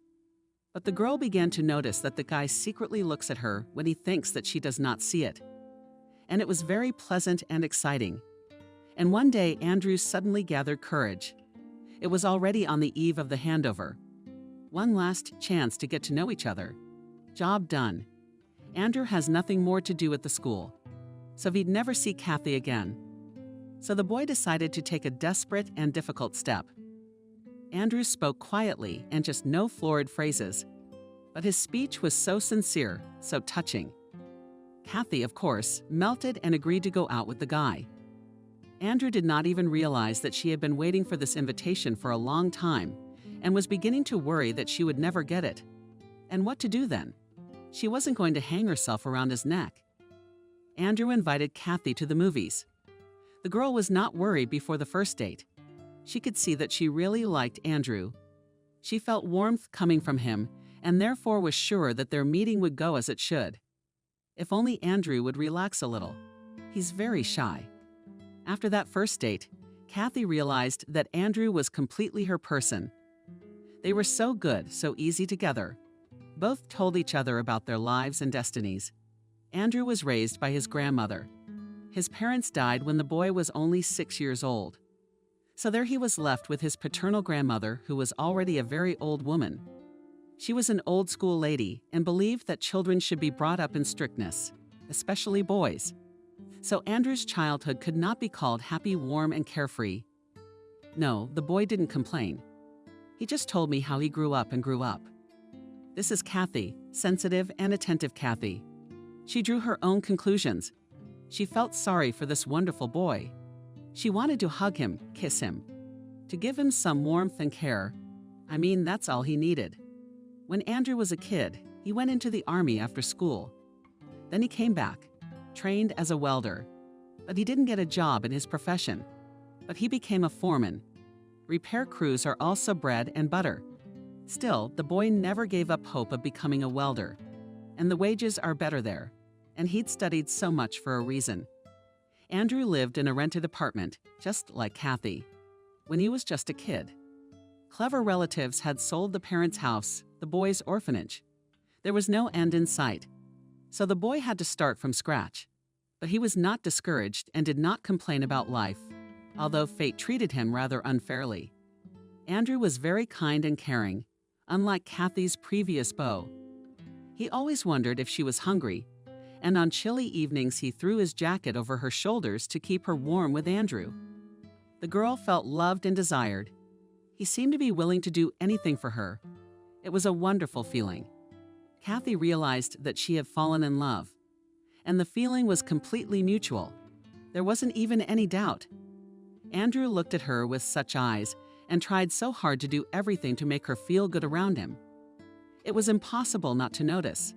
But the girl began to notice that the guy secretly looks at her when he thinks that she does not see it. And it was very pleasant and exciting. And one day Andrew suddenly gathered courage. It was already on the eve of the handover. One last chance to get to know each other. Job done. Andrew has nothing more to do at the school, so he'd never see Kathy again. So the boy decided to take a desperate and difficult step. Andrew spoke quietly and just no florid phrases. But his speech was so sincere, so touching. Kathy, of course, melted and agreed to go out with the guy. Andrew did not even realize that she had been waiting for this invitation for a long time and was beginning to worry that she would never get it. And what to do then? She wasn't going to hang herself around his neck. Andrew invited Kathy to the movies. The girl was not worried before the first date. She could see that she really liked Andrew. She felt warmth coming from him and therefore was sure that their meeting would go as it should. If only Andrew would relax a little. He's very shy. After that first date, Kathy realized that Andrew was completely her person. They were so good, so easy together. Both told each other about their lives and destinies. Andrew was raised by his grandmother. His parents died when the boy was only 6 years old. So there he was left with his paternal grandmother, who was already a very old woman. She was an old-school lady and believed that children should be brought up in strictness, especially boys. So Andrew's childhood could not be called happy, warm, and carefree. No, the boy didn't complain. He just told me how he grew up and grew up. This is Kathy, sensitive and attentive Kathy. She drew her own conclusions. She felt sorry for this wonderful boy. She wanted to hug him, kiss him, to give him some warmth and care. I mean, that's all he needed. When Andrew was a kid, he went into the army after school. Then he came back, trained as a welder. But he didn't get a job in his profession. But he became a foreman. Repair crews are also bread and butter. Still, the boy never gave up hope of becoming a welder. And the wages are better there. And he'd studied so much for a reason. Andrew lived in a rented apartment, just like Kathy, when he was just a kid. Clever relatives had sold the parents' house, the boy's orphanage. There was no end in sight. So the boy had to start from scratch. But he was not discouraged and did not complain about life, although fate treated him rather unfairly. Andrew was very kind and caring, unlike Kathy's previous beau. He always wondered if she was hungry, and on chilly evenings he threw his jacket over her shoulders to keep her warm with Andrew. The girl felt loved and desired. He seemed to be willing to do anything for her. It was a wonderful feeling. Kathy realized that she had fallen in love, and the feeling was completely mutual. There wasn't even any doubt. Andrew looked at her with such eyes and tried so hard to do everything to make her feel good around him. It was impossible not to notice.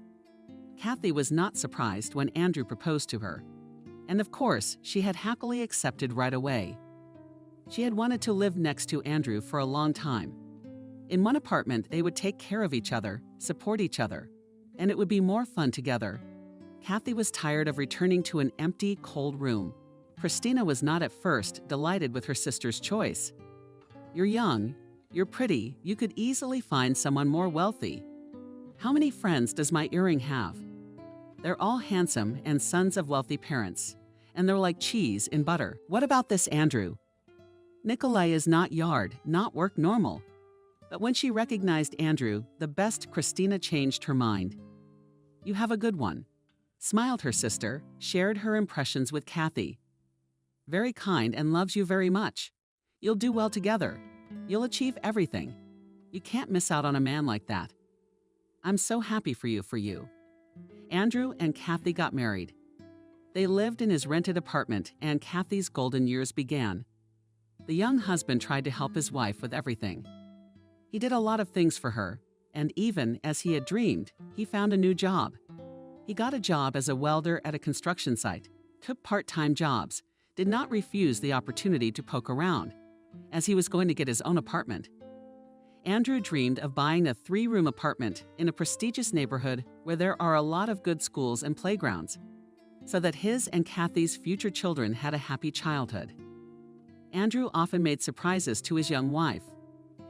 Kathy was not surprised when Andrew proposed to her. And of course, she had happily accepted right away. She had wanted to live next to Andrew for a long time. In one apartment, they would take care of each other, support each other, and it would be more fun together. Kathy was tired of returning to an empty, cold room. Christina was not at first delighted with her sister's choice. You're young, you're pretty, you could easily find someone more wealthy. How many friends does my earring have? They're all handsome and sons of wealthy parents, and they're like cheese in butter. What about this Andrew? Nikolai is not yard, not work normal. But when she recognized Andrew, the best Christina changed her mind. You have a good one. Smiled her sister, shared her impressions with Kathy. Very kind and loves you very much. You'll do well together. You'll achieve everything. You can't miss out on a man like that. I'm so happy for you. Andrew and Kathy got married. They lived in his rented apartment and Kathy's golden years began. The young husband tried to help his wife with everything. He did a lot of things for her, and even as he had dreamed, he found a new job. He got a job as a welder at a construction site, took part-time jobs, did not refuse the opportunity to poke around, as he was going to get his own apartment. Andrew dreamed of buying a 3-room apartment in a prestigious neighborhood where there are a lot of good schools and playgrounds, so that his and Kathy's future children had a happy childhood. Andrew often made surprises to his young wife.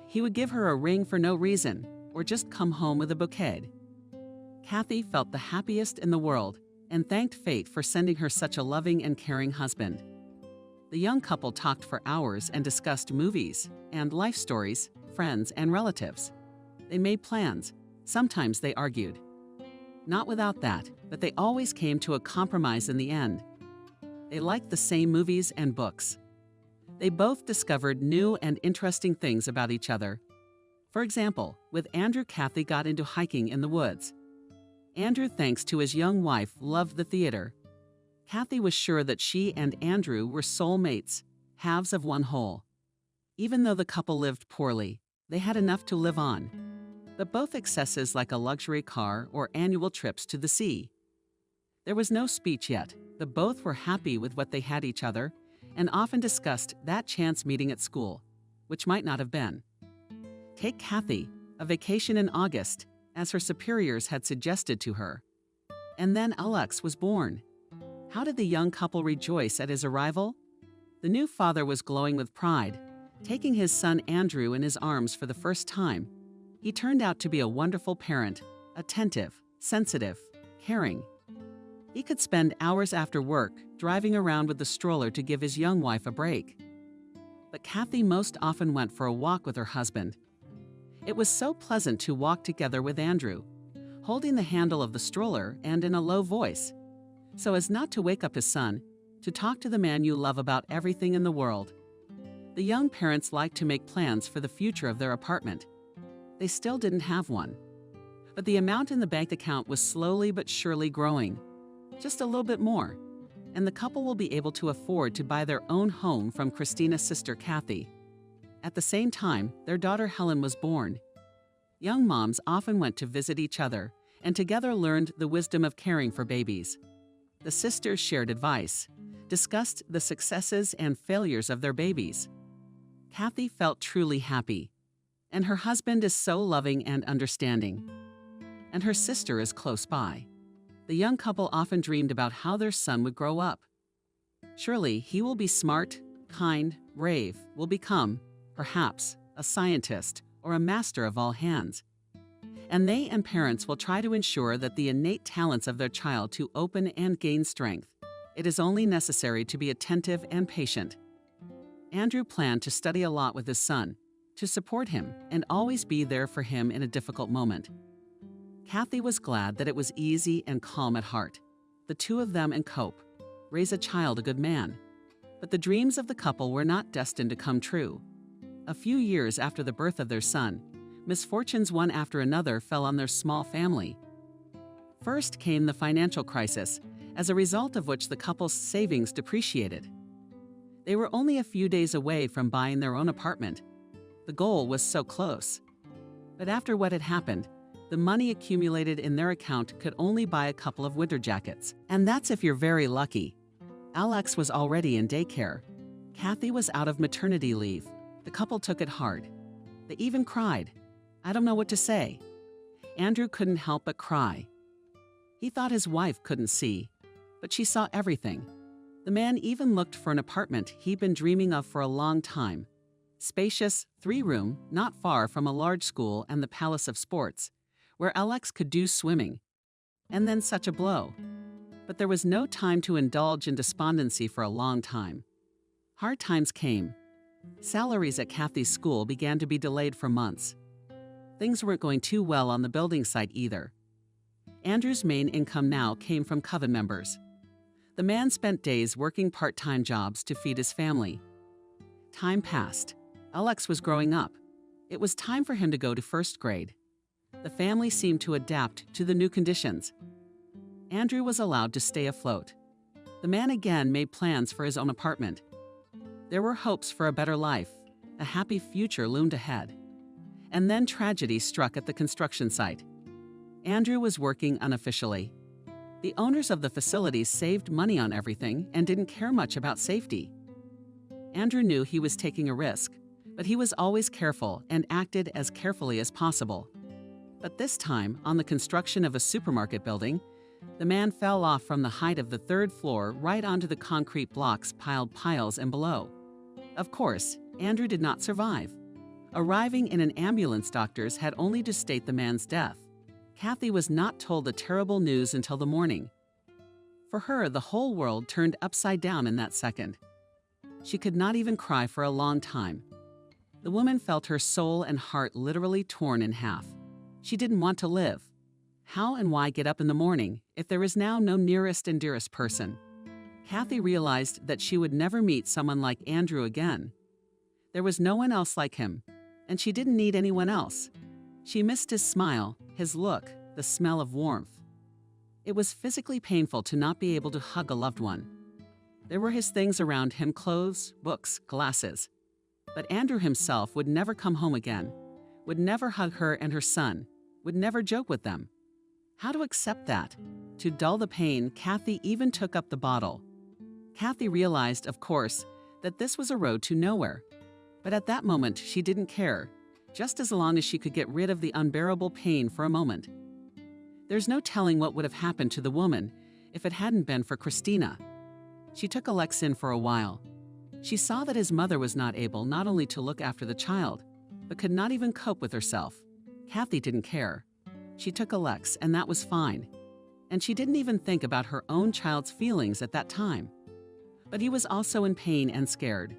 He would give her a ring for no reason, or just come home with a bouquet. Kathy felt the happiest in the world and thanked fate for sending her such a loving and caring husband. The young couple talked for hours and discussed movies and life stories, friends and relatives. They made plans. Sometimes they argued. Not without that, but they always came to a compromise in the end. They liked the same movies and books. They both discovered new and interesting things about each other. For example, with Andrew, Kathy got into hiking in the woods. Andrew, thanks to his young wife, loved the theater. Kathy was sure that she and Andrew were soulmates, halves of one whole. Even though the couple lived poorly, they had enough to live on. But both excesses like a luxury car or annual trips to the sea. There was no speech yet, but both were happy with what they had each other and often discussed that chance meeting at school, which might not have been. Take Kathy, a vacation in August, as her superiors had suggested to her. And then Alex was born. How did the young couple rejoice at his arrival? The new father was glowing with pride, taking his son Andrew in his arms for the first time. He turned out to be a wonderful parent, attentive, sensitive, caring. He could spend hours after work driving around with the stroller to give his young wife a break. But Kathy most often went for a walk with her husband. It was so pleasant to walk together with Andrew, holding the handle of the stroller and in a low voice, so as not to wake up his son, to talk to the man you love about everything in the world. The young parents liked to make plans for the future of their apartment. They still didn't have one. But the amount in the bank account was slowly but surely growing. Just a little bit more, and the couple will be able to afford to buy their own home from Christina's sister Kathy. At the same time, their daughter Helen was born. Young moms often went to visit each other and together learned the wisdom of caring for babies. The sisters shared advice, discussed the successes and failures of their babies. Kathy felt truly happy, and her husband is so loving and understanding. And her sister is close by. The young couple often dreamed about how their son would grow up. Surely he will be smart, kind, brave, will become, perhaps, a scientist or a master of all hands. And they and parents will try to ensure that the innate talents of their child to open and gain strength. It is only necessary to be attentive and patient. Andrew planned to study a lot with his son, to support him and always be there for him in a difficult moment. Kathy was glad that it was easy and calm at heart. The two of them and cope, raise a child a good man. But the dreams of the couple were not destined to come true. A few years after the birth of their son, misfortunes one after another fell on their small family. First came the financial crisis, as a result of which the couple's savings depreciated. They were only a few days away from buying their own apartment. The goal was so close. But after what had happened, the money accumulated in their account could only buy a couple of winter jackets. And that's if you're very lucky. Alex was already in daycare. Kathy was out of maternity leave. The couple took it hard. They even cried. I don't know what to say. Andrew couldn't help but cry. He thought his wife couldn't see, but she saw everything. The man even looked for an apartment he'd been dreaming of for a long time. Spacious, 3-room, not far from a large school and the Palace of Sports, where Alex could do swimming. And then such a blow. But there was no time to indulge in despondency for a long time. Hard times came. Salaries at Kathy's school began to be delayed for months. Things weren't going too well on the building site either. Andrew's main income now came from coven members. The man spent days working part-time jobs to feed his family. Time passed. Alex was growing up. It was time for him to go to first grade. The family seemed to adapt to the new conditions. Andrew was allowed to stay afloat. The man again made plans for his own apartment. There were hopes for a better life. A happy future loomed ahead. And then tragedy struck at the construction site. Andrew was working unofficially. The owners of the facilities saved money on everything and didn't care much about safety. Andrew knew he was taking a risk, but he was always careful and acted as carefully as possible. But this time, on the construction of a supermarket building, the man fell off from the height of the 3rd floor right onto the concrete blocks piled piles and below. Of course, Andrew did not survive. Arriving in an ambulance, doctors had only to state the man's death. Kathy was not told the terrible news until the morning. For her, the whole world turned upside down in that second. She could not even cry for a long time. The woman felt her soul and heart literally torn in half. She didn't want to live. How and why get up in the morning if there is now no nearest and dearest person? Kathy realized that she would never meet someone like Andrew again. There was no one else like him, and she didn't need anyone else. She missed his smile, his look, the smell of warmth. It was physically painful to not be able to hug a loved one. There were his things around him: clothes, books, glasses. But Andrew himself would never come home again, would never hug her and her son, would never joke with them. How to accept that? To dull the pain, Kathy even took up the bottle. Kathy realized, of course, that this was a road to nowhere. But at that moment, she didn't care, just as long as she could get rid of the unbearable pain for a moment. There's no telling what would have happened to the woman if it hadn't been for Christina. She took Alex in for a while. She saw that his mother was not able not only to look after the child, but could not even cope with herself. Kathy didn't care. She took Alex, and that was fine. And she didn't even think about her own child's feelings at that time. But he was also in pain and scared.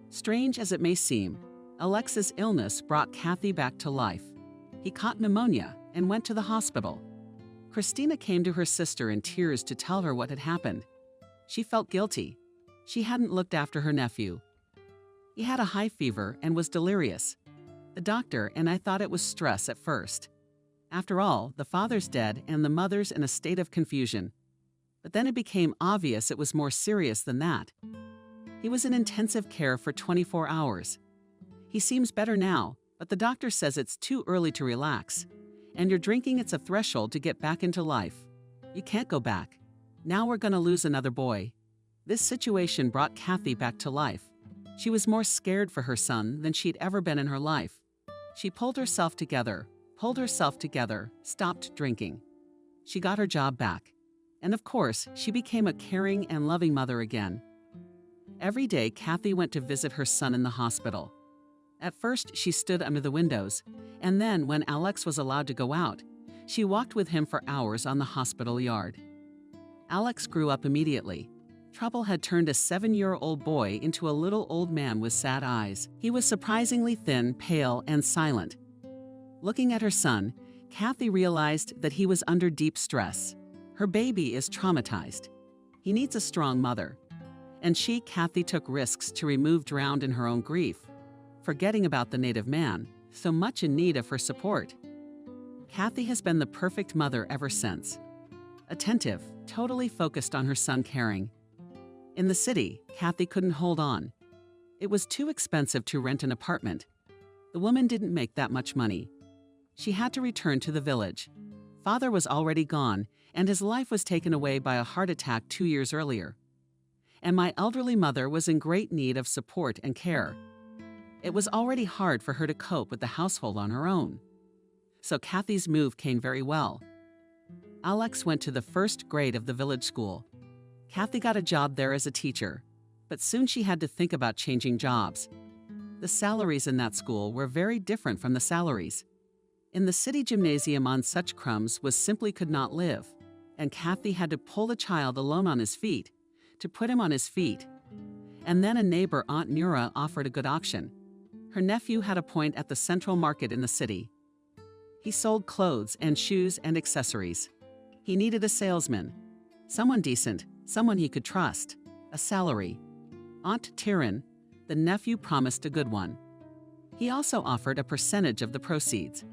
Strange as it may seem, Alex's illness brought Kathy back to life. He caught pneumonia and went to the hospital. Christina came to her sister in tears to tell her what had happened. She felt guilty. She hadn't looked after her nephew. He had a high fever and was delirious. The doctor and I thought it was stress at first. After all, the father's dead and the mother's in a state of confusion. But then it became obvious it was more serious than that. He was in intensive care for 24 hours. He seems better now, but the doctor says it's too early to relax. And your drinking, it's a threshold to get back into life. You can't go back. Now we're gonna lose another boy. This situation brought Kathy back to life. She was more scared for her son than she'd ever been in her life. She pulled herself together, stopped drinking. She got her job back. And of course, she became a caring and loving mother again. Every day, Kathy went to visit her son in the hospital. At first, she stood under the windows, and then, when Alex was allowed to go out, she walked with him for hours on the hospital yard. Alex grew up immediately. Trouble had turned a 7-year-old boy into a little old man with sad eyes. He was surprisingly thin, pale, and silent. Looking at her son, Kathy realized that he was under deep stress. Her baby is traumatized. He needs a strong mother. And she, Kathy, took risks to remove drowned in her own grief, forgetting about the native man, so much in need of her support. Kathy has been the perfect mother ever since. Attentive, totally focused on her son, caring. In the city, Kathy couldn't hold on. It was too expensive to rent an apartment. The woman didn't make that much money. She had to return to the village. Father was already gone, and his life was taken away by a heart attack 2 years earlier. And my elderly mother was in great need of support and care. It was already hard for her to cope with the household on her own. So Kathy's move came very well. Alex went to the first grade of the village school. Kathy got a job there as a teacher, but soon she had to think about changing jobs. The salaries in that school were very different from the salaries. In the city gymnasium, on such crumbs was simply could not live, and Kathy had to pull the child alone on his feet, to put him on his feet. And then a neighbor, Aunt Nura, offered a good auction. Her nephew had a point at the central market in the city. He sold clothes and shoes and accessories. He needed a salesman, someone decent, someone he could trust, a salary. Aunt Tyran, the nephew, promised a good one. He also offered a percentage of the proceeds.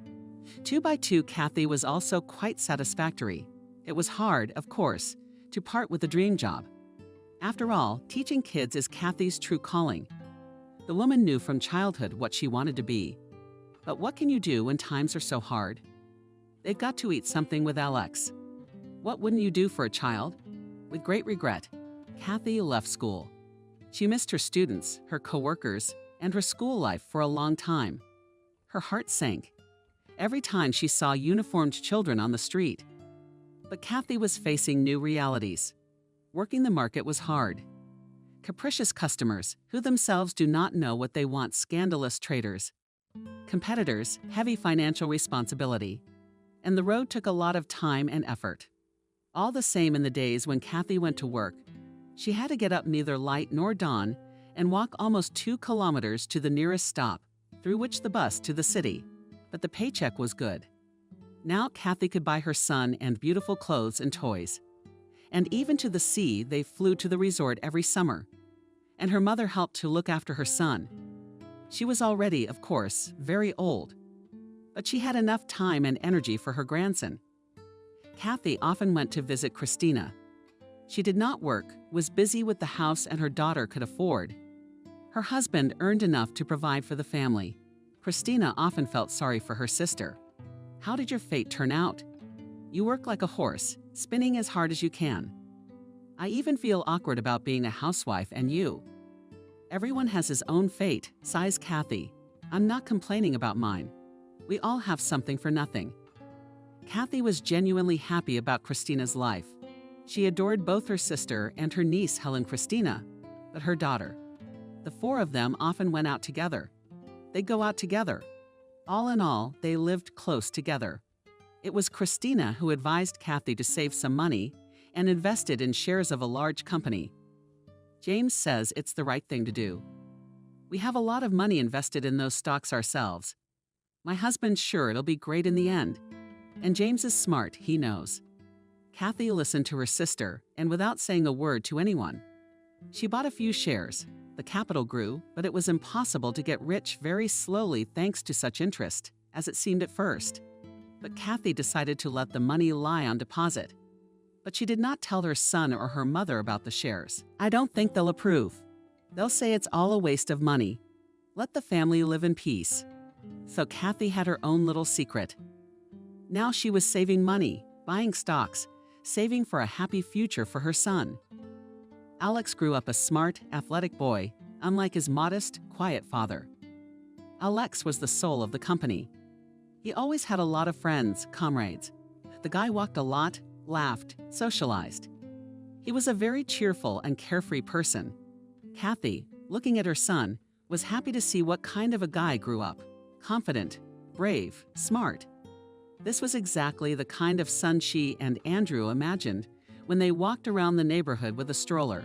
2 by 2, Kathy was also quite satisfactory. It was hard, of course, to part with the dream job. After all, teaching kids is Kathy's true calling. The woman knew from childhood what she wanted to be. But what can you do when times are so hard? They've got to eat something with Alex. What wouldn't you do for a child? With great regret, Kathy left school. She missed her students, her coworkers, and her school life for a long time. Her heart sank every time she saw uniformed children on the street. But Kathy was facing new realities. Working the market was hard. Capricious customers who themselves do not know what they want, scandalous traders. Competitors, heavy financial responsibility. And the road took a lot of time and effort. All the same, in the days when Kathy went to work, she had to get up neither light nor dawn and walk almost 2 kilometers to the nearest stop, through which the bus to the city. But the paycheck was good. Now Kathy could buy her son and beautiful clothes and toys. And even to the sea, they flew to the resort every summer. And her mother helped to look after her son. She was already, of course, very old. But she had enough time and energy for her grandson. Kathy often went to visit Christina. She did not work, was busy with the house and her daughter could afford. Her husband earned enough to provide for the family. Christina often felt sorry for her sister. How did your fate turn out? You work like a horse, spinning as hard as you can. I even feel awkward about being a housewife and you. Everyone has his own fate, sighs Kathy. I'm not complaining about mine. We all have something for nothing. Kathy was genuinely happy about Christina's life. She adored both her sister and her niece Helen Christina, but her daughter. The four of them often went out together. They'd go out together. All in all, they lived close together. It was Christina who advised Kathy to save some money and invested in shares of a large company. James says it's the right thing to do. We have a lot of money invested in those stocks ourselves. My husband's sure it'll be great in the end. And James is smart, he knows. Kathy listened to her sister, and without saying a word to anyone. She bought a few shares. The capital grew, but it was impossible to get rich very slowly thanks to such interest, as it seemed at first. But Kathy decided to let the money lie on deposit. But she did not tell her son or her mother about the shares. I don't think they'll approve. They'll say it's all a waste of money. Let the family live in peace. So Kathy had her own little secret. Now she was saving money, buying stocks, saving for a happy future for her son. Alex grew up a smart, athletic boy, unlike his modest, quiet father. Alex was the soul of the company. He always had a lot of friends, comrades. The guy walked a lot, laughed, socialized. He was a very cheerful and carefree person. Kathy, looking at her son, was happy to see what kind of a guy grew up. Confident, brave, smart. This was exactly the kind of son she and Andrew imagined when they walked around the neighborhood with a stroller.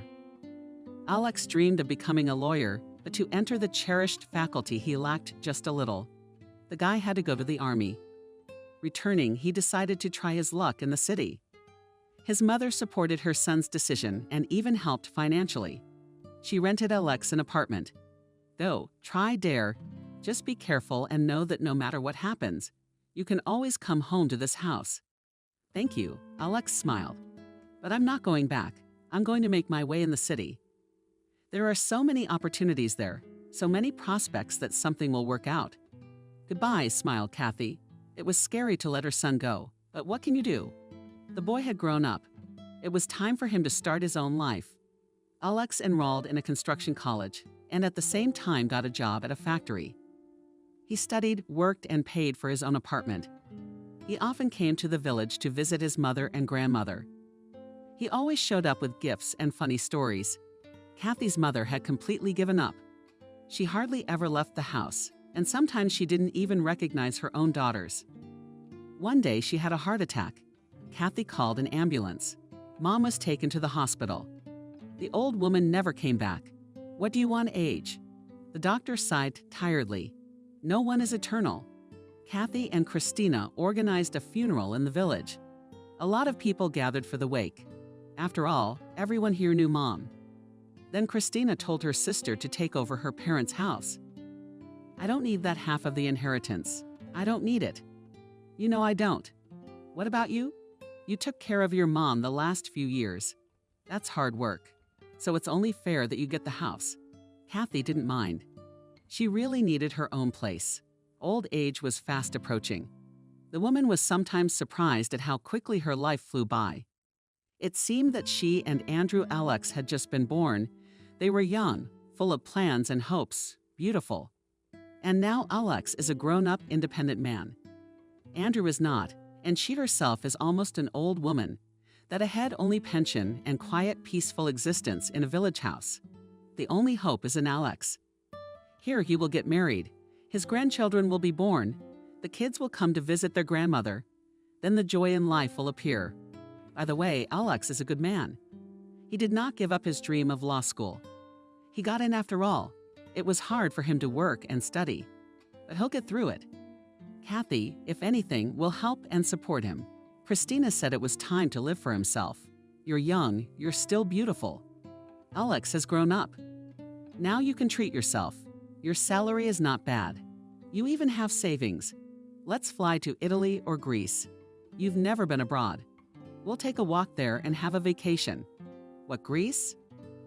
Alex dreamed of becoming a lawyer, but to enter the cherished faculty he lacked just a little. The guy had to go to the army. Returning, he decided to try his luck in the city. His mother supported her son's decision and even helped financially. She rented Alex an apartment. Go, try, dare. Just be careful and know that no matter what happens, you can always come home to this house. Thank you, Alex smiled. But I'm not going back. I'm going to make my way in the city. There are so many opportunities there, so many prospects that something will work out. Goodbye, smiled Kathy. It was scary to let her son go, but what can you do? The boy had grown up. It was time for him to start his own life. Alex enrolled in a construction college and at the same time got a job at a factory. He studied, worked, and paid for his own apartment. He often came to the village to visit his mother and grandmother. He always showed up with gifts and funny stories. Kathy's mother had completely given up. She hardly ever left the house, and sometimes she didn't even recognize her own daughters. One day she had a heart attack. Kathy called an ambulance. Mom was taken to the hospital. The old woman never came back. What do you want age? The doctor sighed tiredly. No one is eternal. Kathy and Christina organized a funeral in the village. A lot of people gathered for the wake. After all, everyone here knew Mom. Then Christina told her sister to take over her parents' house. I don't need that half of the inheritance. I don't need it. You know I don't. What about you? You took care of your mom the last few years. That's hard work. So it's only fair that you get the house. Kathy didn't mind. She really needed her own place. Old age was fast approaching. The woman was sometimes surprised at how quickly her life flew by. It seemed that she and Andrew Alex had just been born. They were young, full of plans and hopes, beautiful. And now Alex is a grown-up, independent man. Andrew is not, and she herself is almost an old woman, that ahead only pension and quiet, peaceful existence in a village house. The only hope is in Alex. Here he will get married. His grandchildren will be born. The kids will come to visit their grandmother. Then the joy in life will appear. By the way, Alex is a good man. He did not give up his dream of law school. He got in after all. It was hard for him to work and study, but he'll get through it. Kathy, if anything, will help and support him. Christina said it was time to live for himself. You're young, you're still beautiful. Alex has grown up. Now you can treat yourself. Your salary is not bad. You even have savings. Let's fly to Italy or Greece. You've never been abroad. We'll take a walk there and have a vacation. What, Greece?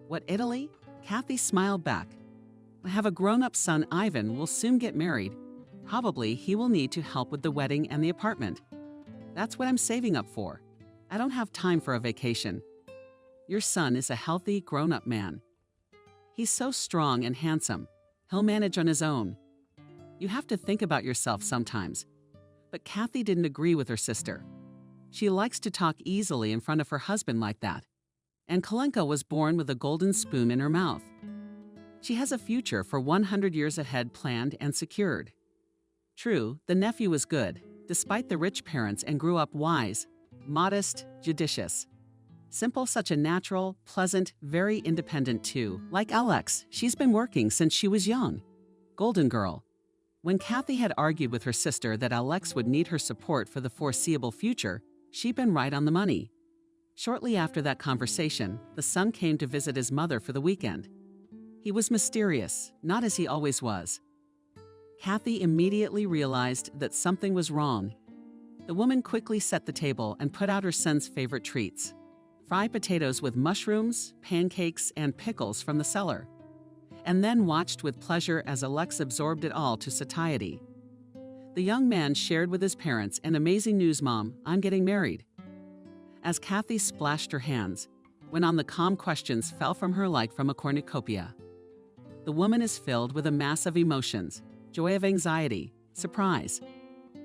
What, Italy? Kathy smiled back. I have a grown-up son, Ivan, will soon get married. Probably he will need to help with the wedding and the apartment. That's what I'm saving up for. I don't have time for a vacation. Your son is a healthy, grown-up man. He's so strong and handsome. He'll manage on his own. You have to think about yourself sometimes. But Kathy didn't agree with her sister. She likes to talk easily in front of her husband like that. And Kalenka was born with a golden spoon in her mouth. She has a future for 100 years ahead planned and secured. True, the nephew was good, despite the rich parents, and grew up wise, modest, judicious. Simple, such a natural, pleasant, very independent too. Like Alex, she's been working since she was young. Golden girl. When Kathy had argued with her sister that Alex would need her support for the foreseeable future, she'd been right on the money. Shortly after that conversation, the son came to visit his mother for the weekend. He was mysterious, not as he always was. Kathy immediately realized that something was wrong. The woman quickly set the table and put out her son's favorite treats: fried potatoes with mushrooms, pancakes, and pickles from the cellar, and then watched with pleasure as Alex absorbed it all to satiety. The young man shared with his parents an amazing news: Mom, I'm getting married. As Kathy splashed her hands, when on the calm questions fell from her like from a cornucopia. The woman is filled with a mass of emotions: joy of anxiety, surprise.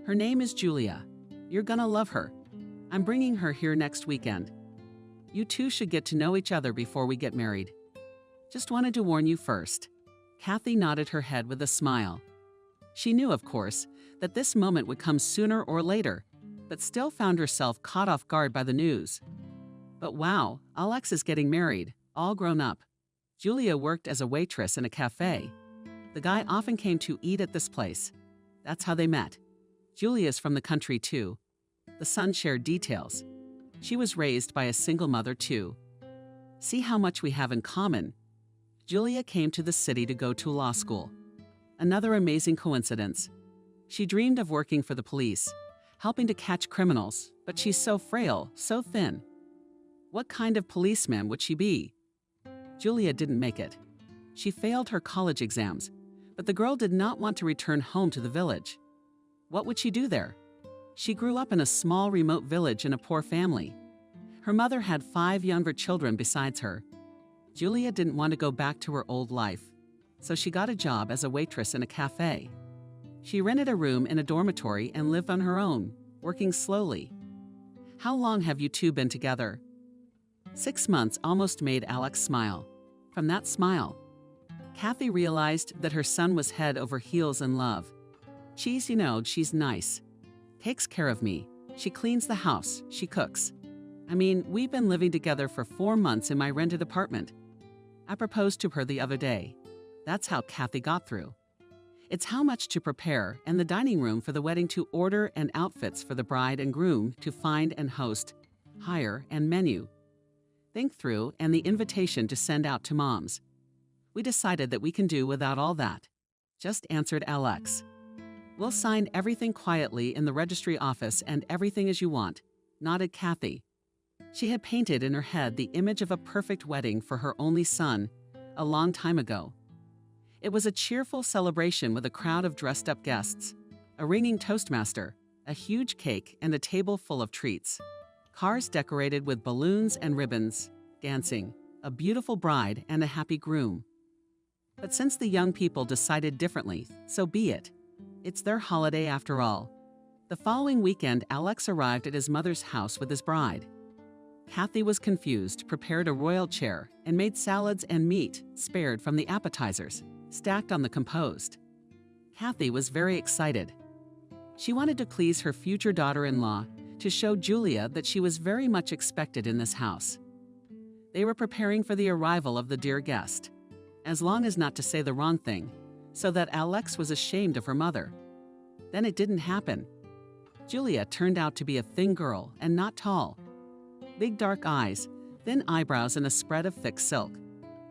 Her name is Julia. You're gonna love her. I'm bringing her here next weekend. You two should get to know each other before we get married. Just wanted to warn you first. Kathy nodded her head with a smile. She knew, of course, that this moment would come sooner or later, but still found herself caught off guard by the news. But wow, Alex is getting married, all grown up. Julia worked as a waitress in a cafe. The guy often came to eat at this place. That's how they met. Julia's from the country too. The son shared details. She was raised by a single mother too. See how much we have in common. Julia came to the city to go to law school. Another amazing coincidence. She dreamed of working for the police, helping to catch criminals, but she's so frail, so thin. What kind of policeman would she be? Julia didn't make it. She failed her college exams, but the girl did not want to return home to the village. What would she do there? She grew up in a small, remote village in a poor family. Her mother had 5 younger children besides her. Julia didn't want to go back to her old life, so she got a job as a waitress in a cafe. She rented a room in a dormitory and lived on her own, working slowly. How long have you two been together? 6 months almost made Alex smile. From that smile, Kathy realized that her son was head over heels in love. She's nice. Takes care of me. She cleans the house. She cooks. I mean, we've been living together for 4 months in my rented apartment. I proposed to her the other day. That's how Kathy got through. It's how much to prepare, and the dining room for the wedding to order, and outfits for the bride and groom to find and host, hire, and menu. Think through, and the invitation to send out to moms. We decided that we can do without all that. Just answered Alex. We'll sign everything quietly in the registry office and everything as you want, nodded Kathy. She had painted in her head the image of a perfect wedding for her only son a long time ago. It was a cheerful celebration with a crowd of dressed-up guests, a ringing toastmaster, a huge cake, and a table full of treats. Cars decorated with balloons and ribbons, dancing, a beautiful bride, and a happy groom. But since the young people decided differently, so be it. It's their holiday after all. The following weekend, Alex arrived at his mother's house with his bride. Kathy was confused, prepared a royal chair, and made salads and meat, spared from the appetizers, stacked on the compost. Kathy was very excited. She wanted to please her future daughter-in-law, to show Julia that she was very much expected in this house. They were preparing for the arrival of the dear guest, as long as not to say the wrong thing, so that Alex was ashamed of her mother. Then it didn't happen. Julia turned out to be a thin girl and not tall. Big dark eyes, thin eyebrows and a spread of thick silk.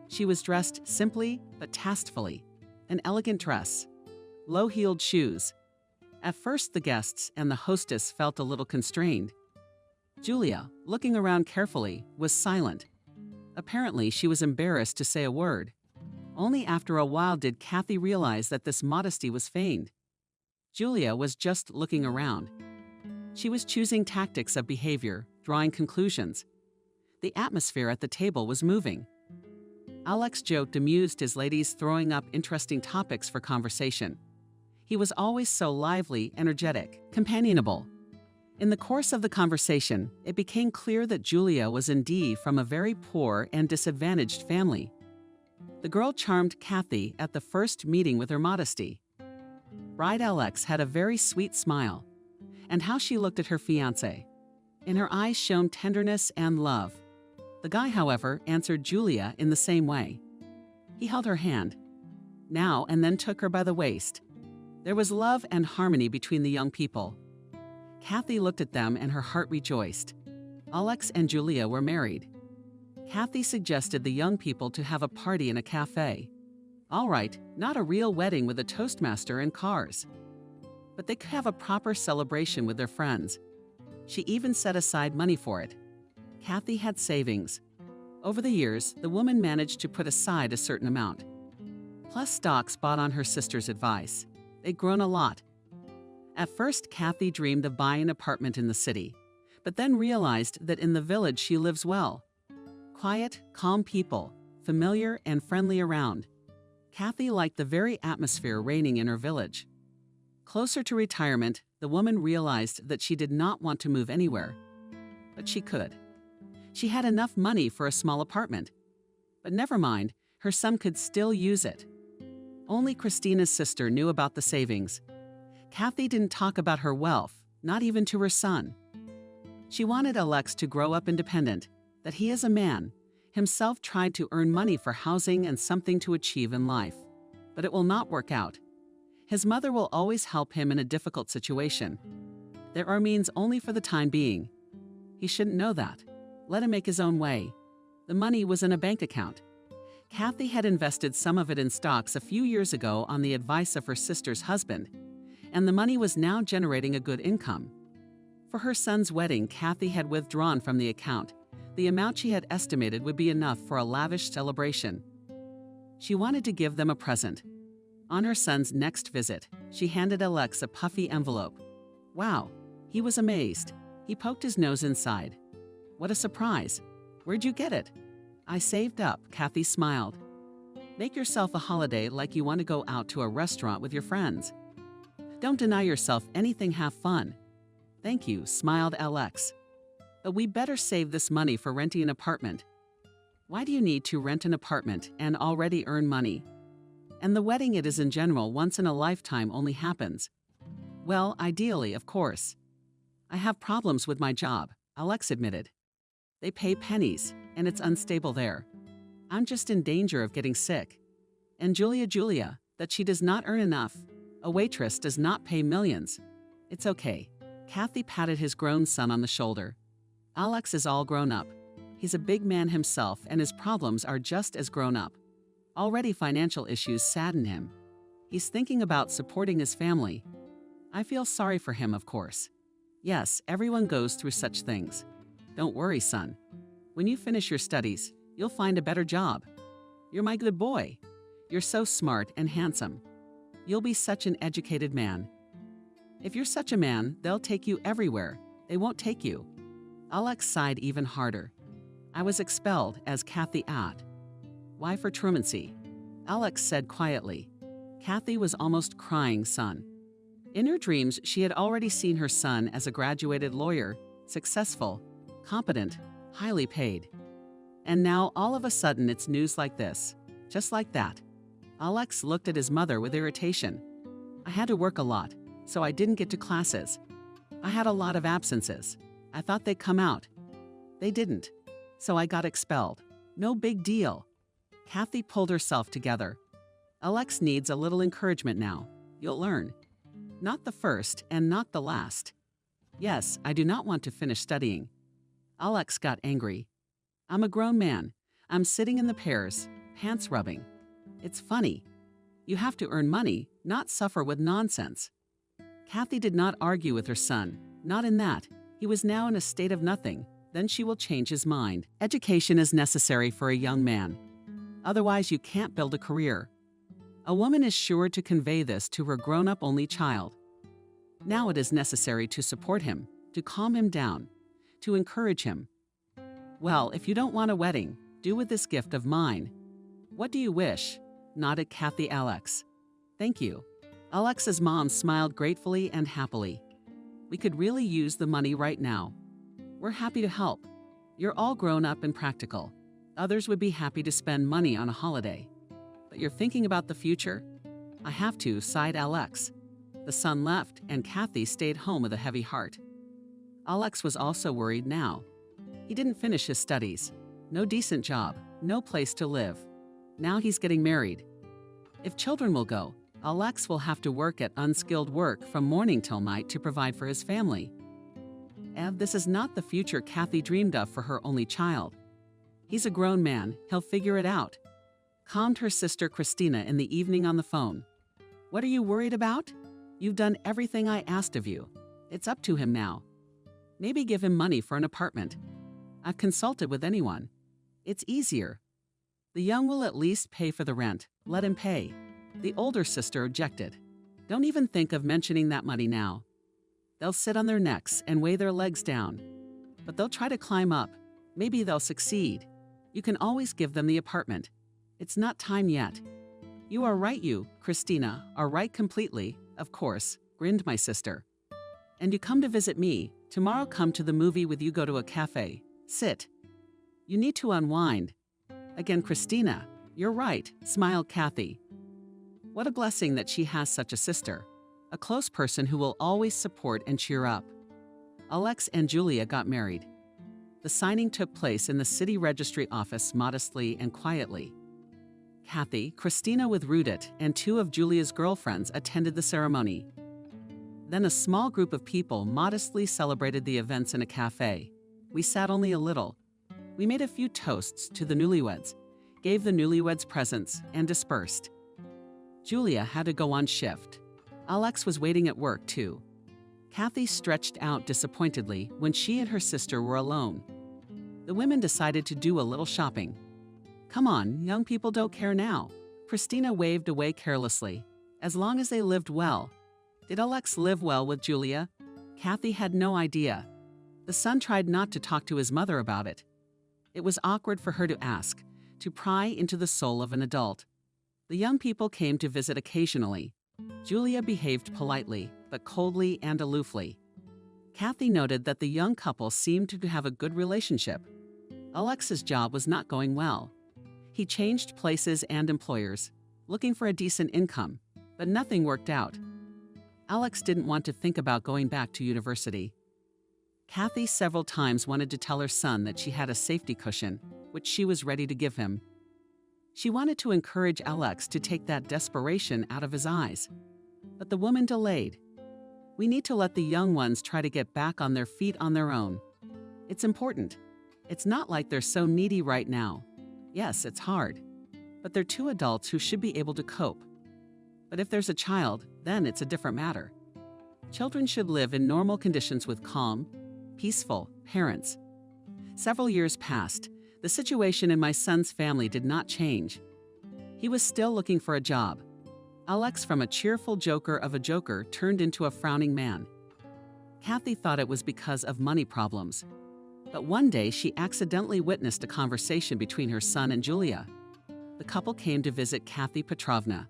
She was dressed simply but tastefully. An elegant dress, low-heeled shoes. At first, the guests and the hostess felt a little constrained. Julia, looking around carefully, was silent. Apparently, she was embarrassed to say a word. Only after a while did Kathy realize that this modesty was feigned. Julia was just looking around. She was choosing tactics of behavior, drawing conclusions. The atmosphere at the table was moving. Alex joked, amused his ladies, throwing up interesting topics for conversation. He was always so lively, energetic, companionable. In the course of the conversation, it became clear that Julia was indeed from a very poor and disadvantaged family. The girl charmed Kathy at the first meeting with her modesty. Bride Alex had a very sweet smile, and how she looked at her fiancé. In her eyes shone tenderness and love. The guy, however, answered Julia in the same way. He held her hand, now and then took her by the waist. There was love and harmony between the young people. Kathy looked at them and her heart rejoiced. Alex and Julia were married. Kathy suggested the young people to have a party in a cafe. All right, not a real wedding with a toastmaster and cars, but they could have a proper celebration with their friends. She even set aside money for it. Kathy had savings. Over the years, the woman managed to put aside a certain amount, plus stocks bought on her sister's advice. They'd grown a lot. At first, Kathy dreamed of buying an apartment in the city, but then realized that in the village she lives well. Quiet, calm people, familiar and friendly around. Kathy liked the very atmosphere reigning in her village. Closer to retirement, the woman realized that she did not want to move anywhere, but she could. She had enough money for a small apartment. But never mind, her son could still use it. Only Christina's sister knew about the savings. Kathy didn't talk about her wealth, not even to her son. She wanted Alex to grow up independent, that he as a man, himself tried to earn money for housing and something to achieve in life. But it will not work out. His mother will always help him in a difficult situation. There are means only for the time being. He shouldn't know that. Let him make his own way. The money was in a bank account. Kathy had invested some of it in stocks a few years ago on the advice of her sister's husband, and the money was now generating a good income. For her son's wedding, Kathy had withdrawn from the account. The amount she had estimated would be enough for a lavish celebration. She wanted to give them a present. On her son's next visit, she handed Alex a puffy envelope. Wow, he was amazed. He poked his nose inside. What a surprise. Where'd you get it? I saved up, Kathy smiled. Make yourself a holiday like you want to go out to a restaurant with your friends. Don't deny yourself anything, have fun. Thank you, smiled Alex. But we better save this money for renting an apartment. Why do you need to rent an apartment and already earn money? And the wedding, it is in general once in a lifetime, only happens. Well, ideally, of course. I have problems with my job, Alex admitted. They pay pennies, and it's unstable there. I'm just in danger of getting sick. And Julia, that she does not earn enough. A waitress does not pay millions. It's okay. Kathy patted his grown son on the shoulder. Alex is all grown up. He's a big man himself, and his problems are just as grown up. Already financial issues sadden him. He's thinking about supporting his family. I feel sorry for him, of course. Yes, everyone goes through such things. Don't worry, son. When you finish your studies, you'll find a better job. You're my good boy. You're so smart and handsome. You'll be such an educated man. If you're such a man, they'll take you everywhere. They won't take you. Alex sighed even harder. I was expelled, as Kathy asked. Why for truancy? Alex said quietly. Kathy was almost crying, son. In her dreams, she had already seen her son as a graduated lawyer, successful, competent, highly paid. And now, all of a sudden, it's news like this. Just like that. Alex looked at his mother with irritation. I had to work a lot, so I didn't get to classes. I had a lot of absences. I thought they'd come out. They didn't. So I got expelled. No big deal. Kathy pulled herself together. Alex needs a little encouragement now. You'll learn. Not the first and not the last. Yes, I do not want to finish studying. Alex got angry. I'm a grown man. I'm sitting in the pears, pants rubbing. It's funny. You have to earn money, not suffer with nonsense. Kathy did not argue with her son, not in that. He was now in a state of nothing. Then she will change his mind. Education is necessary for a young man. Otherwise, you can't build a career. A woman is sure to convey this to her grown-up only child. Now it is necessary to support him, to calm him down, to encourage him. Well, if you don't want a wedding, do with this gift of mine. What do you wish? Nodded Kathy Alex. Thank you. Alex's mom smiled gratefully and happily. We could really use the money right now. We're happy to help. You're all grown up and practical. Others would be happy to spend money on a holiday. But you're thinking about the future? I have to, sighed Alex. The son left, and Kathy stayed home with a heavy heart. Alex was also worried now. He didn't finish his studies. No decent job, no place to live. Now he's getting married. If children will go, Alex will have to work at unskilled work from morning till night to provide for his family. And this is not the future Kathy dreamed of for her only child. He's a grown man, he'll figure it out. Calmed her sister Christina in the evening on the phone. What are you worried about? You've done everything I asked of you. It's up to him now. Maybe give him money for an apartment. I've consulted with anyone. It's easier. The young will at least pay for the rent. Let him pay. The older sister objected. Don't even think of mentioning that money now. They'll sit on their necks and weigh their legs down. But they'll try to climb up. Maybe they'll succeed. You can always give them the apartment. It's not time yet. You are right, you, Christina, are right completely, of course, grinned my sister. And you come to visit me. Tomorrow come to the movie with you, go to a cafe. Sit. You need to unwind. Again, Christina, you're right, smiled Kathy. What a blessing that she has such a sister, a close person who will always support and cheer up. Alex and Julia got married. The signing took place in the city registry office modestly and quietly. Kathy, Christina with Rudit, and two of Julia's girlfriends attended the ceremony. Then a small group of people modestly celebrated the events in a cafe. We sat only a little. We made a few toasts to the newlyweds, gave the newlyweds presents, and dispersed. Julia had to go on shift. Alex was waiting at work, too. Kathy stretched out disappointedly when she and her sister were alone. The women decided to do a little shopping. Come on, young people don't care now. Christina waved away carelessly. As long as they lived well. Did Alex live well with Julia? Kathy had no idea. The son tried not to talk to his mother about it. It was awkward for her to ask, to pry into the soul of an adult. The young people came to visit occasionally. Julia behaved politely, but coldly and aloofly. Kathy noted that the young couple seemed to have a good relationship. Alex's job was not going well. He changed places and employers, looking for a decent income, but nothing worked out. Alex didn't want to think about going back to university. Kathy several times wanted to tell her son that she had a safety cushion, which she was ready to give him. She wanted to encourage Alex to take that desperation out of his eyes. But the woman delayed. We need to let the young ones try to get back on their feet on their own. It's important. It's not like they're so needy right now. Yes, it's hard. But they're two adults who should be able to cope. But if there's a child, then it's a different matter. Children should live in normal conditions with calm, peaceful parents. Several years passed. The situation in my son's family did not change. He was still looking for a job. Alex, from a cheerful joker of a joker, turned into a frowning man. Kathy thought it was because of money problems. But one day she accidentally witnessed a conversation between her son and Julia. The couple came to visit Kathy Petrovna.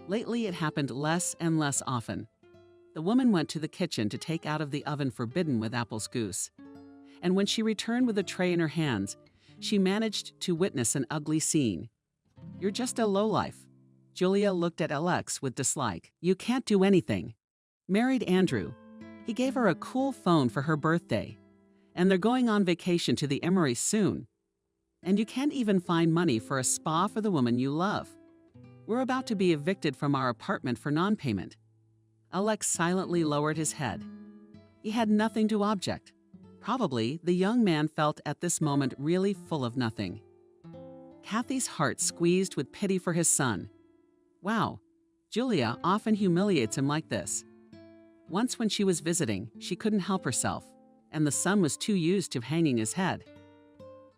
Lately it happened less and less often. The woman went to the kitchen to take out of the oven forbidden with apples goose. And when she returned with a tray in her hands, she managed to witness an ugly scene. You're just a lowlife. Julia looked at Alex with dislike. You can't do anything. Married Andrew. He gave her a cool phone for her birthday. And they're going on vacation to the Emirates soon. And you can't even find money for a spa for the woman you love. We're about to be evicted from our apartment for non-payment. Alex silently lowered his head. He had nothing to object. Probably, the young man felt at this moment really full of nothing. Kathy's heart squeezed with pity for his son. Wow, Julia often humiliates him like this. Once when she was visiting, she couldn't help herself, and the son was too used to hanging his head.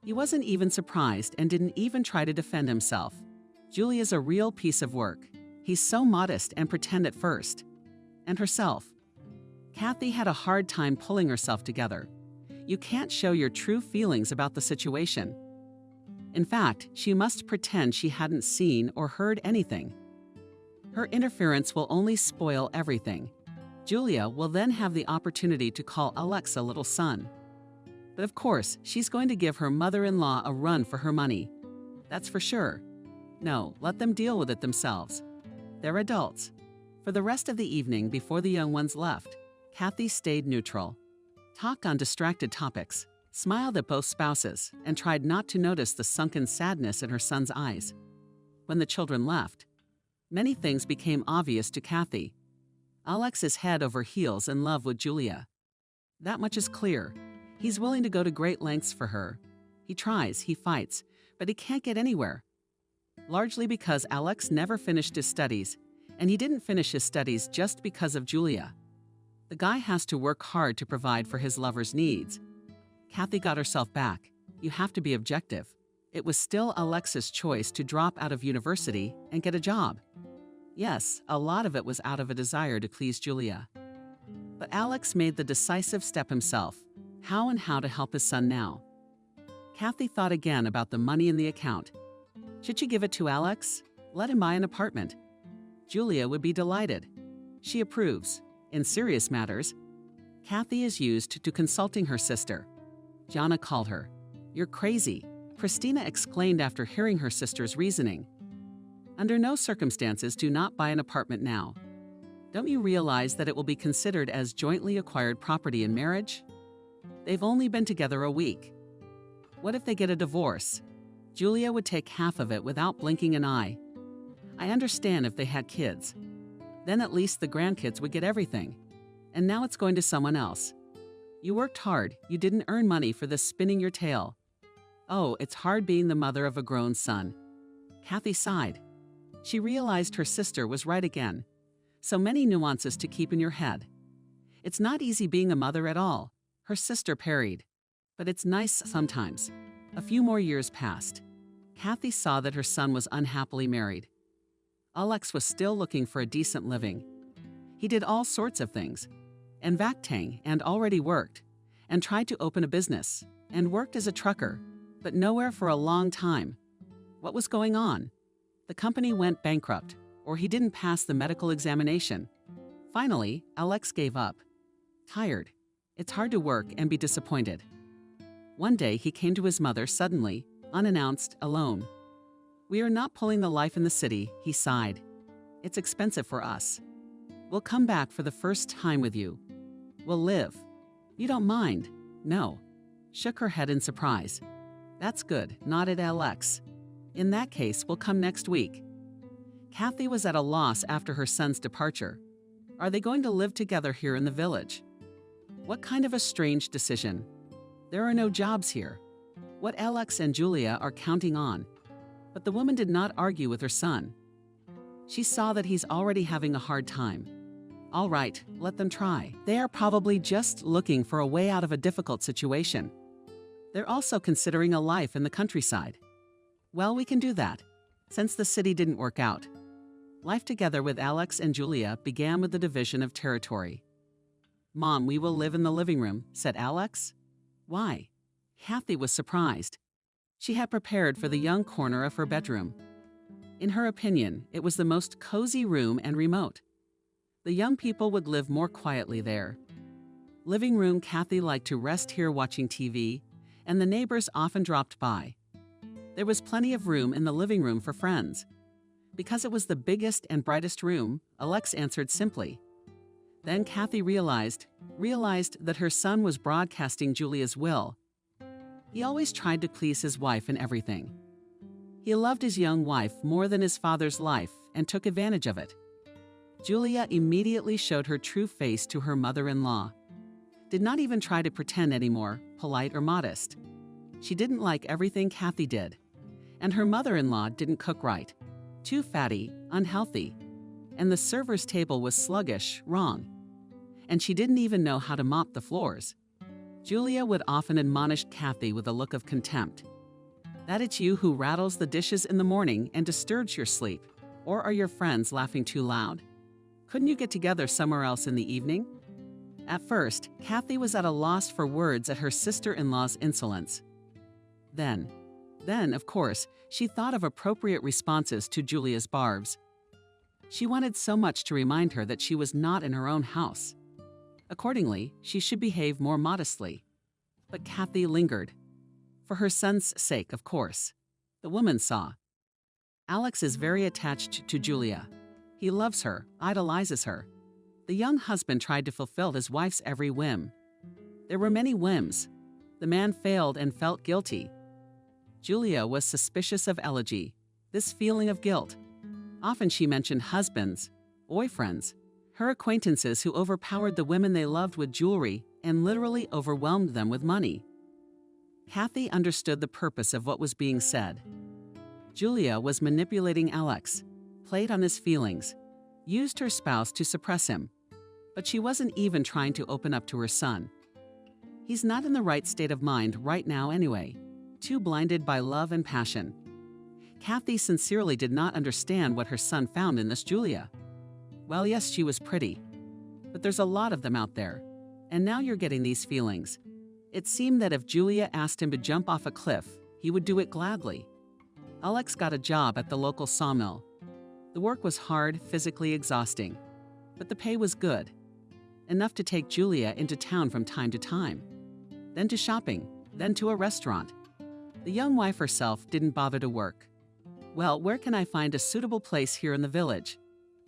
He wasn't even surprised and didn't even try to defend himself. Julia's a real piece of work. He's so modest and pretend at first. And herself. Kathy had a hard time pulling herself together. You can't show your true feelings about the situation. In fact, she must pretend she hadn't seen or heard anything. Her interference will only spoil everything. Julia will then have the opportunity to call Alex a little son. But of course, she's going to give her mother-in-law a run for her money. That's for sure. No, let them deal with it themselves. They're adults. For the rest of the evening before the young ones left, Kathy stayed neutral. Talked on distracted topics, smiled at both spouses, and tried not to notice the sunken sadness in her son's eyes. When the children left, many things became obvious to Kathy. Alex is head over heels in love with Julia. That much is clear. He's willing to go to great lengths for her. He tries, he fights, but he can't get anywhere. Largely because Alex never finished his studies, and he didn't finish his studies just because of Julia. The guy has to work hard to provide for his lover's needs. Kathy got herself back. You have to be objective. It was still Alex's choice to drop out of university and get a job. Yes, a lot of it was out of a desire to please Julia. But Alex made the decisive step himself. How to help his son now? Kathy thought again about the money in the account. Should she give it to Alex? Let him buy an apartment. Julia would be delighted. She approves. In serious matters, Kathy is used to consulting her sister. Jana called her. "You're crazy," Christina exclaimed after hearing her sister's reasoning. "Under no circumstances do not buy an apartment now. Don't you realize that it will be considered as jointly acquired property in marriage? They've only been together a week. What if they get a divorce? Julia would take half of it without blinking an eye. I understand if they had kids. Then at least the grandkids would get everything. And now it's going to someone else. You worked hard. You didn't earn money for this spinning your tail. Oh, it's hard being the mother of a grown son." Kathy sighed. She realized her sister was right again. So many nuances to keep in your head. It's not easy being a mother at all, her sister parried. But it's nice sometimes. A few more years passed. Kathy saw that her son was unhappily married. Alex was still looking for a decent living. He did all sorts of things, and Vactang, and already worked, and tried to open a business, and worked as a trucker, but nowhere for a long time. What was going on? The company went bankrupt, or he didn't pass the medical examination. Finally, Alex gave up. Tired. It's hard to work and be disappointed. One day he came to his mother suddenly, unannounced, alone. "We are not pulling the life in the city," he sighed. "It's expensive for us. We'll come back for the first time with you. We'll live. You don't mind?" "No." Shook her head in surprise. "That's good," nodded Alex. "In that case, we'll come next week." Kathy was at a loss after her son's departure. Are they going to live together here in the village? What kind of a strange decision. There are no jobs here. What Alex and Julia are counting on. But the woman did not argue with her son. She saw that he's already having a hard time. All right, let them try. They are probably just looking for a way out of a difficult situation. They're also considering a life in the countryside. Well, we can do that, since the city didn't work out. Life together with Alex and Julia began with the division of territory. "Mom, we will live in the living room," said Alex. "Why?" Kathy was surprised. She had prepared for the young corner of her bedroom. In her opinion, it was the most cozy room and remote. The young people would live more quietly there. Living room, Kathy liked to rest here watching TV, and the neighbors often dropped by. There was plenty of room in the living room for friends. Because it was the biggest and brightest room, Alex answered simply. Then Kathy realized that her son was broadcasting Julia's will. He always tried to please his wife in everything. He loved his young wife more than his father's life and took advantage of it. Julia immediately showed her true face to her mother-in-law. did not even try to pretend anymore, polite or modest. She didn't like everything Kathy did. And her mother-in-law didn't cook right. Too fatty, unhealthy. And the server's table was sluggish, wrong. And she didn't even know how to mop the floors. Julia would often admonish Kathy with a look of contempt. That it's you who rattles the dishes in the morning and disturbs your sleep, or are your friends laughing too loud? Couldn't you get together somewhere else in the evening? At first, Kathy was at a loss for words at her sister-in-law's insolence. Then, of course, she thought of appropriate responses to Julia's barbs. She wanted so much to remind her that she was not in her own house. Accordingly, she should behave more modestly. But Kathy lingered. For her son's sake, of course. The woman saw. Alex is very attached to Julia. He loves her, idolizes her. The young husband tried to fulfill his wife's every whim. There were many whims. The man failed and felt guilty. Julia was suspicious of elegy, this feeling of guilt. Often she mentioned husbands, boyfriends, her acquaintances who overpowered the women they loved with jewelry and literally overwhelmed them with money. Kathy understood the purpose of what was being said. Julia was manipulating Alex, played on his feelings, used her spouse to suppress him. But she wasn't even trying to open up to her son. He's not in the right state of mind right now anyway, too blinded by love and passion. Kathy sincerely did not understand what her son found in this Julia. Well, yes, she was pretty, but there's a lot of them out there, and now you're getting these feelings. It seemed that if Julia asked him to jump off a cliff, he would do it gladly. Alex got a job at the local sawmill. The work was hard, physically exhausting, but the pay was good, enough to take Julia into town from time to time, then to shopping, then to a restaurant. The young wife herself didn't bother to work. Well, where can I find a suitable place here in the village?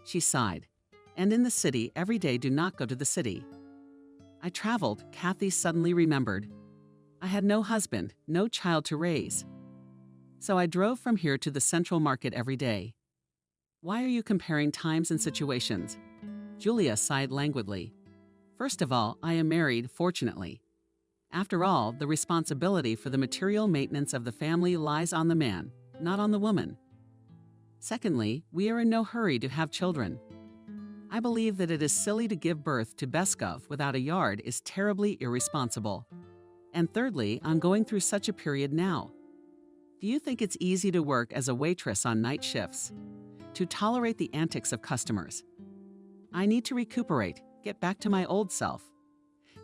She sighed. And in the city, every day do not go to the city. I traveled, Kathy suddenly remembered. I had no husband, no child to raise. So I drove from here to the central market every day. Why are you comparing times and situations? Julia sighed languidly. First of all, I am married, fortunately. After all, the responsibility for the material maintenance of the family lies on the man, not on the woman. Secondly, we are in no hurry to have children. I believe that it is silly to give birth to Beskov without a yard is terribly irresponsible. And thirdly, I'm going through such a period now. Do you think it's easy to work as a waitress on night shifts? To tolerate the antics of customers? I need to recuperate, get back to my old self.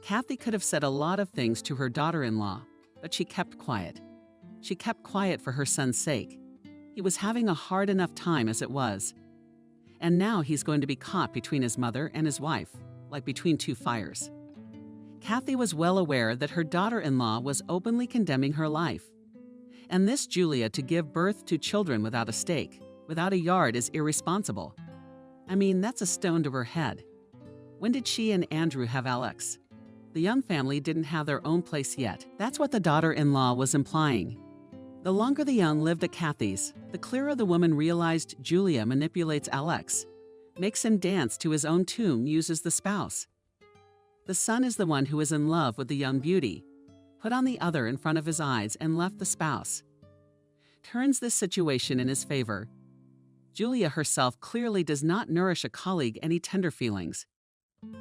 Kathy could have said a lot of things to her daughter-in-law, but she kept quiet. She kept quiet for her son's sake. He was having a hard enough time as it was. And now he's going to be caught between his mother and his wife, like between two fires. Kathy was well aware that her daughter-in-law was openly condemning her life. And this Julia to give birth to children without a stake, without a yard is irresponsible. I mean, that's a stone to her head. When did she and Andrew have Alex? The young family didn't have their own place yet. That's what the daughter-in-law was implying. The longer the young lived at Kathy's, the clearer the woman realized Julia manipulates Alex, makes him dance to his own tune, uses the spouse. The son is the one who is in love with the young beauty, put on the other in front of his eyes and left the spouse. Turns this situation in his favor. Julia herself clearly does not nourish a colleague any tender feelings.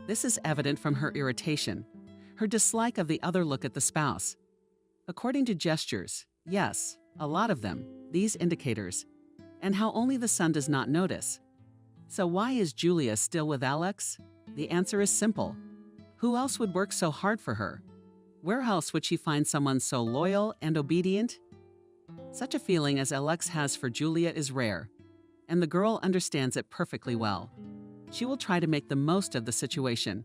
This is evident from her irritation, her dislike of the other look at the spouse. According to gestures, yes, a lot of them, these indicators, and how only the son does not notice. So why is Julia still with Alex? The answer is simple. Who else would work so hard for her? Where else would she find someone so loyal and obedient? Such a feeling as Alex has for Julia is rare, and the girl understands it perfectly well. She will try to make the most of the situation.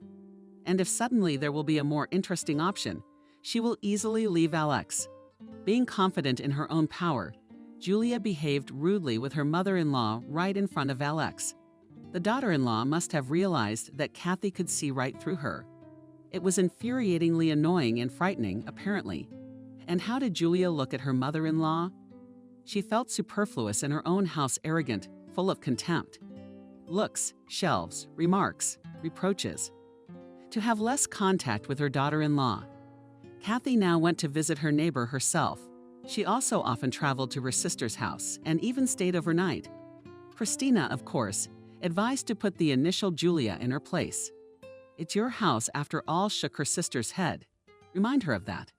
And if suddenly there will be a more interesting option, she will easily leave Alex. Being confident in her own power, Julia behaved rudely with her mother-in-law right in front of Alex. The daughter-in-law must have realized that Kathy could see right through her. It was infuriatingly annoying and frightening, apparently. And how did Julia look at her mother-in-law? She felt superfluous in her own house, arrogant, full of contempt. Looks, shelves, remarks, reproaches. to have less contact with her daughter-in-law. Kathy now went to visit her neighbor herself. She also often traveled to her sister's house and even stayed overnight. Christina, of course, advised to put the initial Julia in her place. "It's your house after all," shook her sister's head. Remind her of that.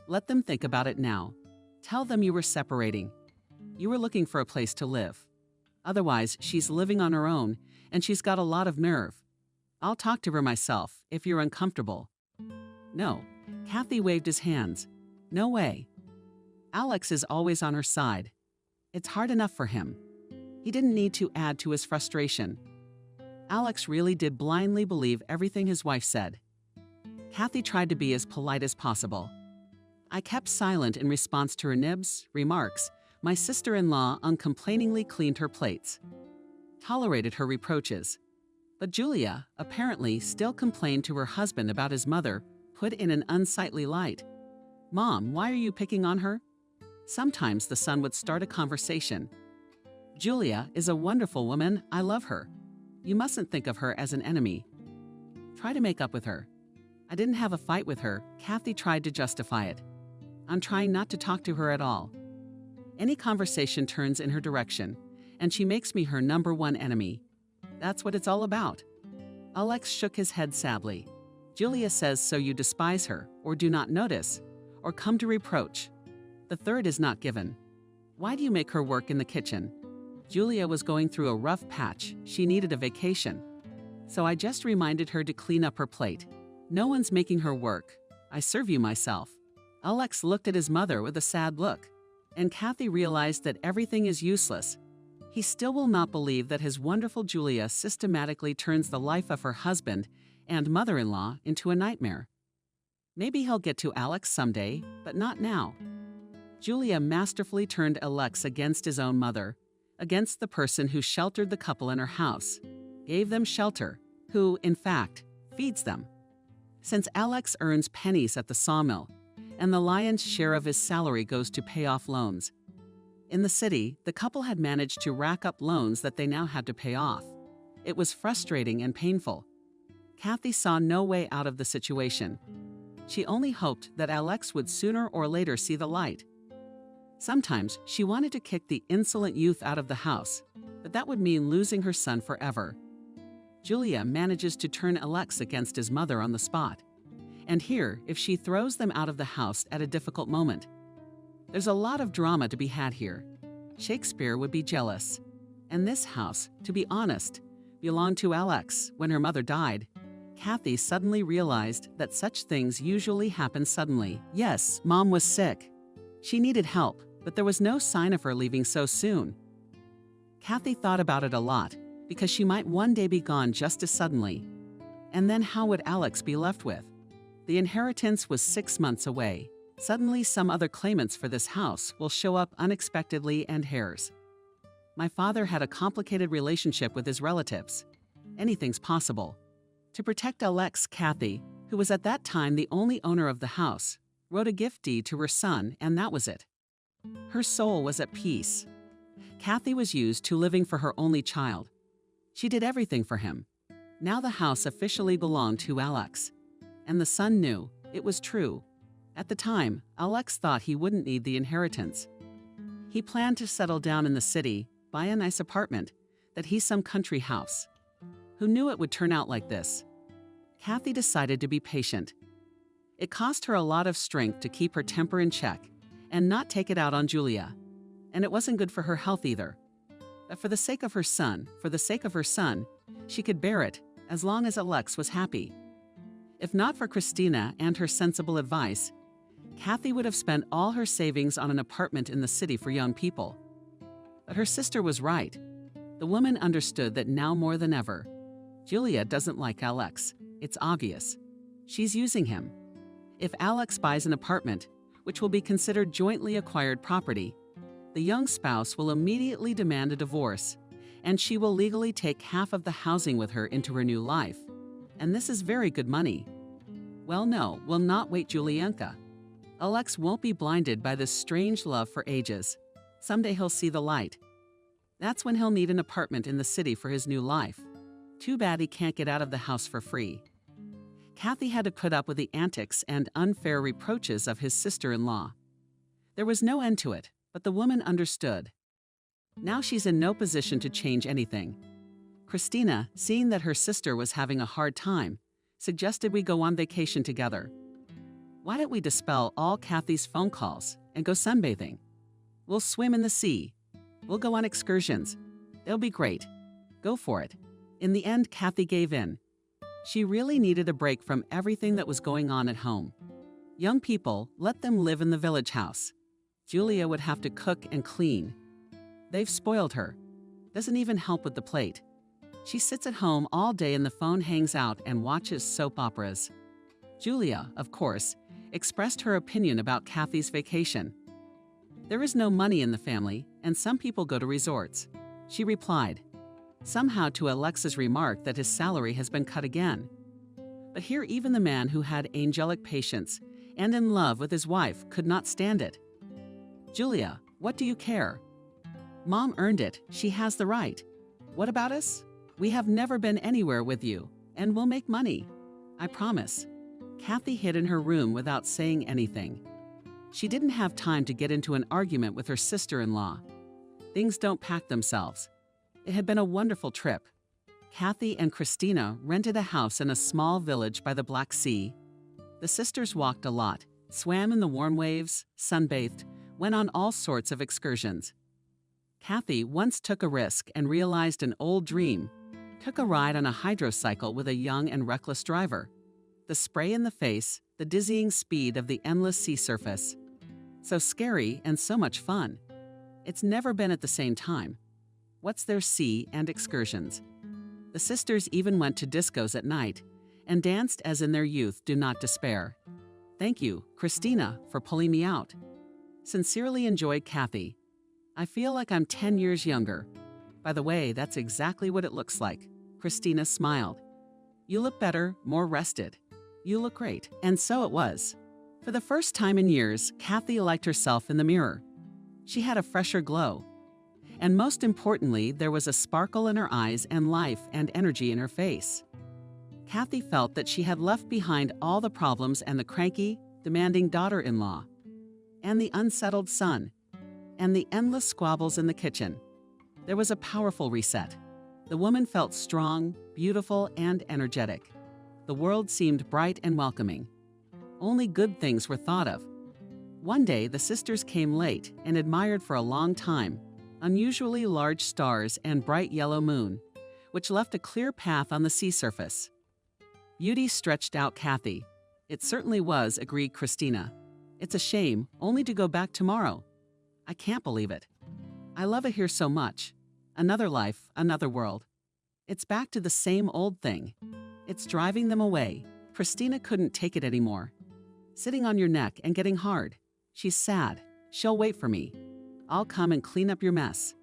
Let them think about it now. Tell them you were separating. You were looking for a place to live. Otherwise, she's living on her own, and she's got a lot of nerve. I'll talk to her myself, if you're uncomfortable. No. Kathy waved his hands. No way. Alex is always on her side. It's hard enough for him. He didn't need to add to his frustration. Alex really did blindly believe everything his wife said. Kathy tried to be as polite as possible. I kept silent in response to her nibs, remarks. My sister-in-law uncomplainingly cleaned her plates. Tolerated her reproaches. But Julia, apparently, still complained to her husband about his mother, put in an unsightly light. "Mom, why are you picking on her?" Sometimes the son would start a conversation. "Julia is a wonderful woman. I love her. You mustn't think of her as an enemy. Try to make up with her." "I didn't have a fight with her," Kathy tried to justify it. "I'm trying not to talk to her at all. Any conversation turns in her direction, and she makes me her #1 enemy. That's what it's all about." Alex shook his head sadly. "Julia says so you despise her, or do not notice, or come to reproach. The third is not given. Why do you make her work in the kitchen? Julia was going through a rough patch. She needed a vacation. So I just reminded her to clean up her plate. No one's making her work. I serve you myself." Alex looked at his mother with a sad look, and Kathy realized that everything is useless. He still will not believe that his wonderful Julia systematically turns the life of her husband and mother-in-law into a nightmare. Maybe he'll get to Alex someday, but not now. Julia masterfully turned Alex against his own mother, against the person who sheltered the couple in her house, gave them shelter, who, in fact, feeds them. Since Alex earns pennies at the sawmill, and the lion's share of his salary goes to pay off loans. In the city, the couple had managed to rack up loans that they now had to pay off. It was frustrating and painful. Kathy saw no way out of the situation. She only hoped that Alex would sooner or later see the light. Sometimes she wanted to kick the insolent youth out of the house, but that would mean losing her son forever. Julia manages to turn Alex against his mother on the spot. And here, if she throws them out of the house at a difficult moment. There's a lot of drama to be had here. Shakespeare would be jealous. And this house, to be honest, belonged to Alex when her mother died. Kathy suddenly realized that such things usually happen suddenly. Yes, Mom was sick. She needed help, but there was no sign of her leaving so soon. Kathy thought about it a lot, because she might one day be gone just as suddenly. And then how would Alex be left with? The inheritance was 6 months away. Suddenly some other claimants for this house will show up unexpectedly and heirs. My father had a complicated relationship with his relatives. Anything's possible. To protect Alex, Kathy, who was at that time the only owner of the house, wrote a gift deed to her son, and that was it. Her soul was at peace. Kathy was used to living for her only child. She did everything for him. Now the house officially belonged to Alex. And the son knew it was true. At the time, Alex thought he wouldn't need the inheritance. He planned to settle down in the city, buy a nice apartment, that he's some country house. Who knew it would turn out like this? Kathy decided to be patient. It cost her a lot of strength to keep her temper in check and not take it out on Julia. And it wasn't good for her health either. But for the sake of her son, she could bear it as long as Alex was happy. If not for Christina and her sensible advice, Kathy would have spent all her savings on an apartment in the city for young people. But her sister was right. The woman understood that now more than ever. Julia doesn't like Alex. It's obvious. She's using him. If Alex buys an apartment, which will be considered jointly acquired property, the young spouse will immediately demand a divorce, and she will legally take half of the housing with her into her new life. And this is very good money. Well, no, we'll not wait, Julianka. Alex won't be blinded by this strange love for ages. Someday he'll see the light. That's when he'll need an apartment in the city for his new life. Too bad he can't get out of the house for free. Kathy had to put up with the antics and unfair reproaches of his sister-in-law. There was no end to it, but the woman understood. Now she's in no position to change anything. Christina, seeing that her sister was having a hard time, suggested we go on vacation together. Why don't we dispel all Kathy's phone calls and go sunbathing? We'll swim in the sea. We'll go on excursions. They'll be great. Go for it. In the end, Kathy gave in. She really needed a break from everything that was going on at home. Young people, let them live in the village house. Julia would have to cook and clean. They've spoiled her. Doesn't even help with the plate. She sits at home all day and the phone hangs out and watches soap operas. Julia, of course, expressed her opinion about Kathy's vacation. There is no money in the family, and some people go to resorts. She replied, somehow to Alexa's remark that his salary has been cut again. But here even the man who had angelic patience and in love with his wife could not stand it. Julia, what do you care? Mom earned it. She has the right. What about us? We have never been anywhere with you, and we'll make money. I promise. Kathy hid in her room without saying anything. She didn't have time to get into an argument with her sister-in-law. Things don't pack themselves. It had been a wonderful trip. Kathy and Christina rented a house in a small village by the Black Sea. The sisters walked a lot, swam in the warm waves, sunbathed, went on all sorts of excursions. Kathy once took a risk and realized an old dream, took a ride on a hydrocycle with a young and reckless driver. The spray in the face, the dizzying speed of the endless sea surface. So scary and so much fun. It's never been at the same time. What's their sea and excursions? The sisters even went to discos at night and danced as in their youth. Do not despair. Thank you, Christina, for pulling me out. Sincerely enjoyed, Kathy. I feel like I'm 10 years younger. By the way, that's exactly what it looks like. Christina smiled. You look better, more rested. You look great. And so it was. For the first time in years, Kathy liked herself in the mirror. She had a fresher glow. And most importantly, there was a sparkle in her eyes and life and energy in her face. Kathy felt that she had left behind all the problems and the cranky, demanding daughter-in-law, and the unsettled son, and the endless squabbles in the kitchen. There was a powerful reset. The woman felt strong, beautiful, and energetic. The world seemed bright and welcoming. Only good things were thought of. One day, the sisters came late and admired for a long time unusually large stars and bright yellow moon, which left a clear path on the sea surface. Beauty stretched out Kathy. It certainly was, agreed Christina. It's a shame, only to go back tomorrow. I can't believe it. I love it here so much. Another life, another world. It's back to the same old thing. It's driving them away. Christina couldn't take it anymore. Sitting on your neck and getting hard. She's sad. She'll wait for me. I'll come and clean up your mess.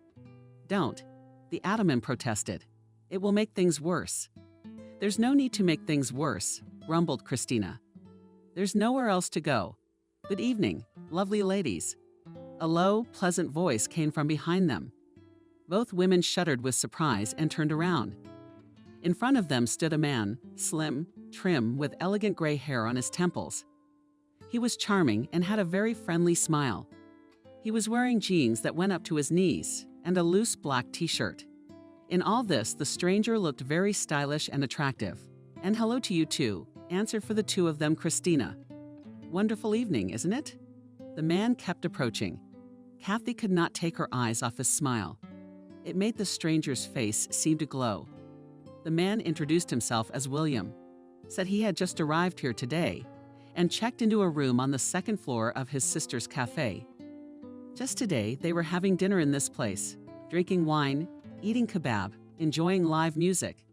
Don't. The Ataman protested. It will make things worse. There's no need to make things worse, grumbled Christina. There's nowhere else to go. Good evening, lovely ladies. A low, pleasant voice came from behind them. Both women shuddered with surprise and turned around. In front of them stood a man, slim, trim, with elegant gray hair on his temples. He was charming and had a very friendly smile. He was wearing jeans that went up to his knees and a loose black t-shirt. In all this, the stranger looked very stylish and attractive. And hello to you too, answered for the two of them Christina. Wonderful evening, isn't it? The man kept approaching. Kathy could not take her eyes off his smile. It made the stranger's face seem to glow. The man introduced himself as William, said he had just arrived here today, and checked into a room on the second floor of his sister's cafe. Just today, they were having dinner in this place, drinking wine, eating kebab, enjoying live music.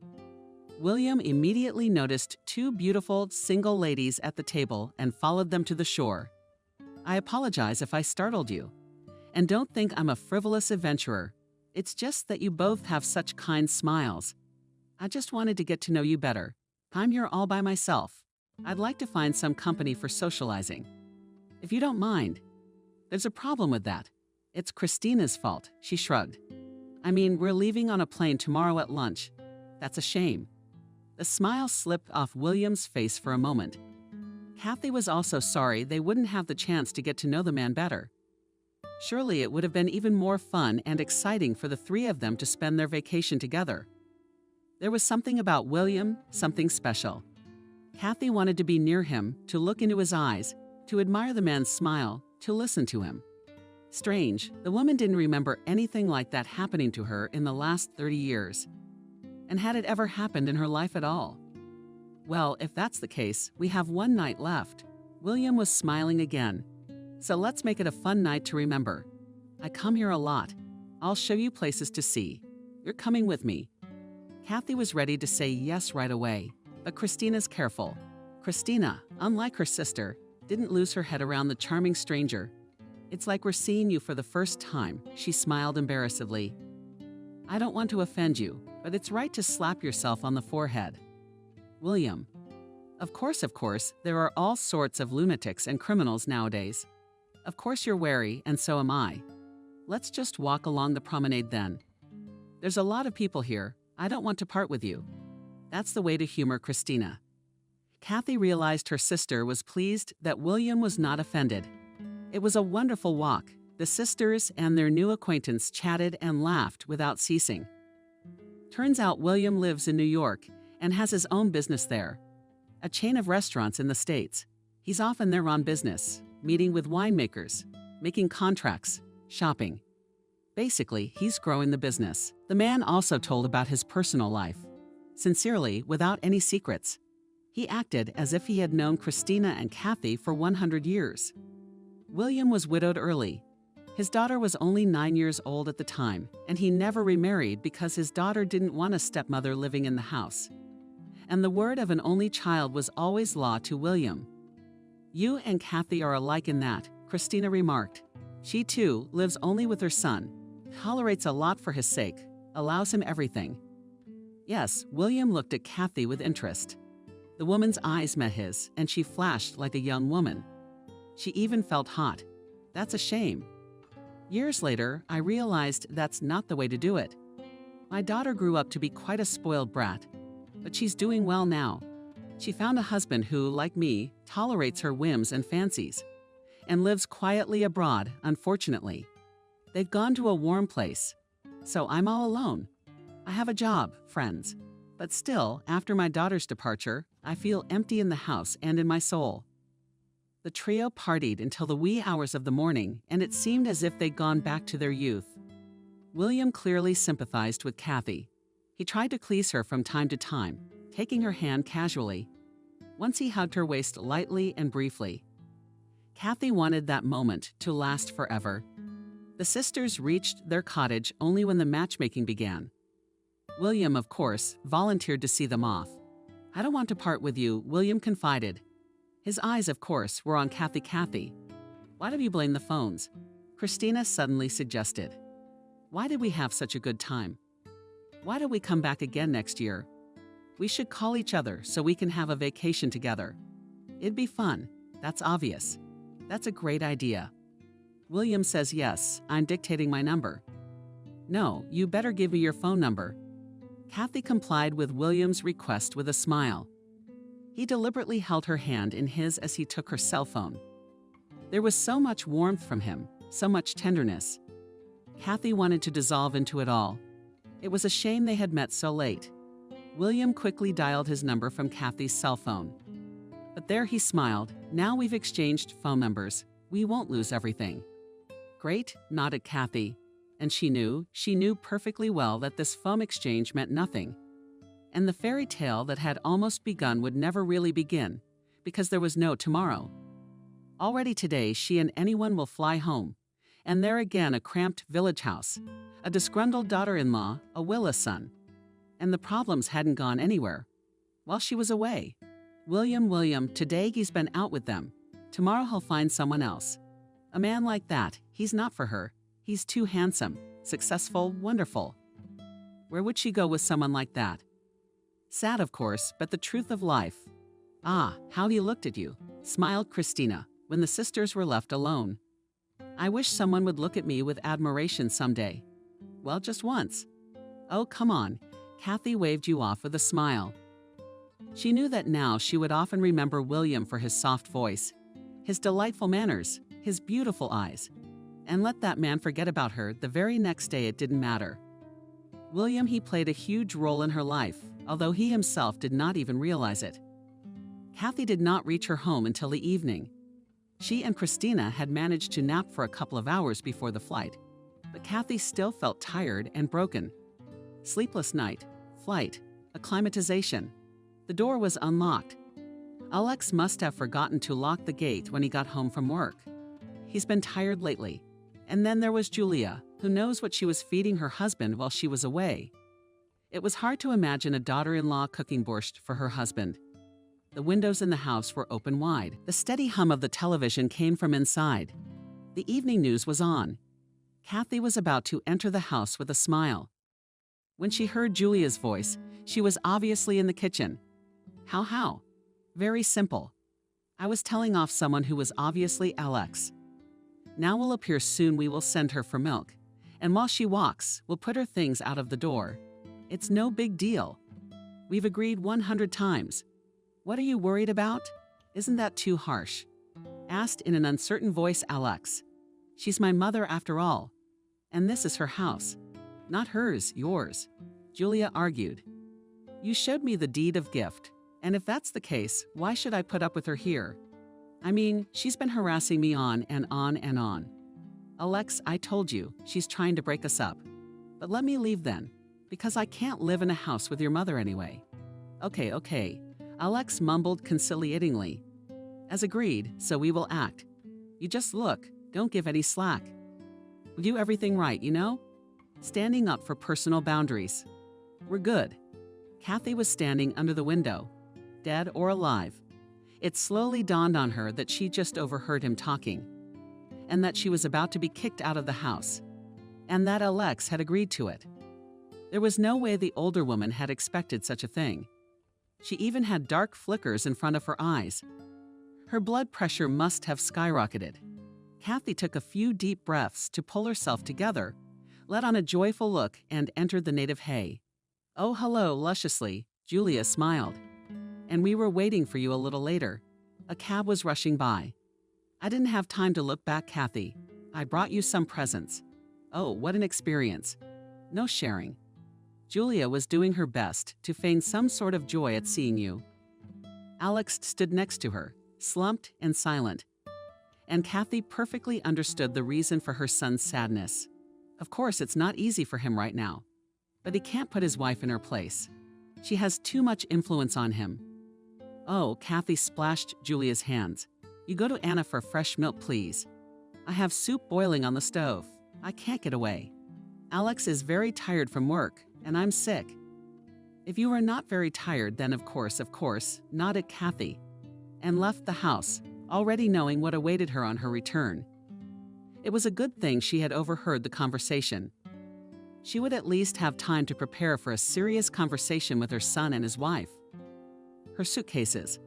William immediately noticed two beautiful, single ladies at the table and followed them to the shore. I apologize if I startled you. And don't think I'm a frivolous adventurer. It's just that you both have such kind smiles. I just wanted to get to know you better. I'm here all by myself. I'd like to find some company for socializing. If you don't mind. There's a problem with that. It's Christina's fault, she shrugged. I mean, we're leaving on a plane tomorrow at lunch. That's a shame. The smile slipped off William's face for a moment. Kathy was also sorry they wouldn't have the chance to get to know the man better. Surely it would have been even more fun and exciting for the three of them to spend their vacation together. There was something about William, something special. Kathy wanted to be near him, to look into his eyes, to admire the man's smile, to listen to him. Strange, the woman didn't remember anything like that happening to her in the last 30 years. And had it ever happened in her life at all? Well, if that's the case, we have one night left. William was smiling again. So let's make it a fun night to remember. I come here a lot. I'll show you places to see. You're coming with me. Kathy was ready to say yes right away, but Christina's careful. Christina, unlike her sister, didn't lose her head around the charming stranger. It's like we're seeing you for the first time, she smiled embarrassedly. I don't want to offend you, but it's right to slap yourself on the forehead. William. Of course, there are all sorts of lunatics and criminals nowadays. Of course you're wary, and so am I. Let's just walk along the promenade then. There's a lot of people here. I don't want to part with you. That's the way to humor Christina. Kathy realized her sister was pleased that William was not offended. It was a wonderful walk. The sisters and their new acquaintance chatted and laughed without ceasing. Turns out William lives in New York and has his own business there, a chain of restaurants in the States. He's often there on business, meeting with winemakers, making contracts, shopping. Basically, he's growing the business. The man also told about his personal life, sincerely, without any secrets. He acted as if he had known Christina and Kathy for 100 years. William was widowed early. His daughter was only 9 years old at the time, and he never remarried because his daughter didn't want a stepmother living in the house. And the word of an only child was always law to William. You and Kathy are alike in that, Christina remarked. She too lives only with her son, tolerates a lot for his sake, allows him everything. Yes, William looked at Kathy with interest. The woman's eyes met his, and she flashed like a young woman. She even felt hot. That's a shame. Years later, I realized that's not the way to do it. My daughter grew up to be quite a spoiled brat, but she's doing well now. She found a husband who, like me, tolerates her whims and fancies, and lives quietly abroad, unfortunately. They've gone to a warm place, so I'm all alone. I have a job, friends, but still, after my daughter's departure, I feel empty in the house and in my soul. The trio partied until the wee hours of the morning, and it seemed as if they'd gone back to their youth. William clearly sympathized with Kathy. He tried to please her from time to time, taking her hand casually. Once he hugged her waist lightly and briefly. Kathy wanted that moment to last forever. The sisters reached their cottage only when the matchmaking began. William, of course, volunteered to see them off. I don't want to part with you, William confided. His eyes, of course, were on Kathy. Kathy, why do you blame the phones? Christina suddenly suggested. Why did we have such a good time? Why don't we come back again next year? We should call each other so we can have a vacation together. It'd be fun. That's obvious. That's a great idea. William says yes, I'm dictating my number. No, you better give me your phone number. Kathy complied with William's request with a smile. He deliberately held her hand in his as he took her cell phone. There was so much warmth from him, so much tenderness. Kathy wanted to dissolve into it all. It was a shame they had met so late. William quickly dialed his number from Kathy's cell phone. But there he smiled. Now we've exchanged phone numbers. We won't lose everything. Great, nodded Kathy. And she knew perfectly well that this phone exchange meant nothing. And the fairy tale that had almost begun would never really begin, because there was no tomorrow. Already today, she and anyone will fly home. And there again a cramped village house, a disgruntled daughter-in-law, a Willa's son. And the problems hadn't gone anywhere. While she was away. William, today he's been out with them. Tomorrow he'll find someone else. A man like that, he's not for her. He's too handsome, successful, wonderful. Where would she go with someone like that? Sad, of course, but the truth of life. Ah, how he looked at you, smiled Christina, when the sisters were left alone. I wish someone would look at me with admiration someday. Well, just once. Oh, come on. Kathy waved you off with a smile. She knew that now she would often remember William for his soft voice, his delightful manners, his beautiful eyes. And let that man forget about her the very next day, it didn't matter. William, he played a huge role in her life, although he himself did not even realize it. Kathy did not reach her home until the evening. She and Christina had managed to nap for a couple of hours before the flight, but Kathy still felt tired and broken. Sleepless night, flight, acclimatization. The door was unlocked. Alex must have forgotten to lock the gate when he got home from work. He's been tired lately. And then there was Julia, who knows what she was feeding her husband while she was away. It was hard to imagine a daughter-in-law cooking borscht for her husband. The windows in the house were open wide. The steady hum of the television came from inside. The evening news was on. Kathy was about to enter the house with a smile. When she heard Julia's voice, she was obviously in the kitchen. How? Very simple. I was telling off someone who was obviously Alex. Now will appear soon. We will send her for milk. And while she walks, we'll put her things out of the door. It's no big deal. We've agreed 100 times. What are you worried about? Isn't that too harsh? Asked in an uncertain voice Alex. She's my mother after all. And this is her house. Not hers, yours. Julia argued. You showed me the deed of gift. And if that's the case, why should I put up with her here? I mean, she's been harassing me on and on and on. Alex, I told you, she's trying to break us up. But let me leave then, because I can't live in a house with your mother anyway. Okay, Alex mumbled conciliatingly. As agreed, so we will act. You just look, don't give any slack. We do everything right, you know? Standing up for personal boundaries. We're good. Kathy was standing under the window, dead or alive. It slowly dawned on her that she just overheard him talking, and that she was about to be kicked out of the house, and that Alex had agreed to it. There was no way the older woman had expected such a thing. She even had dark flickers in front of her eyes. Her blood pressure must have skyrocketed. Kathy took a few deep breaths to pull herself together, let on a joyful look, and entered the native hay. Oh, hello, lusciously, Julia smiled. And we were waiting for you a little later. A cab was rushing by. I didn't have time to look back, Kathy. I brought you some presents. Oh, what an experience. No sharing. Julia was doing her best to feign some sort of joy at seeing you. Alex stood next to her, slumped and silent. And Kathy perfectly understood the reason for her son's sadness. Of course, it's not easy for him right now. But he can't put his wife in her place. She has too much influence on him. Oh, Kathy splashed Julia's hands. You go to Anna for fresh milk, please. I have soup boiling on the stove. I can't get away. Alex is very tired from work, and I'm sick. If you are not very tired, then of course, nodded Kathy, and left the house, already knowing what awaited her on her return. It was a good thing she had overheard the conversation. She would at least have time to prepare for a serious conversation with her son and his wife. Her suitcases.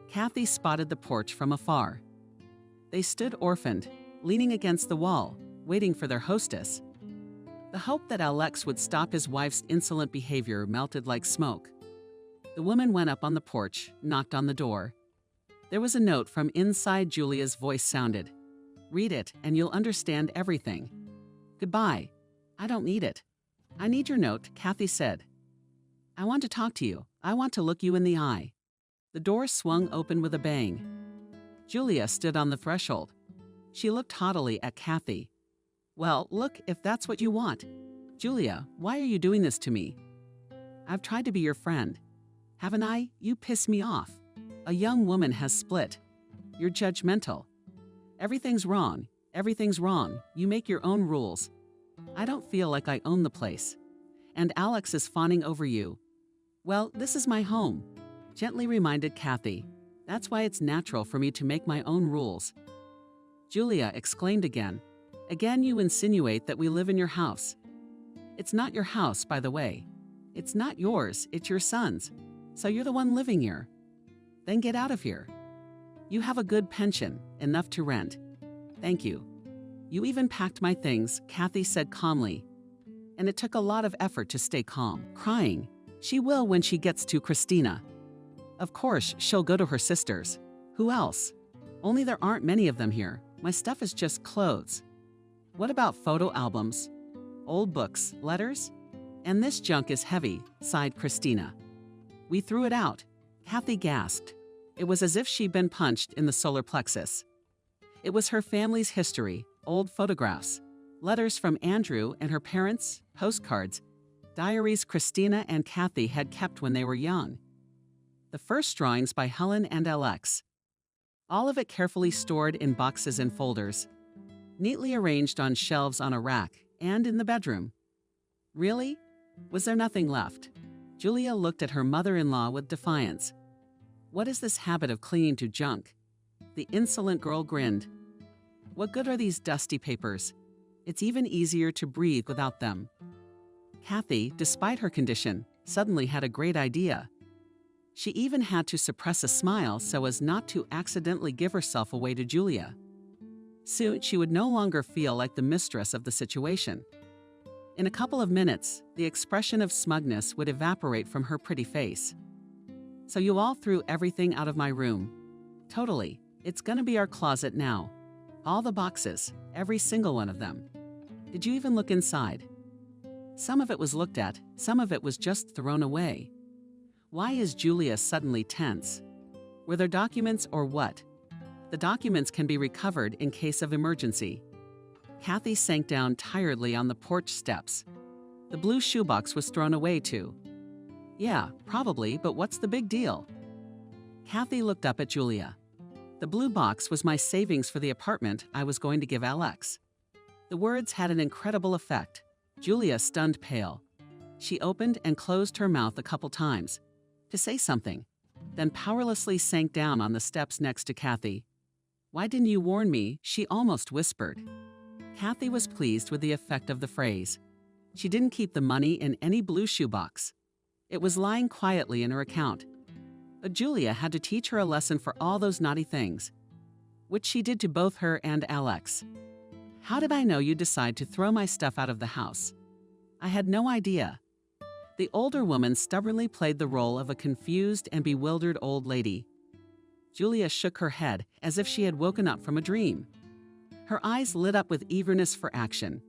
Kathy spotted the porch from afar. They stood orphaned, leaning against the wall, waiting for their hostess. The hope that Alex would stop his wife's insolent behavior melted like smoke. The woman went up on the porch, knocked on the door. There was a note from inside. Julia's voice sounded. Read it, and you'll understand everything. Goodbye. I don't need it. I need your note, Kathy said. I want to talk to you. I want to look you in the eye. The door swung open with a bang. Julia stood on the threshold. She looked haughtily at Kathy. Well, look, if that's what you want. Julia, why are you doing this to me? I've tried to be your friend. Haven't I? You piss me off. A young woman has split. You're judgmental. Everything's wrong. Everything's wrong. You make your own rules. I don't feel like I own the place. And Alex is fawning over you. Well, this is my home, gently reminded Kathy. That's why it's natural for me to make my own rules. Julia exclaimed again. Again, you insinuate that we live in your house. It's not your house, by the way. It's not yours, it's your son's. So you're the one living here. Then get out of here. You have a good pension, enough to rent. Thank you. You even packed my things, Kathy said calmly. And it took a lot of effort to stay calm. Crying. She will when she gets to Christina. Of course, she'll go to her sister's. Who else? Only there aren't many of them here. My stuff is just clothes. What about photo albums? Old books, letters? And this junk is heavy, sighed Christina. We threw it out. Kathy gasped. It was as if she'd been punched in the solar plexus. It was her family's history, old photographs, letters from Andrew and her parents, postcards, diaries Christina and Kathy had kept when they were young. The first drawings by Helen and Alex. All of it carefully stored in boxes and folders, neatly arranged on shelves on a rack and in the bedroom. Really? Was there nothing left? Julia looked at her mother-in-law with defiance. What is this habit of clinging to junk? The insolent girl grinned. What good are these dusty papers? It's even easier to breathe without them. Kathy, despite her condition, suddenly had a great idea. She even had to suppress a smile so as not to accidentally give herself away to Julia. Soon she would no longer feel like the mistress of the situation. In a couple of minutes, the expression of smugness would evaporate from her pretty face. So you all threw everything out of my room. Totally. It's gonna be our closet now. All the boxes, every single one of them. Did you even look inside? Some of it was looked at, some of it was just thrown away. Why is Julia suddenly tense? Were there documents or what? The documents can be recovered in case of emergency. Kathy sank down tiredly on the porch steps. The blue shoebox was thrown away too. Yeah, probably, but what's the big deal? Kathy looked up at Julia. The blue box was my savings for the apartment I was going to give Alex. The words had an incredible effect. Julia stunned pale. She opened and closed her mouth a couple times to say something, then powerlessly sank down on the steps next to Kathy. Why didn't you warn me? She almost whispered. Kathy was pleased with the effect of the phrase. She didn't keep the money in any blue shoebox. It was lying quietly in her account. But Julia had to teach her a lesson for all those naughty things, which she did to both her and Alex. How did I know you'd decide to throw my stuff out of the house? I had no idea. The older woman stubbornly played the role of a confused and bewildered old lady. Julia shook her head as if she had woken up from a dream. Her eyes lit up with eagerness for action.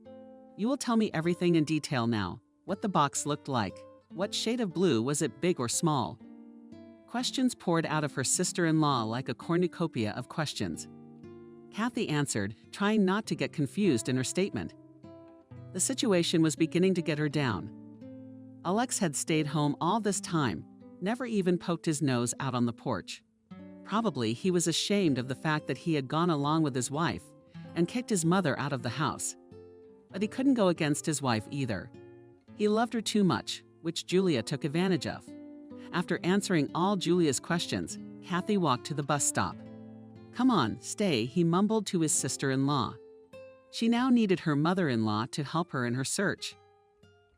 You will tell me everything in detail now. What the box looked like. What shade of blue, was it big or small? Questions poured out of her sister-in-law like a cornucopia of questions. Kathy answered, trying not to get confused in her statement. The situation was beginning to get her down. Alex had stayed home all this time, never even poked his nose out on the porch. Probably he was ashamed of the fact that he had gone along with his wife and kicked his mother out of the house. But he couldn't go against his wife either. He loved her too much, which Julia took advantage of. After answering all Julia's questions, Kathy walked to the bus stop. Come on, stay, he mumbled to his sister-in-law. She now needed her mother-in-law to help her in her search.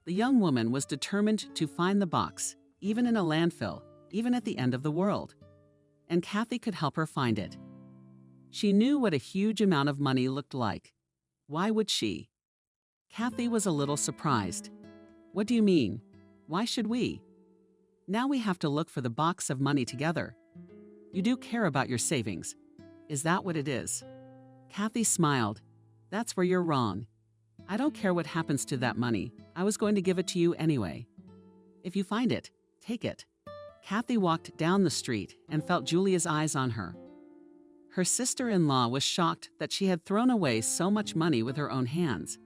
The young woman was determined to find the box, even in a landfill, even at the end of the world. And Kathy could help her find it. She knew what a huge amount of money looked like. Why would she? Kathy was a little surprised. What do you mean? Why should we? Now we have to look for the box of money together. You do care about your savings. Is that what it is? Kathy smiled. That's where you're wrong. I don't care what happens to that money. I was going to give it to you anyway. If you find it, take it. Kathy walked down the street and felt Julia's eyes on her. Her sister-in-law was shocked that she had thrown away so much money with her own hands.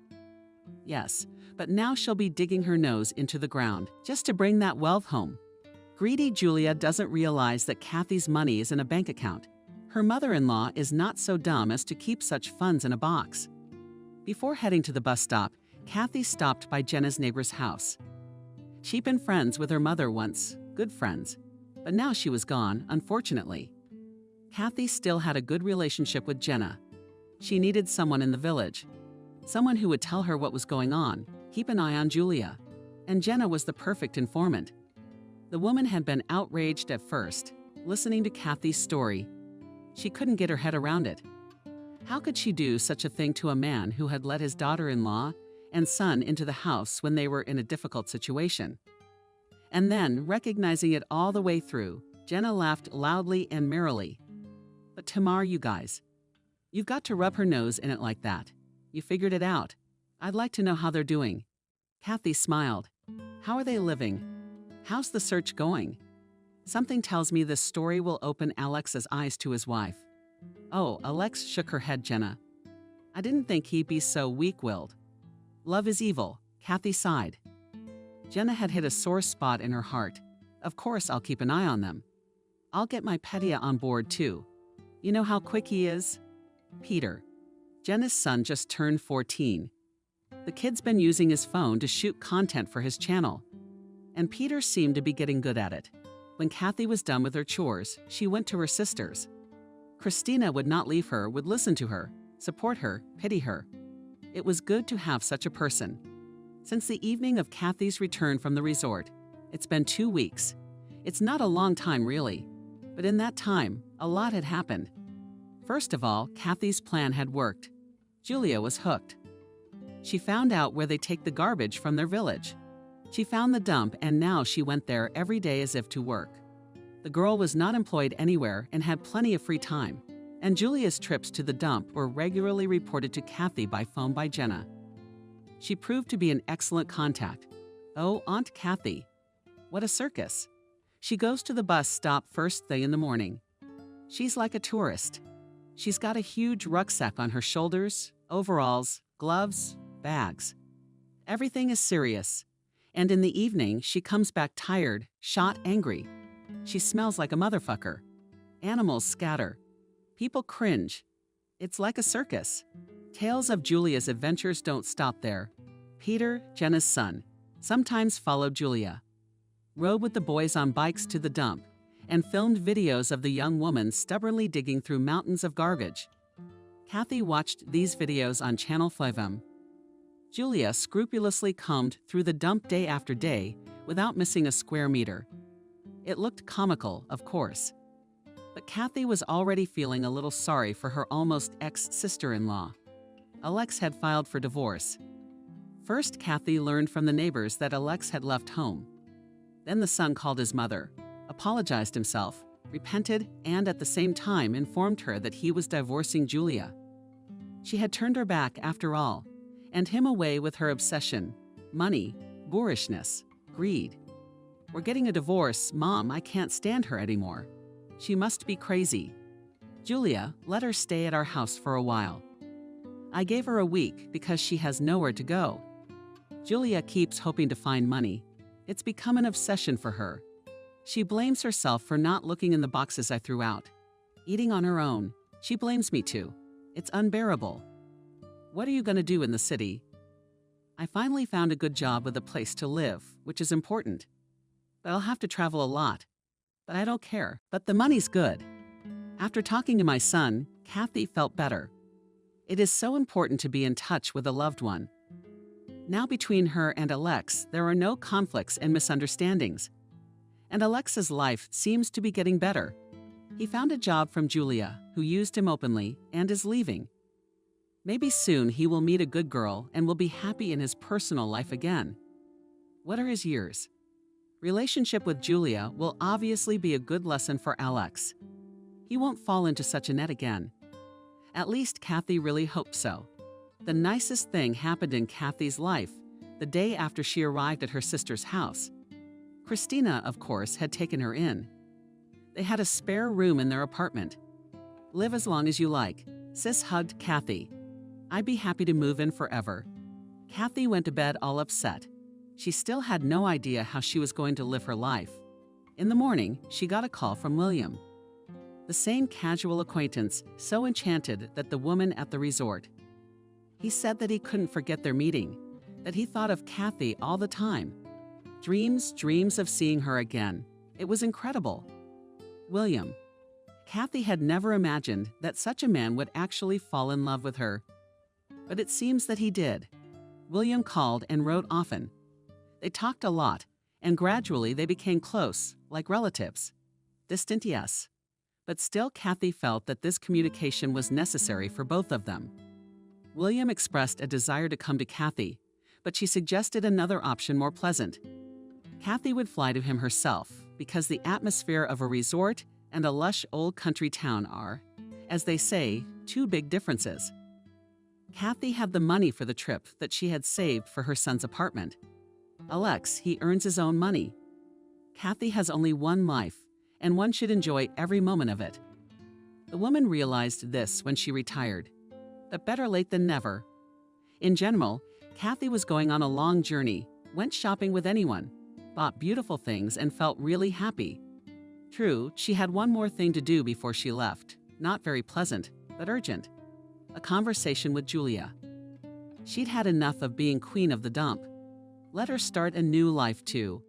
Yes, but now she'll be digging her nose into the ground just to bring that wealth home. Greedy Julia doesn't realize that Kathy's money is in a bank account. Her mother-in-law is not so dumb as to keep such funds in a box. Before heading to the bus stop, Kathy stopped by Jenna's neighbor's house. She'd been friends with her mother once, good friends, but now she was gone, unfortunately. Kathy still had a good relationship with Jenna. She needed someone in the village, someone who would tell her what was going on, keep an eye on Julia. And Jenna was the perfect informant. The woman had been outraged at first, listening to Kathy's story. She couldn't get her head around it. How could she do such a thing to a man who had let his daughter-in-law and son into the house when they were in a difficult situation? And then, recognizing it all the way through, Jenna laughed loudly and merrily. But Tamar, you guys, you've got to rub her nose in it like that. You figured it out. I'd like to know how they're doing. Kathy smiled. How are they living? How's the search going? Something tells me this story will open Alex's eyes to his wife. Oh, Alex shook her head, Jenna. I didn't think he'd be so weak-willed. Love is evil, Kathy sighed. Jenna had hit a sore spot in her heart. Of course I'll keep an eye on them. I'll get my Petya on board too. You know how quick he is? Peter. Jenna's son just turned 14. The kid's been using his phone to shoot content for his channel. And Peter seemed to be getting good at it. When Kathy was done with her chores, she went to her sisters. Christina would not leave her, would listen to her, support her, pity her. It was good to have such a person. Since the evening of Kathy's return from the resort, it's been 2 weeks. It's not a long time, really. But in that time, a lot had happened. First of all, Kathy's plan had worked. Julia was hooked. She found out where they take the garbage from their village. She found the dump, and now she went there every day as if to work. The girl was not employed anywhere and had plenty of free time, and Julia's trips to the dump were regularly reported to Kathy by phone by Jenna. She proved to be an excellent contact. Oh, Aunt Kathy. What a circus. She goes to the bus stop first thing in the morning. She's like a tourist. She's got a huge rucksack on her shoulders, overalls, gloves, bags. Everything is serious. And in the evening, she comes back tired, shot, angry. She smells like a motherfucker. Animals scatter. People cringe. It's like a circus. Tales of Julia's adventures don't stop there. Peter, Jenna's son, sometimes followed Julia, rode with the boys on bikes to the dump, and filmed videos of the young woman stubbornly digging through mountains of garbage. Kathy watched these videos on Channel 5. Julia scrupulously combed through the dump day after day without missing a square meter. It looked comical, of course. But Kathy was already feeling a little sorry for her almost ex-sister-in-law. Alex had filed for divorce. First, Kathy learned from the neighbors that Alex had left home. Then the son called his mother, apologized himself, repented, and at the same time informed her that he was divorcing Julia. She had turned her back after all, and him away with her obsession, money, boorishness, greed. We're getting a divorce, Mom, I can't stand her anymore. She must be crazy. Julia, let her stay at our house for a while. I gave her a week because she has nowhere to go. Julia keeps hoping to find money. It's become an obsession for her. She blames herself for not looking in the boxes I threw out. Eating on her own. She blames me too. It's unbearable. What are you going to do in the city? I finally found a good job with a place to live, which is important. But I'll have to travel a lot. But I don't care. But the money's good. After talking to my son, Kathy felt better. It is so important to be in touch with a loved one. Now between her and Alex, there are no conflicts and misunderstandings. And Alex's life seems to be getting better. He found a job from Julia, who used him openly, and is leaving. Maybe soon he will meet a good girl and will be happy in his personal life again. What are his years? Relationship with Julia will obviously be a good lesson for Alex. He won't fall into such a net again. At least Kathy really hoped so. The nicest thing happened in Kathy's life the day after she arrived at her sister's house. Christina, of course, had taken her in. They had a spare room in their apartment. Live as long as you like, Sis hugged Kathy. I'd be happy to move in forever. Kathy went to bed all upset. She still had no idea how she was going to live her life. In the morning, she got a call from William. The same casual acquaintance, so enchanted that the woman at the resort. He said that he couldn't forget their meeting, that he thought of Kathy all the time. Dreams of seeing her again. It was incredible. William. Kathy had never imagined that such a man would actually fall in love with her. But it seems that he did. William called and wrote often. They talked a lot, and gradually they became close, like relatives. Distant, yes. But still Kathy felt that this communication was necessary for both of them. William expressed a desire to come to Kathy, but she suggested another option more pleasant. Kathy would fly to him herself, because the atmosphere of a resort and a lush old country town are, as they say, two big differences. Kathy had the money for the trip that she had saved for her son's apartment. Alex, he earns his own money. Kathy has only one life, and one should enjoy every moment of it. The woman realized this when she retired, but better late than never. In general, Kathy was going on a long journey, went shopping with anyone, bought beautiful things, and felt really happy. True, she had one more thing to do before she left, not very pleasant, but urgent. A conversation with Julia. She'd had enough of being queen of the dump. Let her start a new life too,